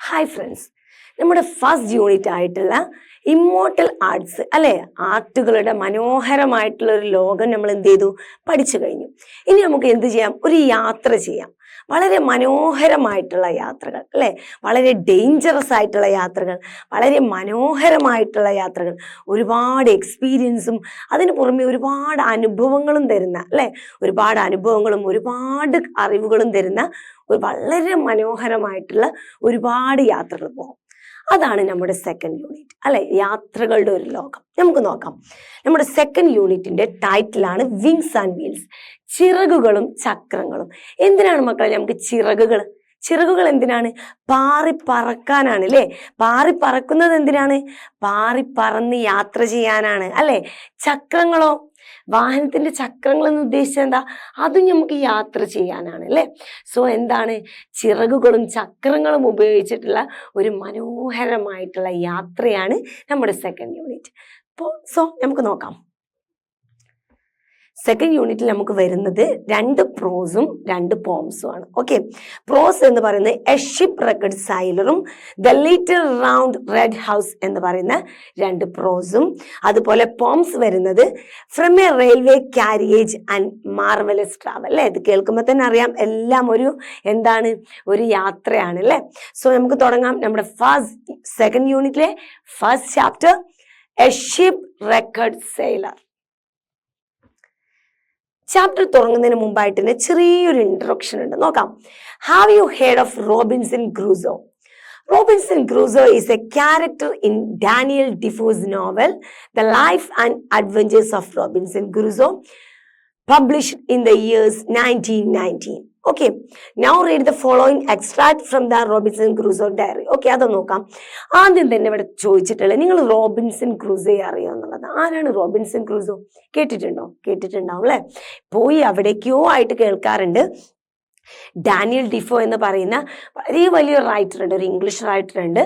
Hi friends, നമ്മുടെ first unit ആയിട്ടുള്ള immortal arts അല്ലെ, ആർട്ടുകളുടെ മനോഹരമായിട്ടുള്ള ഒരു ലോകം നമ്മൾ എന്ത് ചെയ്തു, പഠിച്ചു കഴിഞ്ഞു. ഇനി നമുക്ക് എന്ത് ചെയ്യാം, ഒരു യാത്ര ചെയ്യാം. വളരെ മനോഹരമായിട്ടുള്ള യാത്രകൾ അല്ലെ, വളരെ ഡേഞ്ചറസ് ആയിട്ടുള്ള യാത്രകൾ, വളരെ മനോഹരമായിട്ടുള്ള യാത്രകൾ, ഒരുപാട് എക്സ്പീരിയൻസും അതിന് പുറമെ ഒരുപാട് അനുഭവങ്ങളും തരുന്ന അല്ലെ, ഒരുപാട് അനുഭവങ്ങളും ഒരുപാട് അറിവുകളും തരുന്ന ഒരു വളരെ മനോഹരമായിട്ടുള്ള ഒരുപാട് യാത്രകൾ പോകും. അതാണ് നമ്മുടെ സെക്കൻഡ് യൂണിറ്റ് അല്ലെ, യാത്രകളുടെ ഒരു ലോകം. നമുക്ക് നോക്കാം. നമ്മുടെ സെക്കൻഡ് യൂണിറ്റിന്റെ ടൈറ്റിലാണ് വിങ്സ് ആൻഡ് വീൽസ്, ചിറകുകളും ചക്രങ്ങളും. എന്തിനാണ് മക്കളെ നമുക്ക് ചിറകുകൾ? ചിറകുകൾ എന്തിനാണ്? പാറി പറക്കാനാണ് അല്ലെ. പാറി പറക്കുന്നത് എന്തിനാണ്? പാറി പറന്ന് യാത്ര ചെയ്യാനാണ് അല്ലെ. ചക്രങ്ങളോ, വാഹനത്തിന്റെ ചക്രങ്ങൾ എന്ന് ഉദ്ദേശിച്ചത് എന്താ? അതും നമുക്ക് യാത്ര ചെയ്യാനാണ് അല്ലെ. സോ എന്താണ്, ചിറകുകളും ചക്രങ്ങളും ഉപയോഗിച്ചിട്ടുള്ള ഒരു മനോഹരമായിട്ടുള്ള യാത്രയാണ് നമ്മുടെ സെക്കൻഡ് യൂണിറ്റ്. സോ നമുക്ക് നോക്കാം. സെക്കൻഡ് യൂണിറ്റിൽ നമുക്ക് വരുന്നത് 2 പ്രോസും 2 പോംസും ആണ്. ഓക്കെ, പ്രോസ് എന്ന് പറയുന്നത് എ ഷിപ്പ് റെക്കഡ് സൈലറും the little round red house എന്ന് പറയുന്ന 2 പ്രോസും, അതുപോലെ പോംസ് വരുന്നത് from a railway carriage and marvellous travel അല്ലെ. ഇത് കേൾക്കുമ്പോൾ തന്നെ അറിയാം എല്ലാം എന്താണ്, ഒരു യാത്രയാണ് അല്ലെ. സോ നമുക്ക് തുടങ്ങാം. നമ്മുടെ സെക്കൻഡ് യൂണിറ്റിലെ first chapter A ship record Saylor. Chapter തുടങ്ങുന്നതിന് മുമ്പായിട്ട് തന്നെ ചെറിയൊരു ഇൻട്രൊഡക്ഷൻ ഉണ്ട്, നോക്കാം. Have you heard of Robinson Crusoe? Robinson Crusoe is a character in Daniel Defoe's novel The Life and Adventures of Robinson Crusoe, published in the years 1919. Okay, now read the following extract from the Robinson Crusoe diary. Okay, അത് നോക്കാം. ആദ്യം തന്നെ ഇവിടെ ചോദിച്ചിട്ടുള്ളത്, നിങ്ങൾ Robinson ക്രൂസോയെ അറിയോ എന്നുള്ളത്. ആരാണ് റോബിൻസൺ ക്രൂസോ? കേട്ടിട്ടുണ്ടാവും അല്ലെ. പോയി അവിടേക്കോ ആയിട്ട് കേൾക്കാറുണ്ട്. ഡാനിയൽ ഡിഫോ എന്ന് പറയുന്ന വളരെ വലിയ റൈറ്റർ ഉണ്ട്, ഒരു ഇംഗ്ലീഷ് റൈറ്റർ ഉണ്ട്.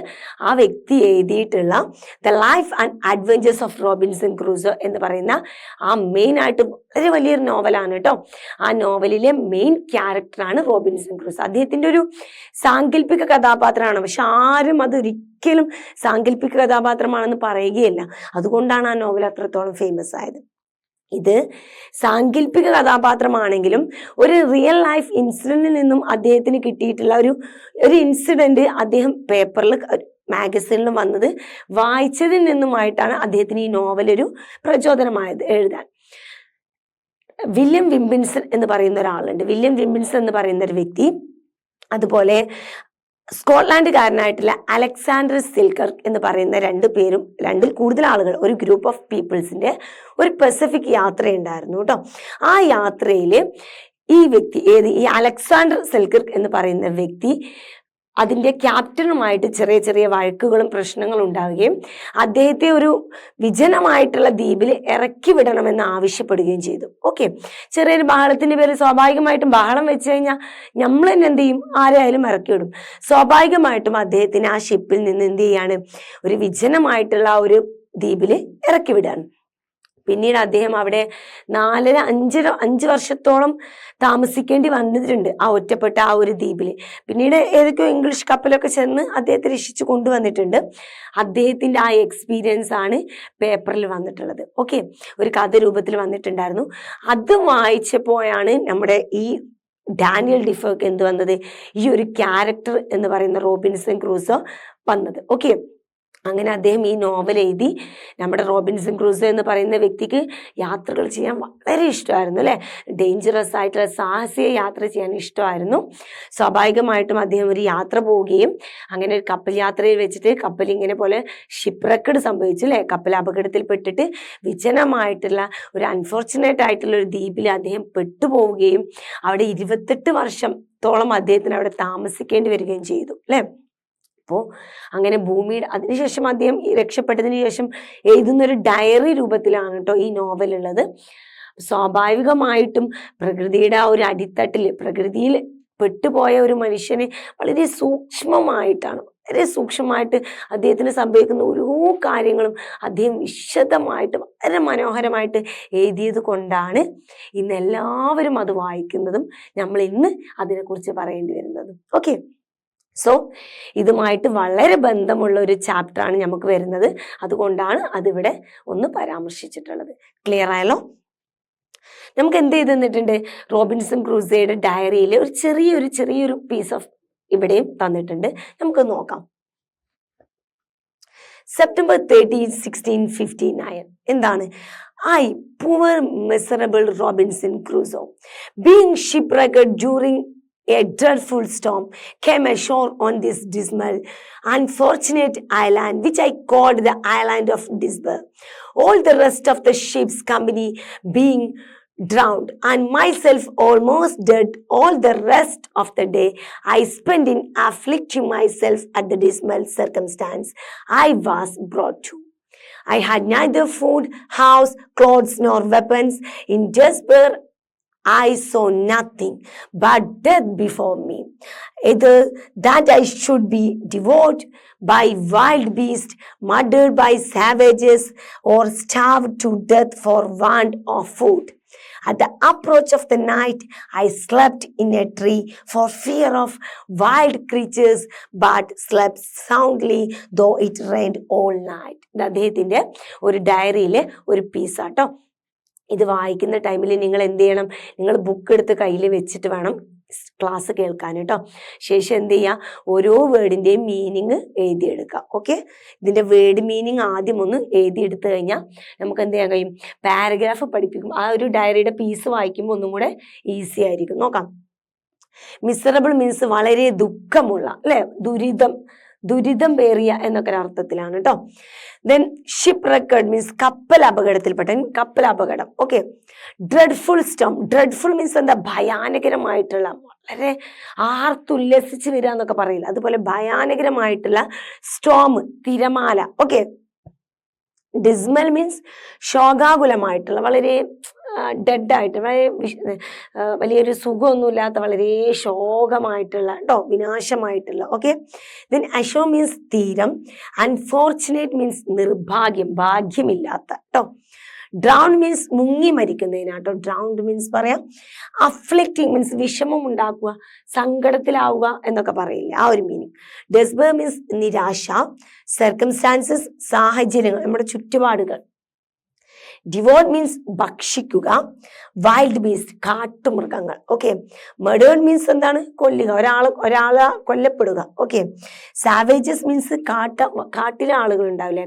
ആ വ്യക്തി എഴുതിയിട്ടുള്ള the life and adventures of Robinson Crusoe എന്ന് പറയുന്ന ആ മെയിൻ ആയിട്ട് വളരെ വലിയൊരു നോവലാണ് കേട്ടോ. ആ നോവലിലെ മെയിൻ ക്യാരക്ടറാണ് റോബിൻസൺ ക്രൂസോ. അദ്ദേഹത്തിന്റെ ഒരു സാങ്കല്പിക കഥാപാത്രമാണ്, പക്ഷെ ആരും അതൊരിക്കലും സാങ്കല്പിക കഥാപാത്രമാണെന്ന് പറയുകയില്ല. അതുകൊണ്ടാണ് ആ നോവൽ അത്രത്തോളം ഫേമസ് ആയത്. ഇത് സാങ്കല്പിക കഥാപാത്രമാണെങ്കിലും ഒരു റിയൽ ലൈഫ് ഇൻസിഡന്റിൽ നിന്നും അദ്ദേഹത്തിന് കിട്ടിയിട്ടുള്ള ഒരു ഇൻസിഡന്റ് അദ്ദേഹം പേപ്പറിൽ മാഗസിനിലും വന്നത് വായിച്ചതിൽ നിന്നുമായിട്ടാണ് അദ്ദേഹത്തിന് ഈ നോവൽ ഒരു പ്രചോദനമായത് എഴുതാൻ. വില്യം വിംബിൻസൺ എന്ന് പറയുന്ന ഒരാളുണ്ട്. വില്യം വിംബിൻസൺ എന്ന് പറയുന്ന ഒരു വ്യക്തി, അതുപോലെ സ്കോട്ട്ലാൻഡുകാരനായിട്ടുള്ള അലക്സാണ്ടർ സെൽക്കർക്ക് എന്ന് പറയുന്ന 2 പേരും, 2ൽ കൂടുതൽ ആളുകൾ, ഒരു ഗ്രൂപ്പ് ഓഫ് പീപ്പിൾസിന്റെ ഒരു പസഫിക് യാത്രയുണ്ടായിരുന്നു കേട്ടോ. ആ യാത്രയിൽ ഈ വ്യക്തി ഈ അലക്സാണ്ടർ സെൽക്കർക്ക് എന്ന് പറയുന്ന വ്യക്തി അതിന്റെ ക്യാപ്റ്റനുമായിട്ട് ചെറിയ ചെറിയ വഴക്കുകളും പ്രശ്നങ്ങളും ഉണ്ടാവുകയും അദ്ദേഹത്തെ ഒരു വിജനമായിട്ടുള്ള ദ്വീപിൽ ഇറക്കി വിടണമെന്ന് ആവശ്യപ്പെടുകയും ചെയ്തു. ഓക്കെ, ചെറിയൊരു ബഹളത്തിന്റെ പേരിൽ സ്വാഭാവികമായിട്ടും ബഹളം വെച്ച് കഴിഞ്ഞാൽ നമ്മൾ തന്നെ എന്ത് ചെയ്യും, ആരെയായാലും ഇറക്കി വിടും. സ്വാഭാവികമായിട്ടും അദ്ദേഹത്തിന് ആ ഷിപ്പിൽ നിന്ന് എന്ത് ചെയ്യാണ്, ഒരു വിജനമായിട്ടുള്ള ഒരു ദ്വീപിൽ ഇറക്കി വിടാണ്. പിന്നീട് അദ്ദേഹം അവിടെ 4-5 വർഷത്തോളം താമസിക്കേണ്ടി വന്നിട്ടുണ്ട് ആ ഒറ്റപ്പെട്ട ആ ഒരു ദ്വീപിൽ. പിന്നീട് ഏതൊക്കെയോ ഇംഗ്ലീഷ് കപ്പലൊക്കെ ചെന്ന് അദ്ദേഹത്തെ രക്ഷിച്ചു കൊണ്ടുവന്നിട്ടുണ്ട്. അദ്ദേഹത്തിന്റെ ആ എക്സ്പീരിയൻസ് ആണ് പേപ്പറിൽ വന്നിട്ടുള്ളത്. ഓക്കെ, ഒരു കഥ രൂപത്തിൽ വന്നിട്ടുണ്ടായിരുന്നു. അത് വായിച്ചപ്പോഴാണ് നമ്മുടെ ഈ ഡാനിയൽ ഡിഫോക്ക് എന്ത് വന്നത്, ഈ ഒരു ക്യാരക്ടർ എന്ന് പറയുന്ന റോബിൻസൺ ക്രൂസോ വന്നത്. ഓക്കെ, അങ്ങനെ അദ്ദേഹം ഈ നോവൽ എഴുതി. നമ്മുടെ റോബിൻസൺ ക്രൂസോ എന്ന് പറയുന്ന വ്യക്തിക്ക് യാത്രകൾ ചെയ്യാൻ വളരെ ഇഷ്ടമായിരുന്നു അല്ലെ. ഡേഞ്ചറസ് ആയിട്ടുള്ള സാഹസിക യാത്ര ചെയ്യാൻ ഇഷ്ടമായിരുന്നു. സ്വാഭാവികമായിട്ടും അദ്ദേഹം ഒരു യാത്ര പോവുകയും അങ്ങനെ ഒരു കപ്പൽ യാത്രയിൽ വെച്ചിട്ട് കപ്പൽ ഇങ്ങനെ പോലെ ഷിപ്പ് റെക്കഡ് സംഭവിച്ചു അല്ലെ. കപ്പൽ അപകടത്തിൽപ്പെട്ടിട്ട് വിജനമായിട്ടുള്ള ഒരു അൺഫോർച്ചുനേറ്റ് ആയിട്ടുള്ള ഒരു ദ്വീപിൽ അദ്ദേഹം പെട്ടുപോവുകയും അവിടെ 28 വർഷത്തോളം അദ്ദേഹത്തിന് അവിടെ താമസിക്കേണ്ടി വരികയും ചെയ്തു അല്ലെ. അപ്പോൾ അങ്ങനെ ഭൂമിയുടെ അതിനുശേഷം അദ്ദേഹം രക്ഷപ്പെട്ടതിന് ശേഷം എഴുതുന്നൊരു ഡയറി രൂപത്തിലാണ് കേട്ടോ ഈ നോവൽ ഉള്ളത്. സ്വാഭാവികമായിട്ടും പ്രകൃതിയുടെ ആ ഒരു അടിത്തട്ടിൽ, പ്രകൃതിയിൽ പെട്ടുപോയ ഒരു മനുഷ്യനെ വളരെ സൂക്ഷ്മമായിട്ട് അദ്ദേഹത്തിന് സംഭവിക്കുന്ന ഓരോ കാര്യങ്ങളും അദ്ദേഹം വിശദമായിട്ട് വളരെ മനോഹരമായിട്ട് എഴുതിയത് കൊണ്ടാണ് ഇന്ന് എല്ലാവരും അത് വായിക്കുന്നതും നമ്മൾ ഇന്ന് അതിനെക്കുറിച്ച് പറയേണ്ടി വരുന്നതും. ഓക്കെ, സോ ഇതുമായിട്ട് വളരെ ബന്ധമുള്ള ഒരു ചാപ്റ്ററാണ് നമുക്ക് വരുന്നത്. അതുകൊണ്ടാണ് അതിവിടെ ഒന്ന് പരാമർശിച്ചിട്ടുള്ളത്. ക്ലിയർ ആയല്ലോ? നമുക്ക് എന്ത് ചെയ്ത് തന്നിട്ടുണ്ട്? റോബിൻസൺ ക്രൂസോയുടെ ഡയറിയിൽ ഒരു ചെറിയൊരു പീസ് ഓഫ് ഇവിടെയും തന്നിട്ടുണ്ട്. നമുക്ക് നോക്കാം. September 13, 1659. എന്താണ്? I, poor miserable Robinson Crusoe, being shipwrecked during a dreadful storm, came ashore on this dismal, unfortunate island, which I called the island of despair. All the rest of the ship's company being drowned, and myself almost dead, all the rest of the day I spent in afflicting myself at the dismal circumstance I was brought to. I had neither food, house, clothes, nor weapons. In despair, I saw nothing but death before me, either that I should be devoured by wild beasts, murdered by savages, or starved to death for want of food. At the approach of the night, I slept in a tree for fear of wild creatures, but slept soundly though it rained all night. ഇത് അദ്ദേഹത്തിന്റെ ഒരു ഡയറിയിലെ ഒരു പീസാട്ടോ. ഇത് വായിക്കുന്ന ടൈമിൽ നിങ്ങൾ എന്ത് ചെയ്യണം? നിങ്ങൾ ബുക്ക് എടുത്ത് കയ്യിൽ വെച്ചിട്ട് വേണം ക്ലാസ് കേൾക്കാൻ കേട്ടോ. ശേഷം എന്ത് ചെയ്യുക? ഓരോ വേർഡിന്റെയും മീനിങ് എഴുതിയെടുക്കുക. ഓക്കെ, ഇതിന്റെ വേർഡ് മീനിങ് ആദ്യം ഒന്ന് എഴുതിയെടുത്തു കഴിഞ്ഞാൽ നമുക്ക് എന്ത് ചെയ്യാൻ കഴിയും? പാരഗ്രാഫ് പഠിപ്പിക്കും. ആ ഒരു ഡയറിയുടെ പീസ് വായിക്കുമ്പോൾ ഒന്നും കൂടെ ഈസി ആയിരിക്കും. നോക്കാം. മിസറബിൾ മീൻസ് വളരെ ദുഃഖമുള്ള, അല്ലെ? ദുരിതം പേറിയ എന്നൊക്കെ ഒരു അർത്ഥത്തിലാണ് കേട്ടോ. ദെൻ ഷിപ്പ് റെക്കോർഡ് മീൻസ് കപ്പൽ അപകടം. Okay. Dreadful Storm. Dreadful means എന്താ? ഭയാനകരമായിട്ടുള്ള, വളരെ ആർത്തുല്ലസിച്ച് വരിക എന്നൊക്കെ പറയില്ല, അതുപോലെ ഭയാനകരമായിട്ടുള്ള സ്റ്റോം, തിരമാല. ഓക്കെ. ഡിസ്മൽ മീൻസ് ശോകാകുലമായിട്ടുള്ള, വളരെ ഡെഡായിട്ട്, വലിയൊരു സുഖമൊന്നുമില്ലാത്ത, വളരെ ശോകമായിട്ടുള്ള കേട്ടോ, വിനാശമായിട്ടുള്ള. ഓക്കെ. ദെൻ അഷോ മീൻസ് തീരം. അൺഫോർച്ചുനേറ്റ് മീൻസ് നിർഭാഗ്യം, ഭാഗ്യമില്ലാത്ത കേട്ടോ. ഡ്രൗണ്ട് മീൻസ് മുങ്ങി മരിക്കുന്നതിനാട്ടോ ഡ്രൗണ്ട് മീൻസ് പറയാം. അഫ്ലിക്റ്റിംഗ് മീൻസ് വിഷമം ഉണ്ടാക്കുക, സങ്കടത്തിലാവുക എന്നൊക്കെ പറയില്ലേ, ആ ഒരു മീനിങ്. ഡെസ്പെയർ മീൻസ് നിരാശ. സർക്കംസ്റ്റാൻസസ് സാഹചര്യങ്ങൾ, നമ്മുടെ ചുറ്റുപാടുകൾ. ഡിവോർഡ് മീൻസ് ഭക്ഷിക്കുക. വൈൽഡ് ബീസ്റ്റ് കാട്ടുമൃഗങ്ങൾ. ഓക്കെ. മർഡേർഡ് മീൻസ് എന്താണ്? കൊല്ലുക, ഒരാളെ കൊല്ലപ്പെടുക. ഓക്കെ. സാവേജസ് മീൻസ് കാട്ടിലെ ആളുകൾ ഉണ്ടാവില്ലേ,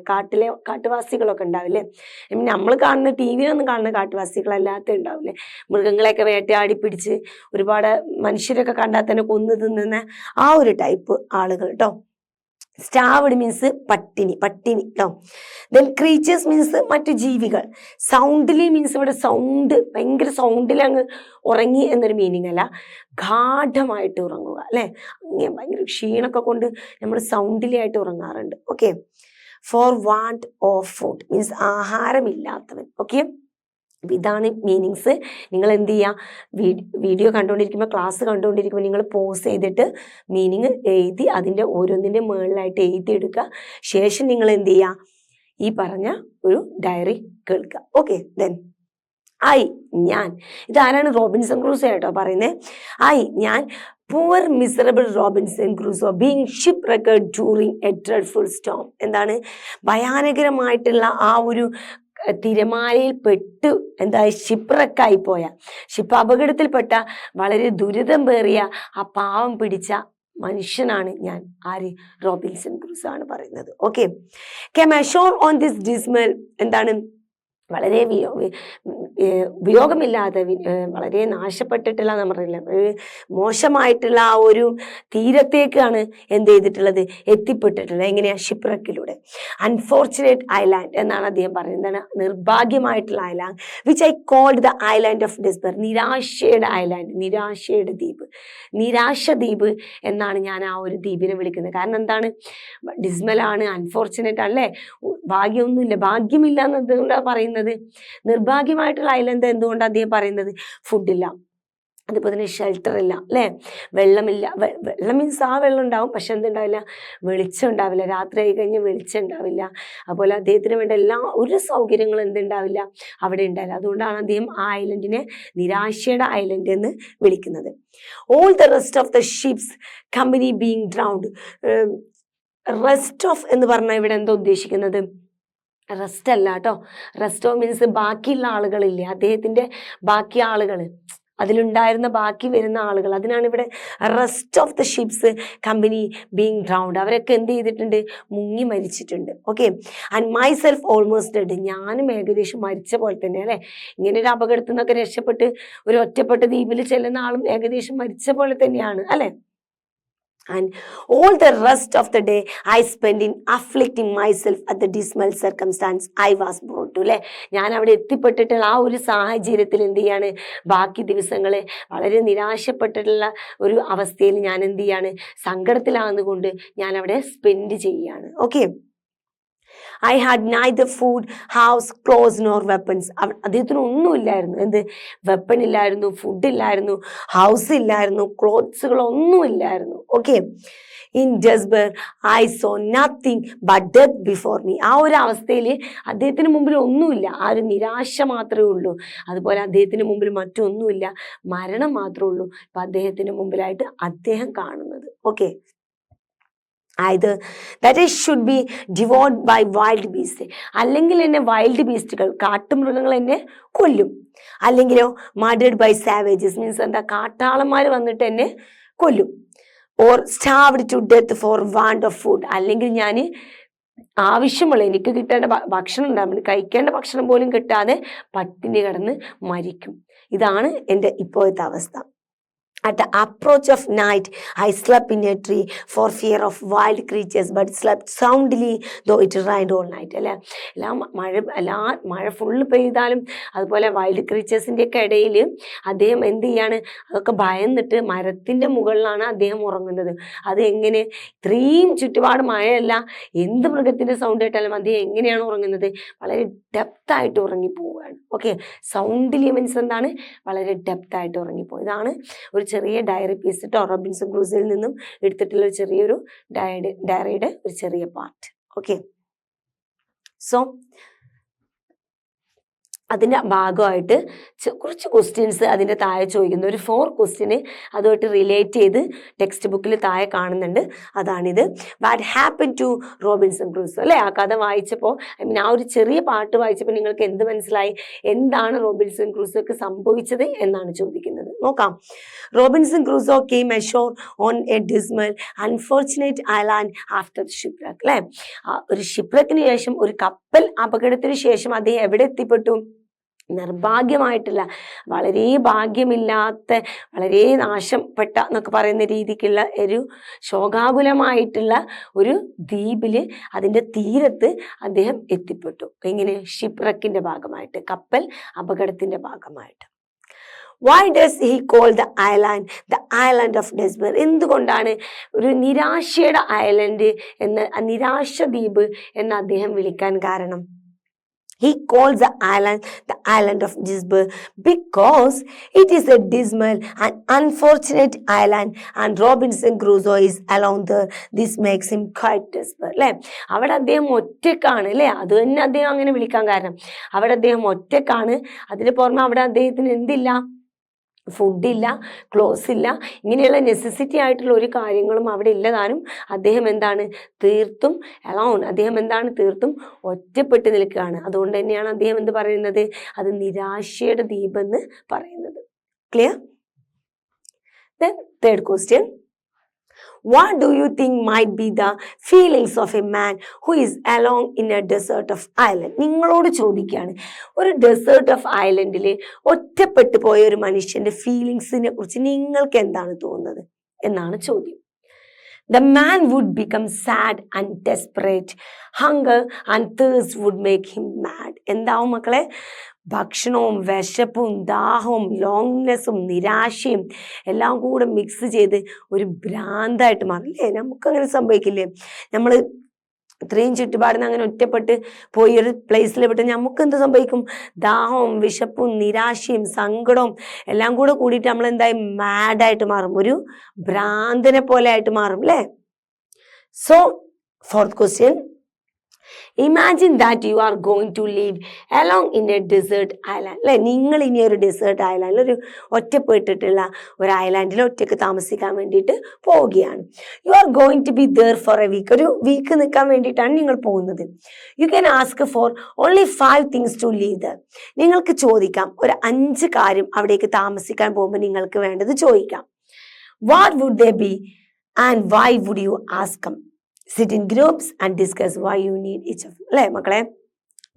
കാട്ടുവാസികളൊക്കെ ഉണ്ടാവില്ലേ. നമ്മൾ കാണുന്ന ടിവിയിലൊന്നും കാണുന്ന കാട്ടുവാസികളല്ലാത്ത ഉണ്ടാവില്ലേ, മൃഗങ്ങളെയൊക്കെ വേട്ടയാടി പിടിച്ച് ഒരുപാട് മനുഷ്യരൊക്കെ കണ്ടാൽ തന്നെ കൊന്നു തിന്നുന്ന ആ ഒരു ടൈപ്പ് ആളുകൾ കേട്ടോ. സ്റ്റാവ്ഡ് മീൻസ് പട്ടിണി കേട്ടോ. ദെൻ ക്രീച്ചേഴ്സ് മീൻസ് മറ്റു ജീവികൾ. സൗണ്ട്ലി മീൻസ് ഇവിടെ സൗണ്ട്, ഭയങ്കര സൗണ്ടിൽ അങ്ങ് ഉറങ്ങി എന്നൊരു മീനിങ് അല്ല, ഗാഠമായിട്ട് ഉറങ്ങുക, അല്ലെ? അങ്ങനെ ഭയങ്കര ക്ഷീണമൊക്കെ കൊണ്ട് നമ്മൾ സൗണ്ടിലി ആയിട്ട് ഉറങ്ങാറുണ്ട്. Okay. For want of food means ആഹാരമില്ലാത്തവൻ. ഓക്കെ. ഇതാണ് മീനിങ്സ്. നിങ്ങൾ എന്ത് ചെയ്യുക? വീഡിയോ കണ്ടുകൊണ്ടിരിക്കുമ്പോൾ, ക്ലാസ് കണ്ടുകൊണ്ടിരിക്കുമ്പോൾ നിങ്ങൾ പോസ് ചെയ്തിട്ട് മീനിങ് എഴുതി അതിൻ്റെ ഓരോന്നിൻ്റെ മുകളിലായിട്ട് എഴുതിയെടുക്കുക. ശേഷം നിങ്ങൾ എന്ത് ചെയ്യുക? ഈ പറഞ്ഞ ഒരു ഡയറി കേൾക്കുക. ഓക്കെ. ദെൻ ഞാൻ, ഇതാരാണ്? റോബിൻസൺ ക്രൂസോ കേട്ടോ പറയുന്നത്. ഞാൻ poor miserable Robinson Crusoe being shipwrecked during a dreadful storm. എന്താണ്? ഭയാനകരമായിട്ടുള്ള ആ ഒരു തിരമാലയിൽ പെട്ടു ഷിപ്രക്കായി പോയ, ഷിപ്പ് അപകടത്തിൽപ്പെട്ട, വളരെ ദുരിതം പേറിയ ആ പാവം പിടിച്ച മനുഷ്യനാണ് ഞാൻ. ആര്? റോബിൻസൺ ക്രൂസോ ആണ് പറയുന്നത്. Okay. came ashore on this dismal, എന്താണ്? വളരെ ഉപയോഗമില്ലാതെ, വളരെ നാശപ്പെട്ടിട്ടുള്ള, നമ്മൾ പറയില്ല, മോശമായിട്ടുള്ള ആ ഒരു തീരത്തേക്കാണ് എന്ത് ചെയ്തിട്ടുള്ളത്? എത്തിപ്പെട്ടിട്ടുള്ളത്. എങ്ങനെയാ? ഷിപ്രക്കിലൂടെ. അൺഫോർച്ചുനേറ്റ് ഐലാൻഡ് എന്നാണ് അദ്ദേഹം പറയുന്നത്. നിർഭാഗ്യമായിട്ടുള്ള island, which I called the island of despair. നിരാശയുടെ ഐലാൻഡ്, നിരാശയുടെ ദ്വീപ്, നിരാശ ദ്വീപ് എന്നാണ് ഞാൻ ആ ഒരു ദ്വീപിനെ വിളിക്കുന്നത്. കാരണം എന്താണ്? ഡിസ്മലാണ്, അൺഫോർച്ചുനേറ്റ് അല്ലേ, ഭാഗ്യമൊന്നുമില്ല, ഭാഗ്യമില്ല എന്നെന്തുകൊണ്ടാണ് പറയുന്നത്? നിർഭാഗ്യമായിട്ടുള്ള ഐലൻഡ് എന്തുകൊണ്ടാണ് അദ്ദേഹം പറയുന്നത്? ഫുഡില്ല, അതുപോലെ തന്നെ ഷെൽട്ടർ ഇല്ല അല്ലേ, വെള്ളമില്ല. വെള്ളം മീൻസ് ആ വെള്ളം ഉണ്ടാവും, പക്ഷെ എന്തുണ്ടാവില്ല, വെളിച്ചം ഉണ്ടാവില്ല, രാത്രി ആയി കഴിഞ്ഞ് വെളിച്ചം ഉണ്ടാവില്ല. അതുപോലെ അദ്ദേഹത്തിന് വേണ്ട ഒരു സൗകര്യങ്ങളും എന്തുണ്ടാവില്ല, അവിടെ ഉണ്ടാവില്ല. അതുകൊണ്ടാണ് അദ്ദേഹം ആ ഐലൻഡിനെ നിരാശയുടെ ഐലൻഡ് എന്ന് വിളിക്കുന്നത്. All the rest of the ship's company being drowned. Rest of എന്ന് പറഞ്ഞാൽ ഇവിടെ എന്താ ഉദ്ദേശിക്കുന്നത്? റെസ്റ്റ് അല്ല കേട്ടോ. റെസ്റ്റ് ഓഫ് മീൻസ് ബാക്കിയുള്ള ആളുകളില്ലേ, അദ്ദേഹത്തിന്റെ ബാക്കി ആളുകൾ, അതിലുണ്ടായിരുന്ന ബാക്കി വരുന്ന ആളുകൾ, അതിനാണ് ഇവിടെ rest of the ship's company being drowned. അവരൊക്കെ എന്ത് ചെയ്തിട്ടുണ്ട്? മുങ്ങി മരിച്ചിട്ടുണ്ട്. Okay. And myself almost dead. ഞാനും ഏകദേശം മരിച്ച പോലെ തന്നെ അല്ലെ. ഇങ്ങനെ ഒരു അപകടത്തിൽ നിന്നൊക്കെ രക്ഷപ്പെട്ട് ഒരു ഒറ്റപ്പെട്ട ദ്വീപിൽ ചെല്ലുന്ന ആളും ഏകദേശം മരിച്ച പോലെ തന്നെയാണ് അല്ലെ. And all the rest of the day I spent in afflicting myself at the dismal circumstance I was brought to. അല്ലെ, ഞാൻ അവിടെ എത്തിപ്പെട്ടിട്ടുള്ള ആ ഒരു സാഹചര്യത്തിൽ എന്ത് ചെയ്യാണ്? ബാക്കി ദിവസങ്ങളെ വളരെ നിരാശപ്പെട്ടിട്ടുള്ള ഒരു അവസ്ഥയിൽ ഞാൻ എന്ത് ചെയ്യാണ്? സങ്കടത്തിലാകുന്നുകൊണ്ട് ഞാൻ അവിടെ സ്പെൻഡ് ചെയ്യാണ്. Okay. I had neither food, house, clothes nor weapons. അദ്ദേഹത്തിന് ഒന്നുമില്ലായിരുന്നു. എന്ത്? വെപ്പൺ ഇല്ലായിരുന്നു, ഫുഡ് ഇല്ലായിരുന്നു, ഹൗസ് ഇല്ലായിരുന്നു, ക്ലോത്ത്സുകളൊന്നും ഇല്ലായിരുന്നു. Okay. In despair I saw nothing but death before me. ആ ഒരു അവസ്ഥയിൽ അദ്ദേഹത്തിന് മുമ്പിൽ ഒന്നുമില്ല, ആ ഒരു നിരാശ മാത്രമേ ഉള്ളൂ. അതുപോലെ അദ്ദേഹത്തിന് മുമ്പിൽ മറ്റൊന്നുമില്ല, മരണം മാത്രമേ ഉള്ളൂ ഇപ്പൊ അദ്ദേഹത്തിന് മുമ്പിലായിട്ട് അദ്ദേഹം കാണുന്നത്. Okay. either that I should be devoured by wild beasts. അല്ലെങ്കിൽ എന്നെ വൈൽഡ് ബീസ്റ്റുകൾ, കാട്ടുമൃഗങ്ങൾ എന്നെ കൊല്ലും. അല്ലെങ്കിലോ murdered by savages, മീൻസ് എന്താ, കാട്ടാളന്മാർ വന്നിട്ട് എന്നെ കൊല്ലും. or starved to death for want of food. അല്ലെങ്കിൽ ഞാൻ ആവശ്യമുള്ള എനിക്ക് കിട്ടേണ്ട ഭക്ഷണം ഉണ്ടാവും, കഴിക്കേണ്ട ഭക്ഷണം പോലും കിട്ടാതെ പട്ടിണി കിടന്ന് മരിക്കും. ഇതാണ് എൻ്റെ ഇപ്പോഴത്തെ അവസ്ഥ. At the approach of night, I slept in a tree for fear of wild creatures, but slept soundly though it rained all night. അല്ലെ, മഴ ഫുള്ള് പെയ്താലും അതുപോലെ വൈൽഡ് ക്രീച്ചേഴ്സിൻ്റെ ഒക്കെ ഇടയിൽ അദ്ദേഹം എന്ത് ചെയ്യാണ്? അതൊക്കെ ഭയന്നിട്ട് മരത്തിൻ്റെ മുകളിലാണ് അദ്ദേഹം ഉറങ്ങുന്നത്. അത് എങ്ങനെ? ഇത്രയും ചുറ്റുപാട് മഴയല്ല, എന്ത് മൃഗത്തിൻ്റെ സൗണ്ട് കേട്ടാലും അദ്ദേഹം എങ്ങനെയാണ് ഉറങ്ങുന്നത്? വളരെ ഡെപ്തായിട്ട് ഉറങ്ങിപ്പോവുകയാണ്. ഓക്കെ. സൗണ്ടിലി മീൻസ് എന്താണ്? വളരെ ഡെപ്തായിട്ട് ഉറങ്ങിപ്പോകും. ഇതാണ് ഒരു ചെറിയ ഡയറി പീസ് കേട്ടോ, റോബിൻസൺ ക്രൂസോയിൽ നിന്നും എടുത്തിട്ടുള്ള ചെറിയൊരു ഡയറിയുടെ ഒരു ചെറിയ പാർട്ട്. ഓക്കെ. സോ അതിൻ്റെ ഭാഗമായിട്ട് കുറച്ച് ക്വസ്റ്റ്യൻസ് അതിൻ്റെ താഴെ ചോദിക്കുന്നു. ഒരു 4 ക്വസ്റ്റ്യന് അതുമായിട്ട് റിലേറ്റ് ചെയ്ത് ടെക്സ്റ്റ് ബുക്കിൽ താഴെ കാണുന്നുണ്ട്. അതാണിത്. What happen to Robinson Crusoe. അല്ലേ, ആ കഥ വായിച്ചപ്പോൾ ആ ഒരു ചെറിയ പാട്ട് വായിച്ചപ്പോൾ നിങ്ങൾക്ക് എന്ത് മനസ്സിലായി? എന്താണ് റോബിൻസൺ ക്രൂസോക്ക് സംഭവിച്ചത് എന്നാണ് ചോദിക്കുന്നത്. നോക്കാം. Robinson Crusoe came ashore on a dismal unfortunate island after shipwreck. അല്ലേ, ഒരു ഷിപ്രക്കിന് ശേഷം, ഒരു കപ്പൽ അപകടത്തിന് ശേഷം അദ്ദേഹം എവിടെ എത്തിപ്പെട്ടു? നിർഭാഗ്യമായിട്ടുള്ള, വളരെ ഭാഗ്യമില്ലാത്ത, വളരെ നാശപ്പെട്ട എന്നൊക്കെ പറയുന്ന രീതിക്കുള്ള ഒരു ശോകാകുലമായിട്ടുള്ള ഒരു ദ്വീപില്, അതിൻ്റെ തീരത്ത് അദ്ദേഹം എത്തിപ്പെട്ടു. എങ്ങനെ? ഷിപ്രക്കിന്റെ ഭാഗമായിട്ട്, കപ്പൽ അപകടത്തിന്റെ ഭാഗമായിട്ട്. Why does he call the island of despair? എന്തുകൊണ്ടാണ് ഒരു നിരാശയുടെ ഐലൻഡ് എന്ന്, നിരാശ ദ്വീപ് എന്ന് അദ്ദേഹം വിളിക്കാൻ കാരണം? He calls the island of despair because it is a dismal and unfortunate island and Robinson Crusoe is alone there. This makes him quite desperate. അല്ലേ, അവിടെ അദ്ദേഹം ഒറ്റക്കാണ്. അല്ലേ, അത് തന്നെ അദ്ദേഹം അങ്ങനെ വിളിക്കാൻ കാരണം. അവിടെ അദ്ദേഹം ഒറ്റക്കാണ്. അതിന് പുറമെ അവിടെ അദ്ദേഹത്തിന് എന്തില്ല? ഫുഡില്ല, ക്ലോത്ത്സ് ഇല്ല, ഇങ്ങനെയുള്ള നെസസിറ്റി ആയിട്ടുള്ള ഒരു കാര്യങ്ങളും അവിടെ ഇല്ലതാനും അദ്ദേഹം എന്താണ്? തീർത്തും അലോൺ. അദ്ദേഹം എന്താണ്? തീർത്തും ഒറ്റപ്പെട്ട് നിൽക്കുകയാണ്. അതുകൊണ്ട് തന്നെയാണ് അദ്ദേഹം എന്ത് പറയുന്നത്? അത് നിരാശയുടെ ദ്വീപെന്ന് പറയുന്നത്. Clear? Then third question. What do you think might be the feelings of a man who is alone in a desert of island? നിങ്ങളോട് ചോദിക്കുകയാണ്, ഒരു ഡെസേർട്ട് ഓഫ് ഐലൻഡിൽ ഒറ്റപ്പെട്ടു പോയ ഒരു മനുഷ്യന്റെ ഫീലിങ്സിനെ കുറിച്ച് നിങ്ങൾക്ക് എന്താണ് തോന്നുന്നത് എന്നാണ് ചോദ്യം. The man would become sad and desperate. Hunger and thirst would make him mad. എന്താവും മക്കളെ? ഭക്ഷണവും വിശപ്പും ദാഹവും ലോങ്നെസ്സും നിരാശയും എല്ലാം കൂടെ മിക്സ് ചെയ്ത് ഒരു ഭ്രാന്തായിട്ട് മാറില്ലേ? നമുക്കങ്ങനെ സംഭവിക്കില്ലേ? നമ്മൾ ഇത്രയും ചുറ്റുപാടുന്ന അങ്ങനെ ഒറ്റപ്പെട്ട് പോയി ഒരു പ്ലേസിൽ വിട്ട് നമുക്ക് എന്ത് സംഭവിക്കും? ദാഹവും വിശപ്പും നിരാശയും സങ്കടവും എല്ലാം കൂടെ കൂടിയിട്ട് നമ്മൾ എന്തായി മാഡായിട്ട് മാറും, ഒരു ഭ്രാന്തനെ പോലെ ആയിട്ട് മാറും അല്ലേ? So fourth question, imagine that you are going to leave along in a desert island അല്ലെ, നിങ്ങൾ ഇനി ഒരു ഡെസേർട്ട് ഐലാൻഡിൽ, ഒരു ഒറ്റപ്പെട്ടിട്ടുള്ള ഒരു ഐലാൻഡിൽ ഒറ്റയ്ക്ക് താമസിക്കാൻ വേണ്ടിയിട്ട് പോവുകയാണ്. You are going to be there for a week, ഒരു വീക്ക് നിൽക്കാൻ വേണ്ടിയിട്ടാണ് നിങ്ങൾ പോകുന്നത്. You can ask for only 5 things to leave there. നിങ്ങൾക്ക് ചോദിക്കാം ഒരു 5 കാര്യം അവിടേക്ക് താമസിക്കാൻ പോകുമ്പോൾ നിങ്ങൾക്ക് വേണ്ടത് ചോദിക്കാം. What would they be and why would you ask them? Sit in groups and discuss why you need each of them. അല്ലേ മക്കളെ,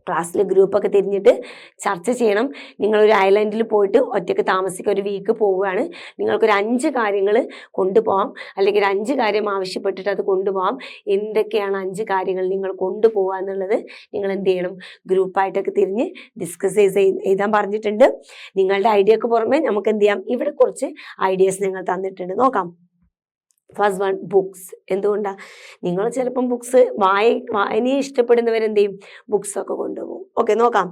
ക്ലാസ്സിൽ ഗ്രൂപ്പൊക്കെ തിരിഞ്ഞിട്ട് ചർച്ച ചെയ്യണം. നിങ്ങളൊരു ഐലൻഡിൽ പോയിട്ട് ഒറ്റയ്ക്ക് താമസിക്കുക, ഒരു വീക്ക് പോവുകയാണ്, നിങ്ങൾക്കൊരു 5 കാര്യങ്ങൾ കൊണ്ടുപോകാം, അല്ലെങ്കിൽ 5 കാര്യം ആവശ്യപ്പെട്ടിട്ട് അത് കൊണ്ടുപോകാം. എന്തൊക്കെയാണ് 5 കാര്യങ്ങൾ നിങ്ങൾ കൊണ്ടുപോകുക എന്നുള്ളത് നിങ്ങൾ എന്ത് ചെയ്യണം? ഗ്രൂപ്പായിട്ടൊക്കെ തിരിഞ്ഞ് ഡിസ്കസ് എഴുതാൻ പറഞ്ഞിട്ടുണ്ട്. നിങ്ങളുടെ ഐഡിയക്ക് പുറമെ നമുക്ക് എന്ത് ചെയ്യാം? ഇവിടെ കുറച്ച് ഐഡിയാസ് നിങ്ങൾ തന്നിട്ടുണ്ട്, നോക്കാം. First one, books. എന്തുകൊണ്ടാണ്? നിങ്ങൾ ചിലപ്പം ബുക്സ് വായനയെ ഇഷ്ടപ്പെടുന്നവരെന്ത് ചെയ്യും? ബുക്സ് ഒക്കെ കൊണ്ടുപോകും. ഓക്കെ, നോക്കാം.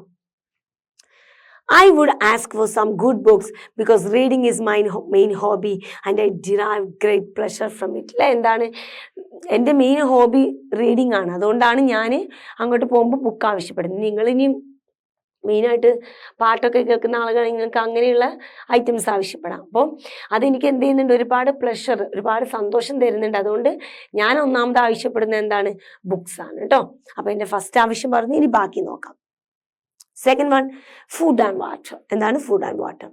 I would ask for some good books because reading is my main hobby and I derive great pleasure from it. അല്ലേ, എന്താണ്? എൻ്റെ മെയിൻ ഹോബി റീഡിംഗ് ആണ്, അതുകൊണ്ടാണ് ഞാൻ അങ്ങോട്ട് പോകുമ്പോൾ ബുക്ക് ആവശ്യപ്പെടുന്നത്. നിങ്ങളിനിയും മെയിനായിട്ട് പാട്ടൊക്കെ കേൾക്കുന്ന ആളുകൾ നിങ്ങൾക്ക് അങ്ങനെയുള്ള ഐറ്റംസ് ആവശ്യപ്പെടാം. അപ്പോൾ അതെനിക്ക് എന്ത് ചെയ്യുന്നുണ്ട്? ഒരുപാട് പ്ലഷർ, ഒരുപാട് സന്തോഷം തരുന്നുണ്ട്. അതുകൊണ്ട് ഞാൻ ഒന്നാമത് ആവശ്യപ്പെടുന്നത് എന്താണ്? ബുക്സ് ആണ് കേട്ടോ. അപ്പോൾ എൻ്റെ ഫസ്റ്റ് ആവശ്യം പറഞ്ഞു, ഇനി ബാക്കി നോക്കാം. Second one, food and water. എന്താണ് food and water?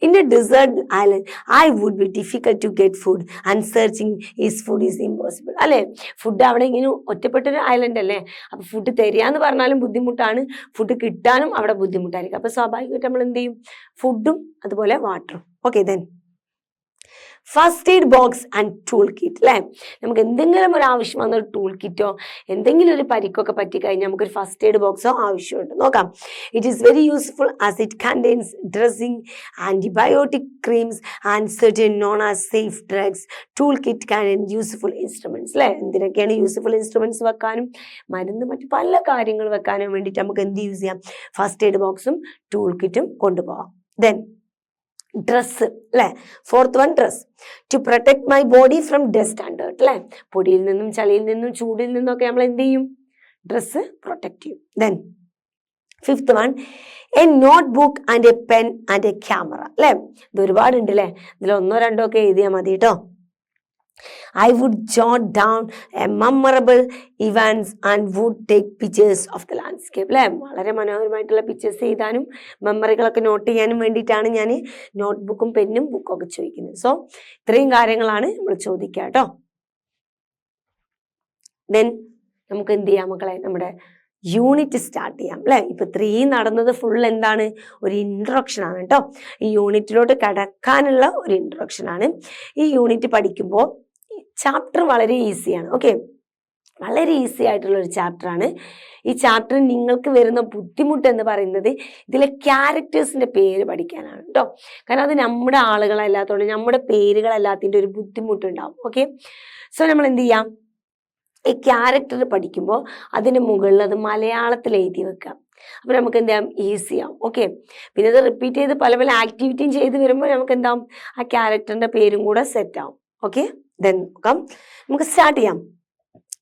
In a desert island I would be difficult to get food and searching is food is impossible. അല്ലേ, ഫുഡ് അവിടെ ഇങ്ങനെ ഒറ്റപ്പെട്ടൊരു ഐലൻഡ് അല്ലേ, അപ്പോൾ ഫുഡ് തരികയെന്ന് പറഞ്ഞാലും ബുദ്ധിമുട്ടാണ്, ഫുഡ് കിട്ടാനും അവിടെ ബുദ്ധിമുട്ടായിരിക്കും. അപ്പോൾ സ്വാഭാവികമായിട്ട് നമ്മൾ എന്ത് ചെയ്യും? ഫുഡും അതുപോലെ വാട്ടറും. Okay, then first aid box and tool kit. അല്ലേ, നമുക്ക് എന്തെങ്കിലും ഒരു ആവശ്യം വന്ന ഒരു ടൂൾ കിറ്റോ എന്തെങ്കിലും ഒരു പരിക്കൊക്കെ പറ്റിക്കഴിഞ്ഞാൽ നമുക്കൊരു ഫസ്റ്റ് എയ്ഡ് ബോക്സോ ആവശ്യമുണ്ട്. നോക്കാം. It is very useful as it contains dressing, antibiotic creams and certain known as safe drugs. Tool kit contain useful instruments. അല്ലേ, എന്തിനൊക്കെയാണ് യൂസ്ഫുൾ ഇൻസ്ട്രുമെന്റ്സ് വെക്കാനും മരുന്ന് മറ്റു പല കാര്യങ്ങൾ വെക്കാനും വേണ്ടിയിട്ട് നമുക്ക് എന്ത് യൂസ് ചെയ്യാം? ഫസ്റ്റ് എയ്ഡ് ബോക്സും ടൂൾ കിറ്റും കൊണ്ടുപോകാം. Then dress. അല്ലേ, fourth one, dress to protect my body from dust and dirt. അല്ലേ, പൊടിയിൽ നിന്നും ചളിയിൽ നിന്നും ചൂടിൽ നിന്നൊക്കെ നമ്മൾ എന്ത് ചെയ്യും? ഡ്രസ്സ് പ്രൊട്ടക്ട് ചെയ്യും. Then fifth one, A note book and A pen and A camera. അല്ലേ, ഇത് ഒരുപാടുണ്ട് അല്ലേ, ഇതിൽ 1 or 2 ഒക്കെ എഴുതിയാൽ മതി കേട്ടോ. I would jot down a memorable events and would take pictures of the landscape. അല്ലേ, വളരെ മനോഹരമായിട്ടുള്ള പിക്ചേഴ്സ് ചെയ്താനും മെമ്മറികളൊക്കെ നോട്ട് ചെയ്യാനും വേണ്ടിയിട്ടാണ് ഞാൻ നോട്ട്ബുക്കും പെന്നും ബുക്കും ഒക്കെ ചോദിക്കുന്നത്. സോ ഇത്രയും കാര്യങ്ങളാണ് നമ്മൾ ചോദിക്കുക കേട്ടോ. ദെൻ നമുക്ക് എന്ത് ചെയ്യാം മക്കളെ? നമ്മുടെ യൂണിറ്റ് സ്റ്റാർട്ട് ചെയ്യാം. അല്ലേ, ഇപ്പൊ 3 നടന്നത് ഫുൾ എന്താണ്? ഒരു ഇൻട്രൊഡക്ഷൻ ആണ് കേട്ടോ. ഈ യൂണിറ്റിലോട്ട് കടക്കാനുള്ള ഒരു ഇൻട്രൊഡക്ഷൻ ആണ്. ഈ യൂണിറ്റ് പഠിക്കുമ്പോൾ ചാപ്റ്റർ വളരെ ഈസിയാണ്. ഓക്കെ, വളരെ ഈസി ആയിട്ടുള്ള ഒരു ചാപ്റ്ററാണ്. ഈ ചാപ്റ്റർ നിങ്ങൾക്ക് വരുന്ന ബുദ്ധിമുട്ട് എന്ന് പറയുന്നത് ഇതിലെ ക്യാരക്ടേഴ്സിന്റെ പേര് പഠിക്കാനാണ് കേട്ടോ. കാരണം അത് നമ്മുടെ ആളുകളല്ലാത്തതുകൊണ്ട് നമ്മുടെ പേരുകളല്ലാത്തതിൻ്റെ ഒരു ബുദ്ധിമുട്ടുണ്ടാവും. ഓക്കെ, സോ നമ്മൾ എന്ത് ചെയ്യാം? ഈ ക്യാരക്ടർ പഠിക്കുമ്പോൾ അതിന് മുകളിൽ അത് മലയാളത്തിൽ എഴുതി വെക്കാം. അപ്പോൾ നമുക്ക് എന്താവും? ഈസി ആവും. ഓക്കെ, പിന്നെ അത് റിപ്പീറ്റ് ചെയ്ത് പല പല ആക്ടിവിറ്റിയും ചെയ്ത് വരുമ്പോൾ നമുക്ക് എന്താവും? ആ ക്യാരക്ടറിന്റെ പേരും കൂടെ സെറ്റ് ആവും. ഓക്കെ, ദെൻ നോക്കാം, നമുക്ക് സ്റ്റാർട്ട് ചെയ്യാം.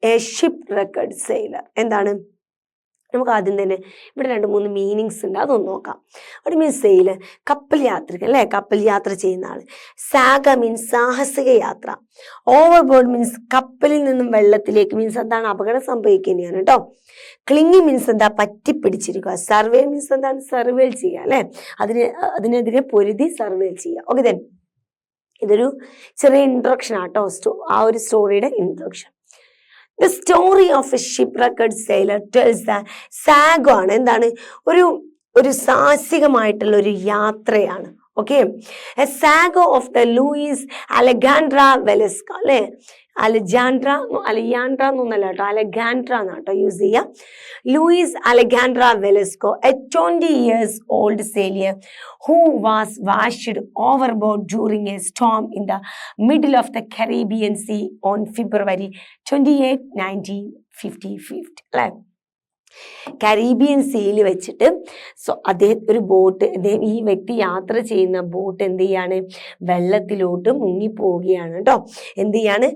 A ship record sailor. എന്താണ്? നമുക്ക് ആദ്യം തന്നെ ഇവിടെ 2-3 മീനിങ്സ് ഉണ്ട്, അതൊന്ന് നോക്കാം. അവിടെ മീൻസ് സെയിലർ, കപ്പൽ യാത്രികൻ അല്ലേ, കപ്പൽ യാത്ര ചെയ്യുന്ന ആള്. സാഗ മീൻസ് സാഹസിക യാത്ര. ഓവർബോർഡ് മീൻസ് കപ്പലിൽ നിന്നും വെള്ളത്തിലേക്ക്, മീൻസ് എന്താണ്? അപകടം സംഭവിക്കുന്നതാണ് കേട്ടോ. ക്ലിങ്ങി മീൻസ് എന്താ? പറ്റിപ്പിടിച്ചിരിക്കുക. സർവേ മീൻസ് എന്താണ്? സർവേൽ ചെയ്യുക അല്ലെ, അതിനെതിരെ പൊരുതി സർവേൽ ചെയ്യുക. ഓക്കെ, ദെൻ ഇതൊരു ചെറിയ ഇൻട്രൊഡക്ഷൻ ആട്ടോ, ആ ഒരു സ്റ്റോറിയുടെ introduction. The story of a shipwrecked sailor tells that saga ആണ്. എന്താണ്? ഒരു സാഹസികമായിട്ടുള്ള ഒരു യാത്രയാണ്. Okay, a saga of the Luis Alejandro Velasco. അല്ലെ, അലജാൻഡ്ര എന്നൊന്നല്ല കേട്ടോ, അലഗാൻഡ്ര എന്നാട്ടോ യൂസ് ചെയ്യാം. Luis Alejandro Velasco, a 20 years old sailor who was washed overboard during a storm in the middle of the Caribbean Sea on February 28, 1955. അല്ലേ? Caribbean സീയിൽ വെച്ചിട്ട് അദ്ദേഹം ഒരു boat, ഈ വ്യക്തി യാത്ര ചെയ്യുന്ന ബോട്ട് എന്ത് ചെയ്യാണ്, വെള്ളത്തിലോട്ട് മുങ്ങിപ്പോവുകയാണ് കേട്ടോ. എന്ത് ചെയ്യാണ്,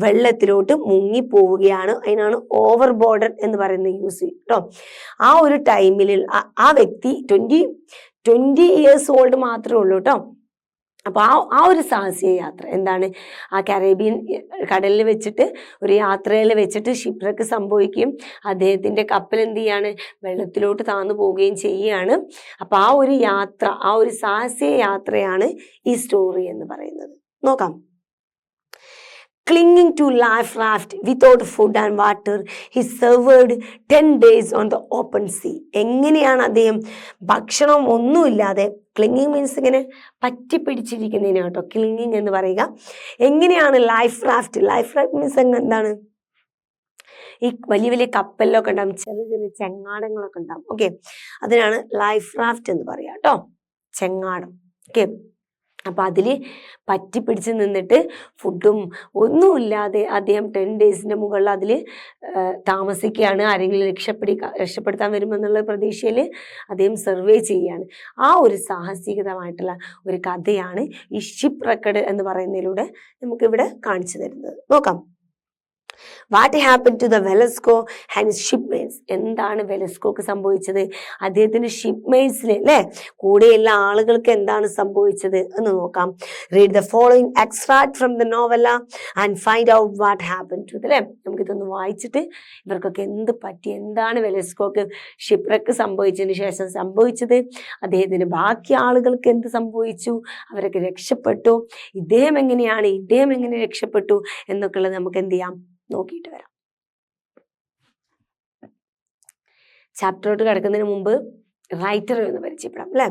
വെള്ളത്തിലോട്ട് മുങ്ങിപ്പോവുകയാണ്. അതിനാണ് ഓവർ ബോർഡർ എന്ന് പറയുന്നത് യൂസ് ചെയ്യും കേട്ടോ. ആ ഒരു ടൈമിൽ ആ വ്യക്തി 20 years old മാത്രമേ ഉള്ളൂ കേട്ടോ. അപ്പൊ ആ ഒരു സാഹസിക യാത്ര എന്താണ്, ആ കരീബിയൻ കടലിൽ വെച്ചിട്ട് ഒരു യാത്രയിൽ വെച്ചിട്ട് ഷിപ്രക്ക് സംഭവിക്കുകയും അദ്ദേഹത്തിന്റെ കപ്പൽ എന്ത് ചെയ്യാണ്, വെള്ളത്തിലോട്ട് താന്നു പോവുകയും ചെയ്യുകയാണ്. അപ്പൊ ആ ഒരു യാത്ര, ആ ഒരു സാഹസിക യാത്രയാണ് ഈ സ്റ്റോറി എന്ന് പറയുന്നത്. നോക്കാം. Clinging to life raft without food and water, he survived 10 days on the open sea. എങ്ങനെയാണ് അദ്ദേഹം ഭക്ഷണം ഒന്നുമില്ലാതെ, ക്ലിങ്ങിങ് മീൻസ് ഇങ്ങനെ പറ്റിപ്പിടിച്ചിരിക്കുന്നതിന് കേട്ടോ ക്ലിങ്ങിങ് എന്ന് പറയുക. എങ്ങനെയാണ് ലൈഫ് റാഫ്റ്റ് മീൻസ് എന്താണ്, ഈ വലിയ വലിയ കപ്പലിലൊക്കെ ഉണ്ടാവും, ചെറിയ ചെറിയ ചെങ്ങാടങ്ങളൊക്കെ ഉണ്ടാവും. ഓക്കെ, അതിനാണ് ലൈഫ് റാഫ്റ്റ് എന്ന് പറയാം കേട്ടോ, ചെങ്ങാടം. ഓക്കെ, അപ്പൊ അതില് പറ്റിപ്പിടിച്ച് നിന്നിട്ട് ഫുഡും ഒന്നുമില്ലാതെ അദ്ദേഹം 10 days മുകളിൽ അതില് താമസിക്കുകയാണ്. ആരെങ്കിലും രക്ഷപ്പെടുത്താൻ വരുമെന്നുള്ള പ്രതീക്ഷയിൽ അദ്ദേഹം സർവേ ചെയ്യാണ്. ആ ഒരു സാഹസികതമായിട്ടുള്ള ഒരു കഥയാണ് ഈ ഷിപ്പ് റെക്കഡ് എന്ന് പറയുന്നതിലൂടെ നമുക്കിവിടെ കാണിച്ചു തരുന്നത്. നോക്കാം. What happen to the Velasco and shipmates. എന്താണ് വെലസ്കോക്ക് സംഭവിച്ചത്, അദ്ദേഹത്തിന്റെ ഷിപ്പ്മേറ്റ്സിൽ അല്ലെ കൂടെയുള്ള ആളുകൾക്ക് എന്താണ് സംഭവിച്ചത് എന്ന് നോക്കാം. Read the following extract from the novel and find out what happen to the. അല്ലെ, നമുക്കിതൊന്ന് വായിച്ചിട്ട് ഇവർക്കൊക്കെ എന്ത് പറ്റി, എന്താണ് വെലസ്കോക്ക് ഷിപ്പ്രക്ക് സംഭവിച്ചതിന് ശേഷം സംഭവിച്ചത്, അദ്ദേഹത്തിന് ബാക്കി ആളുകൾക്ക് എന്ത് സംഭവിച്ചു, അവരൊക്കെ രക്ഷപ്പെട്ടു, ഇദ്ദേഹം എങ്ങനെ രക്ഷപ്പെട്ടു എന്നൊക്കെ ഉള്ളത് നമുക്ക് എന്ത് ചെയ്യാം, നോക്കിയിട്ട് വരാം. ചാപ്റ്ററോട്ട് കിടക്കുന്നതിന് മുമ്പ് റൈറ്റർ എന്ന് പരിചയപ്പെടാം. അല്ലെ,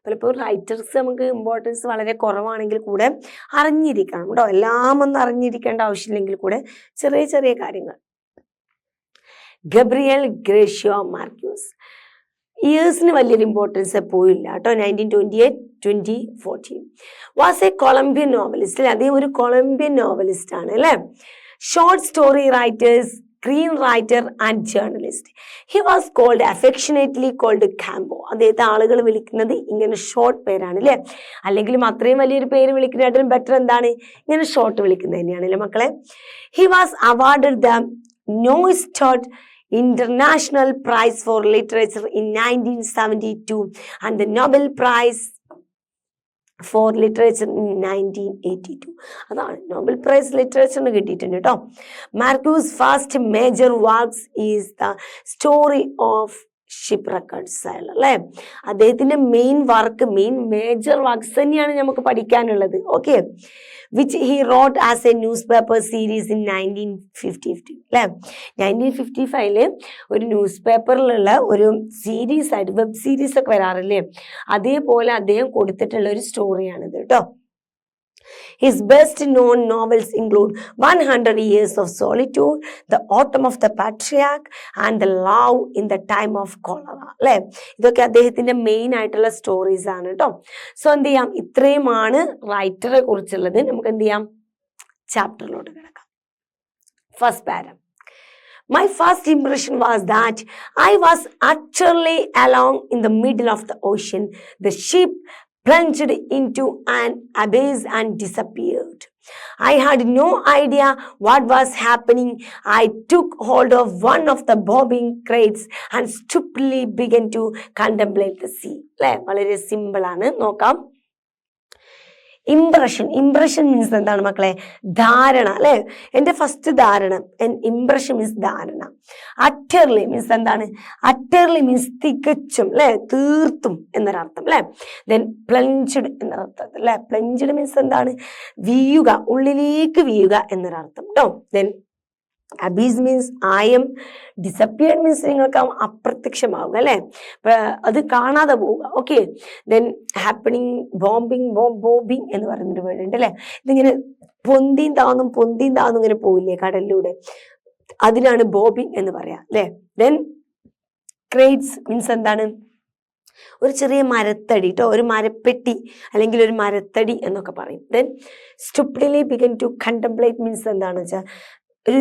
പലപ്പോഴും റൈറ്റേഴ്സ് നമുക്ക് ഇമ്പോർട്ടൻസ് വളരെ കുറവാണെങ്കിൽ കൂടെ അറിഞ്ഞിരിക്കണം കേട്ടോ. എല്ലാം ഒന്നും അറിഞ്ഞിരിക്കേണ്ട ആവശ്യമില്ലെങ്കിൽ കൂടെ ചെറിയ ചെറിയ കാര്യങ്ങൾ. Gabriel ഗ്രേഷ്യോ Marcuse. ഇയേഴ്സിന് വലിയൊരു ഇമ്പോർട്ടൻസ് എപ്പോഴും ഇല്ല കേട്ടോ. 1928-2014 വാസ് എ കൊളംബിയൻ നോവലിസ്റ്റ്. അദ്ദേഹം ഒരു കൊളംബിയൻ നോവലിസ്റ്റ് ആണ് അല്ലെ. Short story writer, screen writer and journalist. He was called affectionately called Gabo. അദ്ദേഹത്തെ ആളുകൾ വിളിക്കുന്നത് ഇങ്ങനെ ഷോർട്ട് പേരാണ് അല്ലെ. അല്ലെങ്കിലും അത്രയും വലിയൊരു പേര് വിളിക്കുന്നതിനും ബെറ്റർ എന്താണ്, ഇങ്ങനെ ഷോർട്ട് വിളിക്കുന്നത് തന്നെയാണ് അല്ലെ മക്കളെ. He was awarded the Neustadt International Prize for Literature in 1972 and the Nobel Prize for Literature in 1982. അതാണ് നോബൽ പ്രൈസ് ലിറ്ററേച്ചറിന് കിട്ടിയിട്ടുണ്ട് കേട്ടോ. Marquez first major works is the story of ship wrecks അല്ലേ. അദ്ദേഹത്തിന്റെ മേജർ വർക്ക്സ് തന്നെയാണ് നമുക്ക് പഠിക്കാനുള്ളത്. Okay, which he wrote as a newspaper series in 1950 അല്ലെ. 1955 ഒരു ന്യൂസ് പേപ്പറിലുള്ള ഒരു സീരീസ് ആയിട്ട്, വെബ് സീരീസ് ഒക്കെ വരാറില്ലേ, അതേപോലെ അദ്ദേഹം കൊടുത്തിട്ടുള്ള ഒരു സ്റ്റോറിയാണിത് കേട്ടോ. His best known novels include 100 Years of Solitude, The Autumn of the Patriarch and The Love in the Time of Cholera. അല്ലെ, ഇതൊക്കെ അദ്ദേഹത്തിന്റെ മെയിൻ ആയിട്ടുള്ള സ്റ്റോറീസ് ആണ് കേട്ടോ. സോ എന്ത് ചെയ്യാം, ഇത്രയുമാണ് റൈറ്ററെ കുറിച്ചുള്ളത്. നമുക്ക് എന്ത് ചെയ്യാം, ചാപ്റ്ററിലോട്ട് കിടക്കാം. ഫസ്റ്റ് പാര. My first impression was that I was utterly alone in the middle of the ocean. The ship plunged into an abyss and disappeared. I had no idea what was happening. I took hold of one of the bobbing crates and stupidly began to contemplate the sea. അല്ലെ, വളരെ simple ആണ്. നോക്കാം. Impression means എന്താണ് മക്കളെ, ധാരണ അല്ലെ. എന്റെ first ധാരണ, ഇംപ്രഷൻ മീൻസ് ധാരണ. അറ്റർലി മീൻസ് എന്താണ്, അറ്റർലി മീൻസ് തികച്ചും അല്ലെ, തീർത്തും എന്നൊരർത്ഥം അല്ലെ. ദെൻ പ്ലഞ്ച്ഡ് എന്നൊരർത്ഥം അല്ലെ. പ്ലഞ്ച്ഡ് മീൻസ് എന്താണ്, വീഴുക, ഉള്ളിലേക്ക് വീഴുക എന്നൊരർത്ഥം കേട്ടോ. ദെൻ അബീസ് മീൻസ് ആയം. ഡിസപ്പിയർഡ് മീൻസ് നിങ്ങൾക്ക് അപ്രത്യക്ഷമാവുക അല്ലെ, അത് കാണാതെ പോവുക. ഓക്കെ, ദെൻ ഹാപ്പനിങ്, ബോംബിങ് എന്ന് പറയുന്നൊരു വേർഡ് ഉണ്ട് അല്ലെ. ഇതിങ്ങനെ പൊന്തിയും താന്നും ഇങ്ങനെ പോയില്ലേ കടലിലൂടെ, അതിനാണ് ബോബിങ് എന്ന് പറയാ അല്ലെ. ദെൻ ക്രേറ്റ്സ് മീൻസ് എന്താണ്, ഒരു ചെറിയ മരത്തടി ട്ടോ, ഒരു മരപ്പെട്ടി അല്ലെങ്കിൽ ഒരു മരത്തടി എന്നൊക്കെ പറയും. Then stupidly began to contemplate means എന്താണെന്ന് വെച്ചാൽ ഒരു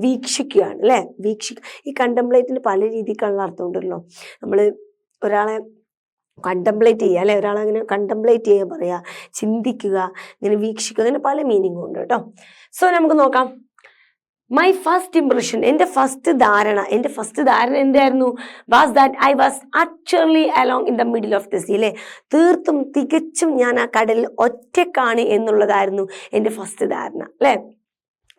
വീക്ഷിക്കുകയാണ് അല്ലെ. ഈ കണ്ടംപ്ലേറ്റിന് പല രീതിക്കുള്ള അർത്ഥം ഉണ്ടല്ലോ. നമ്മൾ ഒരാളെ കണ്ടംപ്ലേറ്റ് ചെയ്യുക അല്ലെ, ഒരാളെ അങ്ങനെ കണ്ടംപ്ലേറ്റ് ചെയ്യാൻ പറയാ, ചിന്തിക്കുക, ഇങ്ങനെ വീക്ഷിക്കുക, അങ്ങനെ പല മീനിങ്ങും ഉണ്ട് കേട്ടോ. സോ നമുക്ക് നോക്കാം. മൈ ഫസ്റ്റ് ഇംപ്രഷൻ, എൻ്റെ ഫസ്റ്റ് ധാരണ എന്തായിരുന്നു? Was that I was actually along in the middle of the sea അല്ലെ, തികച്ചും ഞാൻ ആ കടലിൽ ഒറ്റക്കാണ് എന്നുള്ളതായിരുന്നു എൻ്റെ ഫസ്റ്റ് ധാരണ അല്ലെ.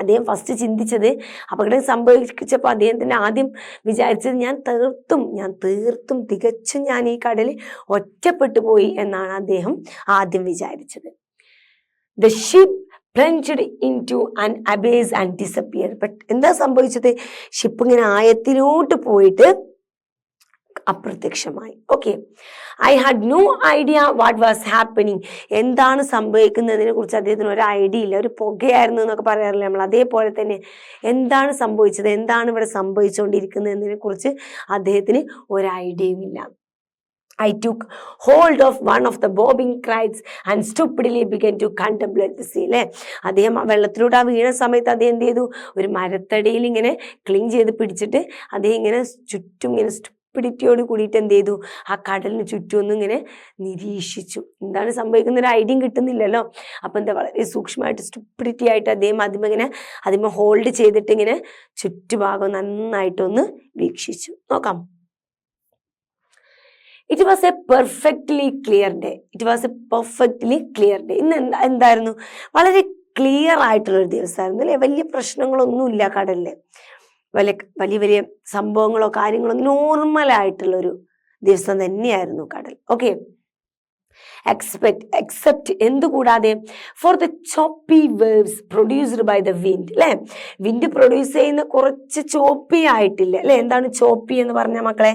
അദ്ദേഹം ഫസ്റ്റ് ചിന്തിച്ചത്, അപകടം സംഭവിച്ചപ്പോൾ അദ്ദേഹത്തിന് ആദ്യം വിചാരിച്ചത് ഞാൻ തികച്ചും ഞാൻ ഈ കടലിൽ ഒറ്റപ്പെട്ടു പോയി എന്നാണ് അദ്ദേഹം ആദ്യം വിചാരിച്ചത്. The ship plunged into an abyss and disappeared. But എന്താ സംഭവിച്ചത്? ഷിപ്പ് ഇങ്ങനെ ആയത്തിലോട്ട് പോയിട്ട് അപ്രത്യക്ഷമായി. Okay, I had no idea what was happening, എന്താണ് സംഭവിക്കുന്നതിനെ കുറിച്ച് അദ്ദേഹത്തിന് ഒരു ഐഡിയ ഇല്ല. ഒരു പുകയായിരുന്നു എന്നൊക്കെ പറയാറില്ല നമ്മൾ, അതേപോലെ തന്നെ എന്താണ് സംഭവിച്ചത്, എന്താണ് ഇവിടെ സംഭവിച്ചുകൊണ്ടിരിക്കുന്നത് എന്നതിനെ കുറിച്ച് അദ്ദേഹത്തിന് ഒരു ഐഡിയയും ഇല്ല. I took hold of one of the bobbing kites and stupidly began to contemplate the sea. അല്ലെ, അദ്ദേഹം വെള്ളത്തിലൂടെ വീണ സമയത്ത് അദ്ദേഹം എന്ത് ചെയ്തു? ഒരു മരത്തടിയിൽ ഇങ്ങനെ ക്ലിങ് ചെയ്ത് പിടിച്ചിട്ട് അദ്ദേഹം ഇങ്ങനെ ചുറ്റും ഇങ്ങനെ സ്റ്റുപ്പിഡിറ്റിയോട് കൂടിയിട്ട് എന്ത് ചെയ്തു? ആ കടലിന് ചുറ്റും ഒന്നും ഇങ്ങനെ നിരീക്ഷിച്ചു. എന്താണ് സംഭവിക്കുന്ന ഒരു ഐഡിയയും കിട്ടുന്നില്ലല്ലോ. അപ്പൊ എന്താ, വളരെ സൂക്ഷ്മമായിട്ട് സ്റ്റുപ്പിഡിറ്റി ആയിട്ട് അദ്ദേഹം അതിമ ഹോൾഡ് ചെയ്തിട്ട് ഇങ്ങനെ ചുറ്റുഭാഗം നന്നായിട്ടൊന്ന് വീക്ഷിച്ചു. നോക്കാം. It was A perfectly clear day. ഇന്ന് എന്തായിരുന്നു? വളരെ ക്ലിയർ ആയിട്ടുള്ളൊരു ദിവസമായിരുന്നു അല്ലെ. വലിയ പ്രശ്നങ്ങളൊന്നുമില്ല കടലില്, വലിയ സംഭവങ്ങളോ കാര്യങ്ങളോ, നോർമലായിട്ടുള്ളൊരു ദിവസം തന്നെയായിരുന്നു കടൽ. ഓക്കെ, എക്സെപ്റ്റ് എന്തുകൂടാതെ for the choppy waves produced by the wind അല്ലെ. വിൻഡ് പ്രൊഡ്യൂസ് ചെയ്യുന്ന കുറച്ച് ചോപ്പി ആയിട്ടില്ല അല്ലെ. എന്താണ് ചോപ്പി എന്ന് പറഞ്ഞ മക്കളെ?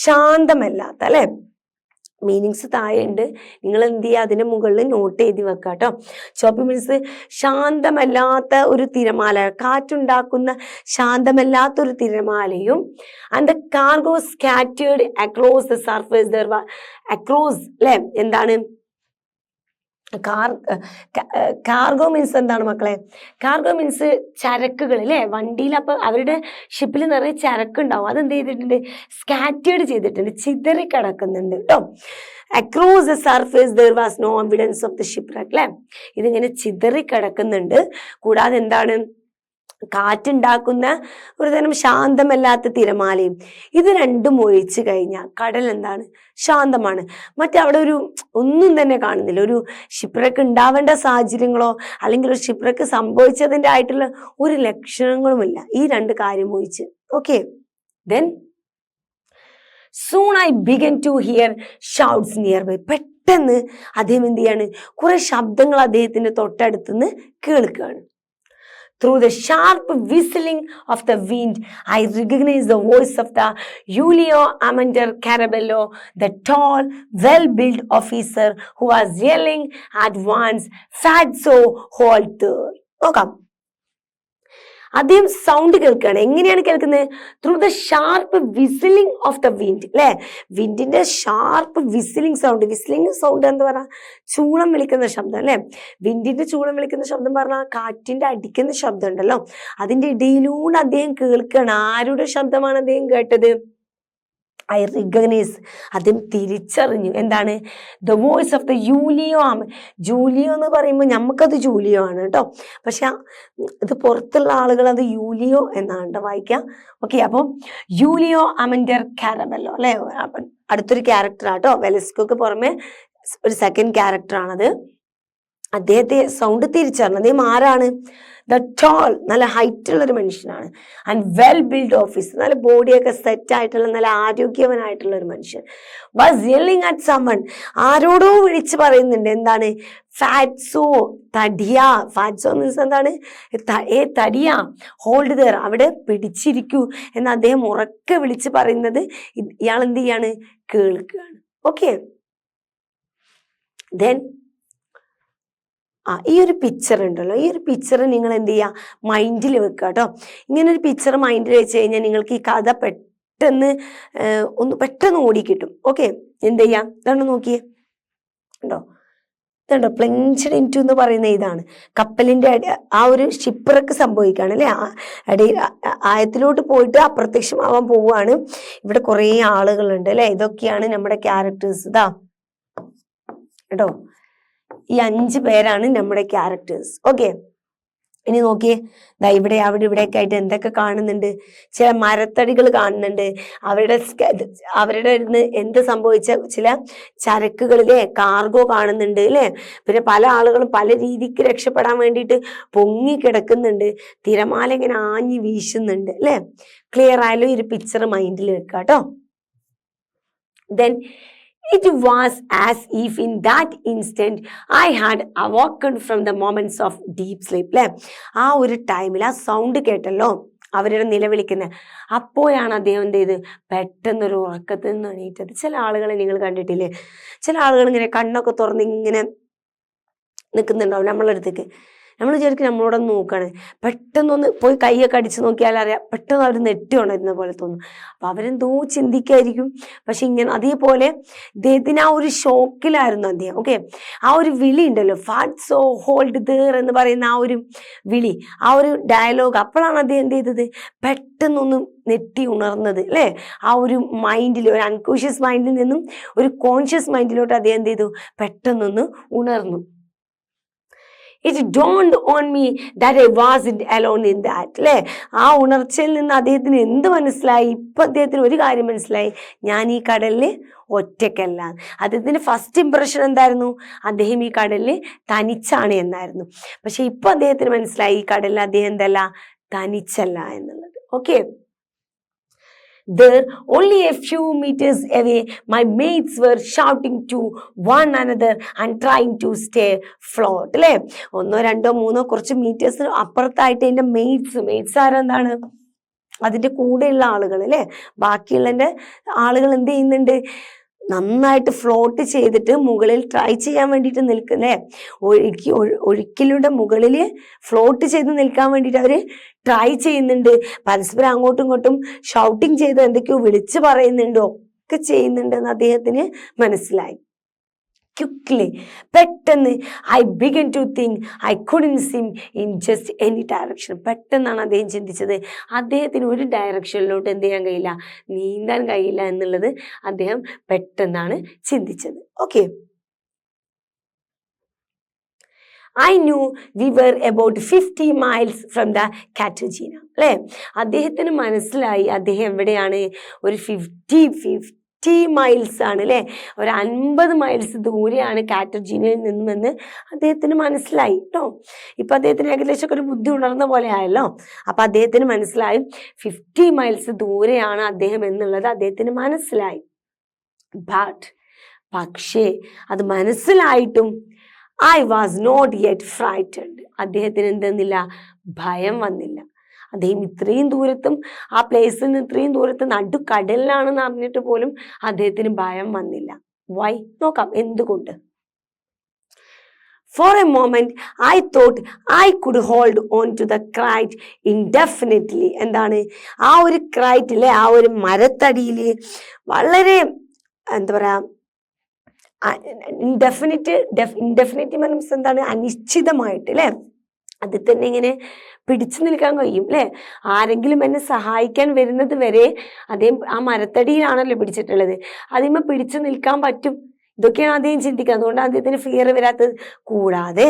ശാന്തമല്ലാത്ത അല്ലെ. മീനിങ്സ് താഴെ ഉണ്ട്, നിങ്ങൾ എന്ത് ചെയ്യുക, അതിന്റെ മുകളിൽ നോട്ട് എഴുതി വെക്കുക കേട്ടോ. ചോപ്പി മീൻസ് ശാന്തമല്ലാത്ത ഒരു തിരമാല, കാറ്റുണ്ടാക്കുന്ന ശാന്തമല്ലാത്ത ഒരു തിരമാലയും. And the cargo scattered across the surface across അല്ലെ. എന്താണ് കാർഗോ മീൻസ് എന്താണ് മക്കളെ? കാർഗോ മീൻസ് ചരക്കുകൾ അല്ലെ. വണ്ടിയിൽ അപ്പൊ അവരുടെ ഷിപ്പിൽ നിറയെ ചരക്ക് ഉണ്ടാവും, അതെന്ത് ചെയ്തിട്ടുണ്ട്? സ്കാറ്റേർഡ് ചെയ്തിട്ടുണ്ട്, ചിതറി കിടക്കുന്നുണ്ട് കേട്ടോ. Across the surface there was no evidence of the shipwreck അല്ലെ. ഇതിങ്ങനെ ചിതറി കിടക്കുന്നുണ്ട്. കൂടാതെ എന്താണ്? കാറ്റുണ്ടാക്കുന്ന ഒരു തരം ശാന്തമല്ലാത്ത തിരമാലയും. ഇത് രണ്ടും ഒഴിച്ചു കഴിഞ്ഞാൽ കടൽ എന്താണ്? ശാന്തമാണ്. മറ്റവിടെ ഒന്നും തന്നെ കാണുന്നില്ല. ഒരു ഷിപ്പ്‌റെക്ക് ഉണ്ടാവേണ്ട സാഹചര്യങ്ങളോ അല്ലെങ്കിൽ ഒരു ഷിപ്പ്‌റെക്ക് സംഭവിച്ചതിൻ്റെ ആയിട്ടുള്ള ഒരു ലക്ഷണങ്ങളുമില്ല, ഈ രണ്ട് കാര്യം ഒഴിച്ച്. Okay, then soon I began to hear shouts nearby. പെട്ടെന്ന് അദ്ദേഹം എന്ത് ചെയ്യാണ്? കുറെ ശബ്ദങ്ങൾ അദ്ദേഹത്തിന്റെ തൊട്ടടുത്തുനിന്ന് കേൾക്കുകയാണ്. Through the sharp whistling of the wind, I recognized the voice of the Julio Amander Carabello, the tall, well-built officer who was yelling at once, "Fazio, halt there!" നോക്കാം. അദ്ദേഹം സൗണ്ട് കേൾക്കുകയാണ്. എങ്ങനെയാണ് കേൾക്കുന്നത്? Through the sharp whistling of the wind അല്ലെ. വിൻഡിന്റെ sharp whistling sound എന്താ പറയാ? ചൂളം വിളിക്കുന്ന ശബ്ദം അല്ലെ. വിൻഡിന്റെ ചൂളം വിളിക്കുന്ന ശബ്ദം പറഞ്ഞാൽ കാറ്റിന്റെ അടിക്കുന്ന ശബ്ദം ഉണ്ടല്ലോ, അതിന്റെ ഇടയിലൂടെ അദ്ദേഹം കേൾക്കുകയാണ്. ആരുടെ ശബ്ദമാണ് അദ്ദേഹം കേട്ടത്? ഐ റിക്കഗ്നൈസ്, അദ്ദേഹം തിരിച്ചറിഞ്ഞു. എന്താണ്? The voice of the Julio. Julio എന്ന് പറയുമ്പോൾ നമുക്കത് ജൂലിയോ ആണ് കേട്ടോ, പക്ഷെ ഇത് പുറത്തുള്ള ആളുകൾ അത് യൂലിയോ എന്നാണ് വായിക്കാം. ഓക്കെ, അപ്പം ജൂലിയോ അമൻഡർ കാരബെല്ലോ അല്ലെ. അടുത്തൊരു ക്യാരക്ടറാട്ടോ. വെലസ്കോക്ക് പുറമെ ഒരു സെക്കൻഡ് ക്യാരക്ടറാണത്. അദ്ദേഹത്തെ സൗണ്ട് തിരിച്ചറിഞ്ഞു. അദ്ദേഹം ആരാണ്? ദ ടോൾ, നല്ല ഹൈറ്റ് ഉള്ള ഒരു മനുഷ്യനാണ്. ആൻഡ് വെൽ ബിൽഡ് ഓഫീസർ, നല്ല ബോഡിയൊക്കെ സെറ്റ് ആയിട്ടുള്ള നല്ല ആരോഗ്യവനായിട്ടുള്ള ഒരു മനുഷ്യൻ. വാസ് യെല്ലിങ് അറ്റ് സമ്മൺ, ആരോടോ വിളിച്ച് പറയുന്നുണ്ട്. എന്താണ്? ഫാറ്റ്സോ, തടിയ. ഫാറ്റ്സോ മീൻസ് എന്താണ്? തടിയ, ഹോൾഡ് ദർ, അവിടെ പിടിച്ചിരിക്കൂ എന്ന് അദ്ദേഹം ഉറക്കെ വിളിച്ച് പറയുന്നത് ഇയാൾ എന്ത് ചെയ്യാണ്? കേൾക്കുകയാണ്. ഓക്കെ, ദെൻ ഈ ഒരു പിക്ചർ ഉണ്ടല്ലോ, ഈ ഒരു പിക്ചർ നിങ്ങൾ എന്ത് ചെയ്യുക, മൈൻഡിൽ വെക്കുക കേട്ടോ. ഇങ്ങനെ ഒരു പിക്ചർ മൈൻഡിൽ വെച്ച് കഴിഞ്ഞാൽ നിങ്ങൾക്ക് ഈ കഥ പെട്ടെന്ന് പെട്ടെന്ന് ഓടിക്കിട്ടും. ഓക്കെ, എന്ത് ചെയ്യാം, ഇതാണ് നോക്കിയേ, ഉണ്ടോ, ഇതുണ്ടോ, പ്ലങ്ച്ഡ് ഇൻടു എന്ന് പറയുന്ന ഇതാണ് കപ്പലിന്റെ ആ ഒരു ഷിപ്പ്രക്ക് സംഭവിക്കുകയാണ് അല്ലെ, അടിയിൽ ആയത്തിലോട്ട് പോയിട്ട് അപ്രത്യക്ഷമാവാൻ പോവുകയാണ്. ഇവിടെ കുറേ ആളുകളുണ്ട് അല്ലെ, ഇതൊക്കെയാണ് നമ്മുടെ ക്യാരക്ടേഴ്സ്. ഇതാ കേട്ടോ, ഈ 5 പേരാണ് നമ്മുടെ ക്യാരക്ടേഴ്സ്. ഓക്കെ, ഇനി നോക്കിയേ, ദാ ഇവിടെ അവിടെ ഇവിടെയൊക്കെ ആയിട്ട് എന്തൊക്കെ കാണുന്നുണ്ട്, ചില മരത്തടികൾ കാണുന്നുണ്ട്, അവരുടെ എന്ത് സംഭവിച്ച ചില ചരക്കുകളിലെ കാർഗോ കാണുന്നുണ്ട് അല്ലെ. പിന്നെ പല ആളുകളും പല രീതിക്ക് രക്ഷപ്പെടാൻ വേണ്ടിയിട്ട് പൊങ്ങി കിടക്കുന്നുണ്ട്, തിരമാല ഇങ്ങനെ ആഞ്ഞു വീശുന്നുണ്ട് അല്ലെ. ക്ലിയർ ആയാലും ഈ പിക്ചർ മൈൻഡിൽ വെക്കുക കേട്ടോ. Then it was as if in that instant I had awoken from the moments of deep sleep. അല്ലെ, ആ ഒരു ടൈമിൽ ആ സൗണ്ട് കേട്ടല്ലോ, അവരുടെ നിലവിളിക്കുന്ന, അപ്പോഴാണ് അദ്ദേഹം എന്ത് ചെയ്ത് പെട്ടെന്നൊരു ഉറക്കത്തിൽ നിന്ന് എണീറ്റത്. ചില ആളുകളെ നിങ്ങൾ കണ്ടിട്ടില്ലേ, ചില ആളുകൾ ഇങ്ങനെ കണ്ണൊക്കെ തുറന്ന് ഇങ്ങനെ നിൽക്കുന്നുണ്ടാവും നമ്മളടുത്തേക്ക്, നമ്മൾ വിചാരിക്കും നമ്മളോടൊന്ന് നോക്കുകയാണ്, പെട്ടെന്നൊന്ന് പോയി കൈയൊക്കെ അടിച്ച് നോക്കിയാൽ അറിയാം, പെട്ടെന്ന് അവർ നെറ്റി ഉണരുന്ന പോലെ തോന്നും. അപ്പൊ അവരെന്തോ ചിന്തിക്കായിരിക്കും. പക്ഷെ ഇങ്ങനെ അതേപോലെ ഇദ്ദേഹത്തിന് ആ ഒരു ഷോക്കിലായിരുന്നു അദ്ദേഹം. ഓക്കെ, ആ ഒരു വിളി ഉണ്ടല്ലോ, ഫാറ്റ് സോ ഹോൾഡ് ദർ എന്ന് പറയുന്ന ആ ഒരു വിളി, ആ ഒരു ഡയലോഗ്, അപ്പോഴാണ് അദ്ദേഹം എന്ത് ചെയ്തത്, പെട്ടെന്നൊന്ന് നെറ്റി ഉണർന്നത് അല്ലെ. ആ ഒരു മൈൻഡിൽ, ഒരു അൺകോൺഷ്യസ് മൈൻഡിൽ നിന്നും ഒരു കോൺഷ്യസ് മൈൻഡിലോട്ട് അദ്ദേഹം എന്ത് ചെയ്തു, പെട്ടെന്നൊന്ന് ഉണർന്നു. It dawned on me that I wasn't alone in that. അല്ലെ, ആ ഉണർച്ചയിൽ നിന്ന് അദ്ദേഹത്തിന് എന്ത് മനസ്സിലായി, ഇപ്പൊ അദ്ദേഹത്തിന് ഒരു കാര്യം മനസ്സിലായി, ഞാൻ ഈ കടലില് ഒറ്റയ്ക്കല്ല. അദ്ദേഹത്തിന്റെ ഫസ്റ്റ് ഇംപ്രഷൻ എന്തായിരുന്നു, അദ്ദേഹം ഈ കടലില് തനിച്ചാണ് എന്നായിരുന്നു. പക്ഷെ ഇപ്പൊ അദ്ദേഹത്തിന് മനസ്സിലായി ഈ കടലിൽ അദ്ദേഹം എന്തല്ല, തനിച്ചല്ല എന്നുള്ളത്. Okay, there only a few meters away my mates were shouting to one another and trying to stay afloat. അല്ലെ, 1 2 3 കുറച്ച് മീറ്റേഴ്സ് അപ്പുറത്തായിട്ട് എൻ്റെ മെയ്റ്റ്സ് ആരെന്താണ്, അതിന്റെ കൂടെയുള്ള ആളുകൾ അല്ലെ, ബാക്കിയുള്ള ആളുകൾ എന്ത് ചെയ്യുന്നുണ്ട്, നന്നായിട്ട് ഫ്ലോട്ട് ചെയ്തിട്ട് മുകളിൽ ട്രൈ ചെയ്യാൻ വേണ്ടിയിട്ട് നിൽക്കുന്നേ, ഒഴുക്കിലൂടെ മുകളിൽ ഫ്ലോട്ട് ചെയ്ത് നിൽക്കാൻ വേണ്ടിയിട്ട് അവര് ട്രൈ ചെയ്യുന്നുണ്ട്. പരസ്പരം അങ്ങോട്ടും ഇങ്ങോട്ടും ഷൗട്ടിങ് ചെയ്ത് എന്തൊക്കെയോ വിളിച്ചു പറയുന്നുണ്ടോ ഒക്കെ ചെയ്യുന്നുണ്ടെന്ന് അദ്ദേഹത്തിന് മനസ്സിലായി. Quickly, പെട്ടെന്ന് I began to think I couldn't swim in just any direction. പെട്ടെന്നാണ് അദ്ദേഹം ചിന്തിച്ചത്, അദ്ദേഹത്തിന് ഒരു ഡയറക്ഷനിലോട്ട് എന്ത് ചെയ്യാൻ കഴിയില്ല, നീന്താൻ കഴിയില്ല എന്നുള്ളത് അദ്ദേഹം പെട്ടെന്നാണ് ചിന്തിച്ചത്. Okay, I knew we were about 50 miles from the Cartagena. അല്ലെ, അദ്ദേഹത്തിന് മനസ്സിലായി അദ്ദേഹം എവിടെയാണ്, ഒരു 50 മൈൽസ് ആണ് അല്ലെ, ഒരു 50 മൈൽസ് ദൂരെയാണ് കാറ്റർജീനയിൽ നിന്നുമെന്ന് അദ്ദേഹത്തിന് മനസ്സിലായി കേട്ടോ. ഇപ്പൊ അദ്ദേഹത്തിന് ഏകദേശം ഒരു ബുദ്ധി ഉണർന്ന പോലെ ആയല്ലോ. അപ്പൊ അദ്ദേഹത്തിന് മനസ്സിലായി 50 മൈൽസ് ദൂരെയാണ് അദ്ദേഹം എന്നുള്ളത് അദ്ദേഹത്തിന് മനസ്സിലായി. പക്ഷേ അത് മനസ്സിലായിട്ടും I was not yet frightened. അദ്ദേഹത്തിന് എന്തെന്നില്ല, ഭയം വന്നില്ല. അദ്ദേഹം ഇത്രയും ദൂരത്തും ആ പ്ലേസിൽ നിന്ന് ഇത്രയും ദൂരത്ത് നടുക്കടലിലാണെന്ന് അറിഞ്ഞിട്ട് പോലും അദ്ദേഹത്തിന് ഭയം വന്നില്ല. വൈ, നോക്കാം എന്തുകൊണ്ട്. For a moment I thought I could hold on to the kite indefinitely. എന്താണ് ആ ഒരു ക്രൈറ്റിലെ, ആ ഒരു മരത്തടിയില് വളരെ എന്താ പറയാ, ഇൻഡെഫിനിറ്റ് മീൻസ് എന്താണ്, അനിശ്ചിതമായിട്ട് അല്ലെ, അതിൽ തന്നെ ഇങ്ങനെ പിടിച്ചു നിൽക്കാൻ കഴിയും അല്ലെ. ആരെങ്കിലും എന്നെ സഹായിക്കാൻ വരുന്നത് വരെ അദ്ദേഹം ആ മരത്തടിയിലാണല്ലോ പിടിച്ചിട്ടുള്ളത്, അതിന്മേൽ പിടിച്ചു നിൽക്കാൻ പറ്റും. ഇതൊക്കെയാണ് അദ്ദേഹം ചിന്തിക്കുക. അതുകൊണ്ടാണ് അദ്ദേഹത്തിന് ഫിയർ വരാത്തത്. കൂടാതെ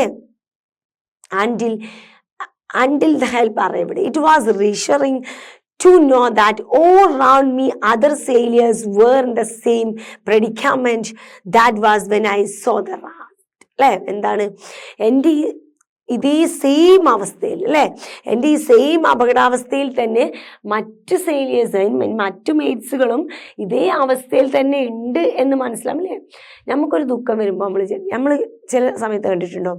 until the help arrived, it was reassuring to know that all around me other sailors were in the same predicament that was when I saw the raft. അല്ലെ, എന്താണ്, എൻ്റെ ഇതേ സെയിം അവസ്ഥയിൽ അല്ലെ, എൻ്റെ ഈ സെയിം അപകടാവസ്ഥയിൽ തന്നെ മറ്റു സെയിലിയേഴ്സ്, മറ്റു മെയ്റ്റ്സുകളും ഇതേ അവസ്ഥയിൽ തന്നെ ഉണ്ട് എന്ന് മനസ്സിലാവും അല്ലേ. നമുക്കൊരു ദുഃഖം വരുമ്പോൾ നമ്മൾ ചില സമയത്ത് കണ്ടിട്ടുണ്ടോ,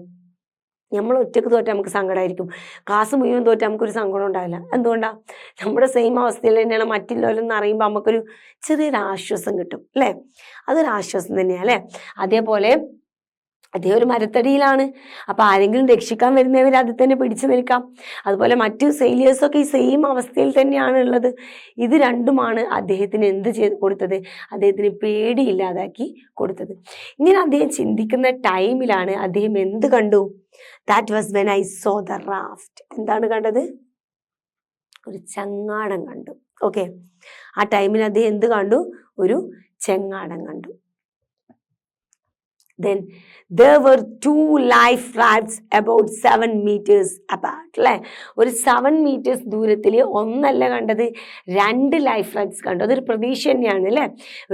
നമ്മൾ ഒറ്റക്ക് തോറ്റാൽ നമുക്ക് സങ്കടമായിരിക്കും, ക്ലാസ് മുഴുവൻ തോറ്റാൽ നമുക്കൊരു സങ്കടം ഉണ്ടാവില്ല. എന്തുകൊണ്ടാണ്, നമ്മുടെ സെയിം അവസ്ഥയിൽ തന്നെയാണ് മറ്റുള്ളവരെന്ന് അറിയുമ്പോൾ നമുക്കൊരു ചെറിയൊരു ആശ്വാസം കിട്ടും അല്ലേ. അതൊരു ആശ്വാസം തന്നെയാണ് അല്ലേ. അതേപോലെ അദ്ദേഹം ഒരു മരത്തടിയിലാണ്. അപ്പൊ ആരെങ്കിലും രക്ഷിക്കാൻ വരുന്നവർ അതിൽ തന്നെ പിടിച്ചു നിൽക്കാം. അതുപോലെ മറ്റു സെയിലേഴ്സൊക്കെ ഈ സെയിം അവസ്ഥയിൽ തന്നെയാണ് ഉള്ളത്. ഇത് രണ്ടുമാണ് അദ്ദേഹത്തിന് എന്ത് ചെയ്ത് കൊടുത്തത്? അദ്ദേഹത്തിന് പേടിയില്ലാതാക്കി കൊടുത്തത്. ഇങ്ങനെ അദ്ദേഹം ചിന്തിക്കുന്ന ടൈമിലാണ് അദ്ദേഹം എന്ത് കണ്ടു? That was when I so the raft. എന്താണ് കണ്ടത്? ഒരു ചങ്ങാടം കണ്ടു. ഓക്കെ, ആ ടൈമിൽ അദ്ദേഹം എന്ത് കണ്ടു? ഒരു ചെങ്ങാടം കണ്ടു. Then there were 2 life rafts about 7 meters apart. അല്ലേ, ഒരു 7 meters ദൂരത്തിൽ ഒന്നല്ല കണ്ടത്, 2 ലൈഫ് റാഫ്റ്റ്സ് കണ്ടു. അതൊരു പ്രതീക്ഷ തന്നെയാണ് അല്ലേ.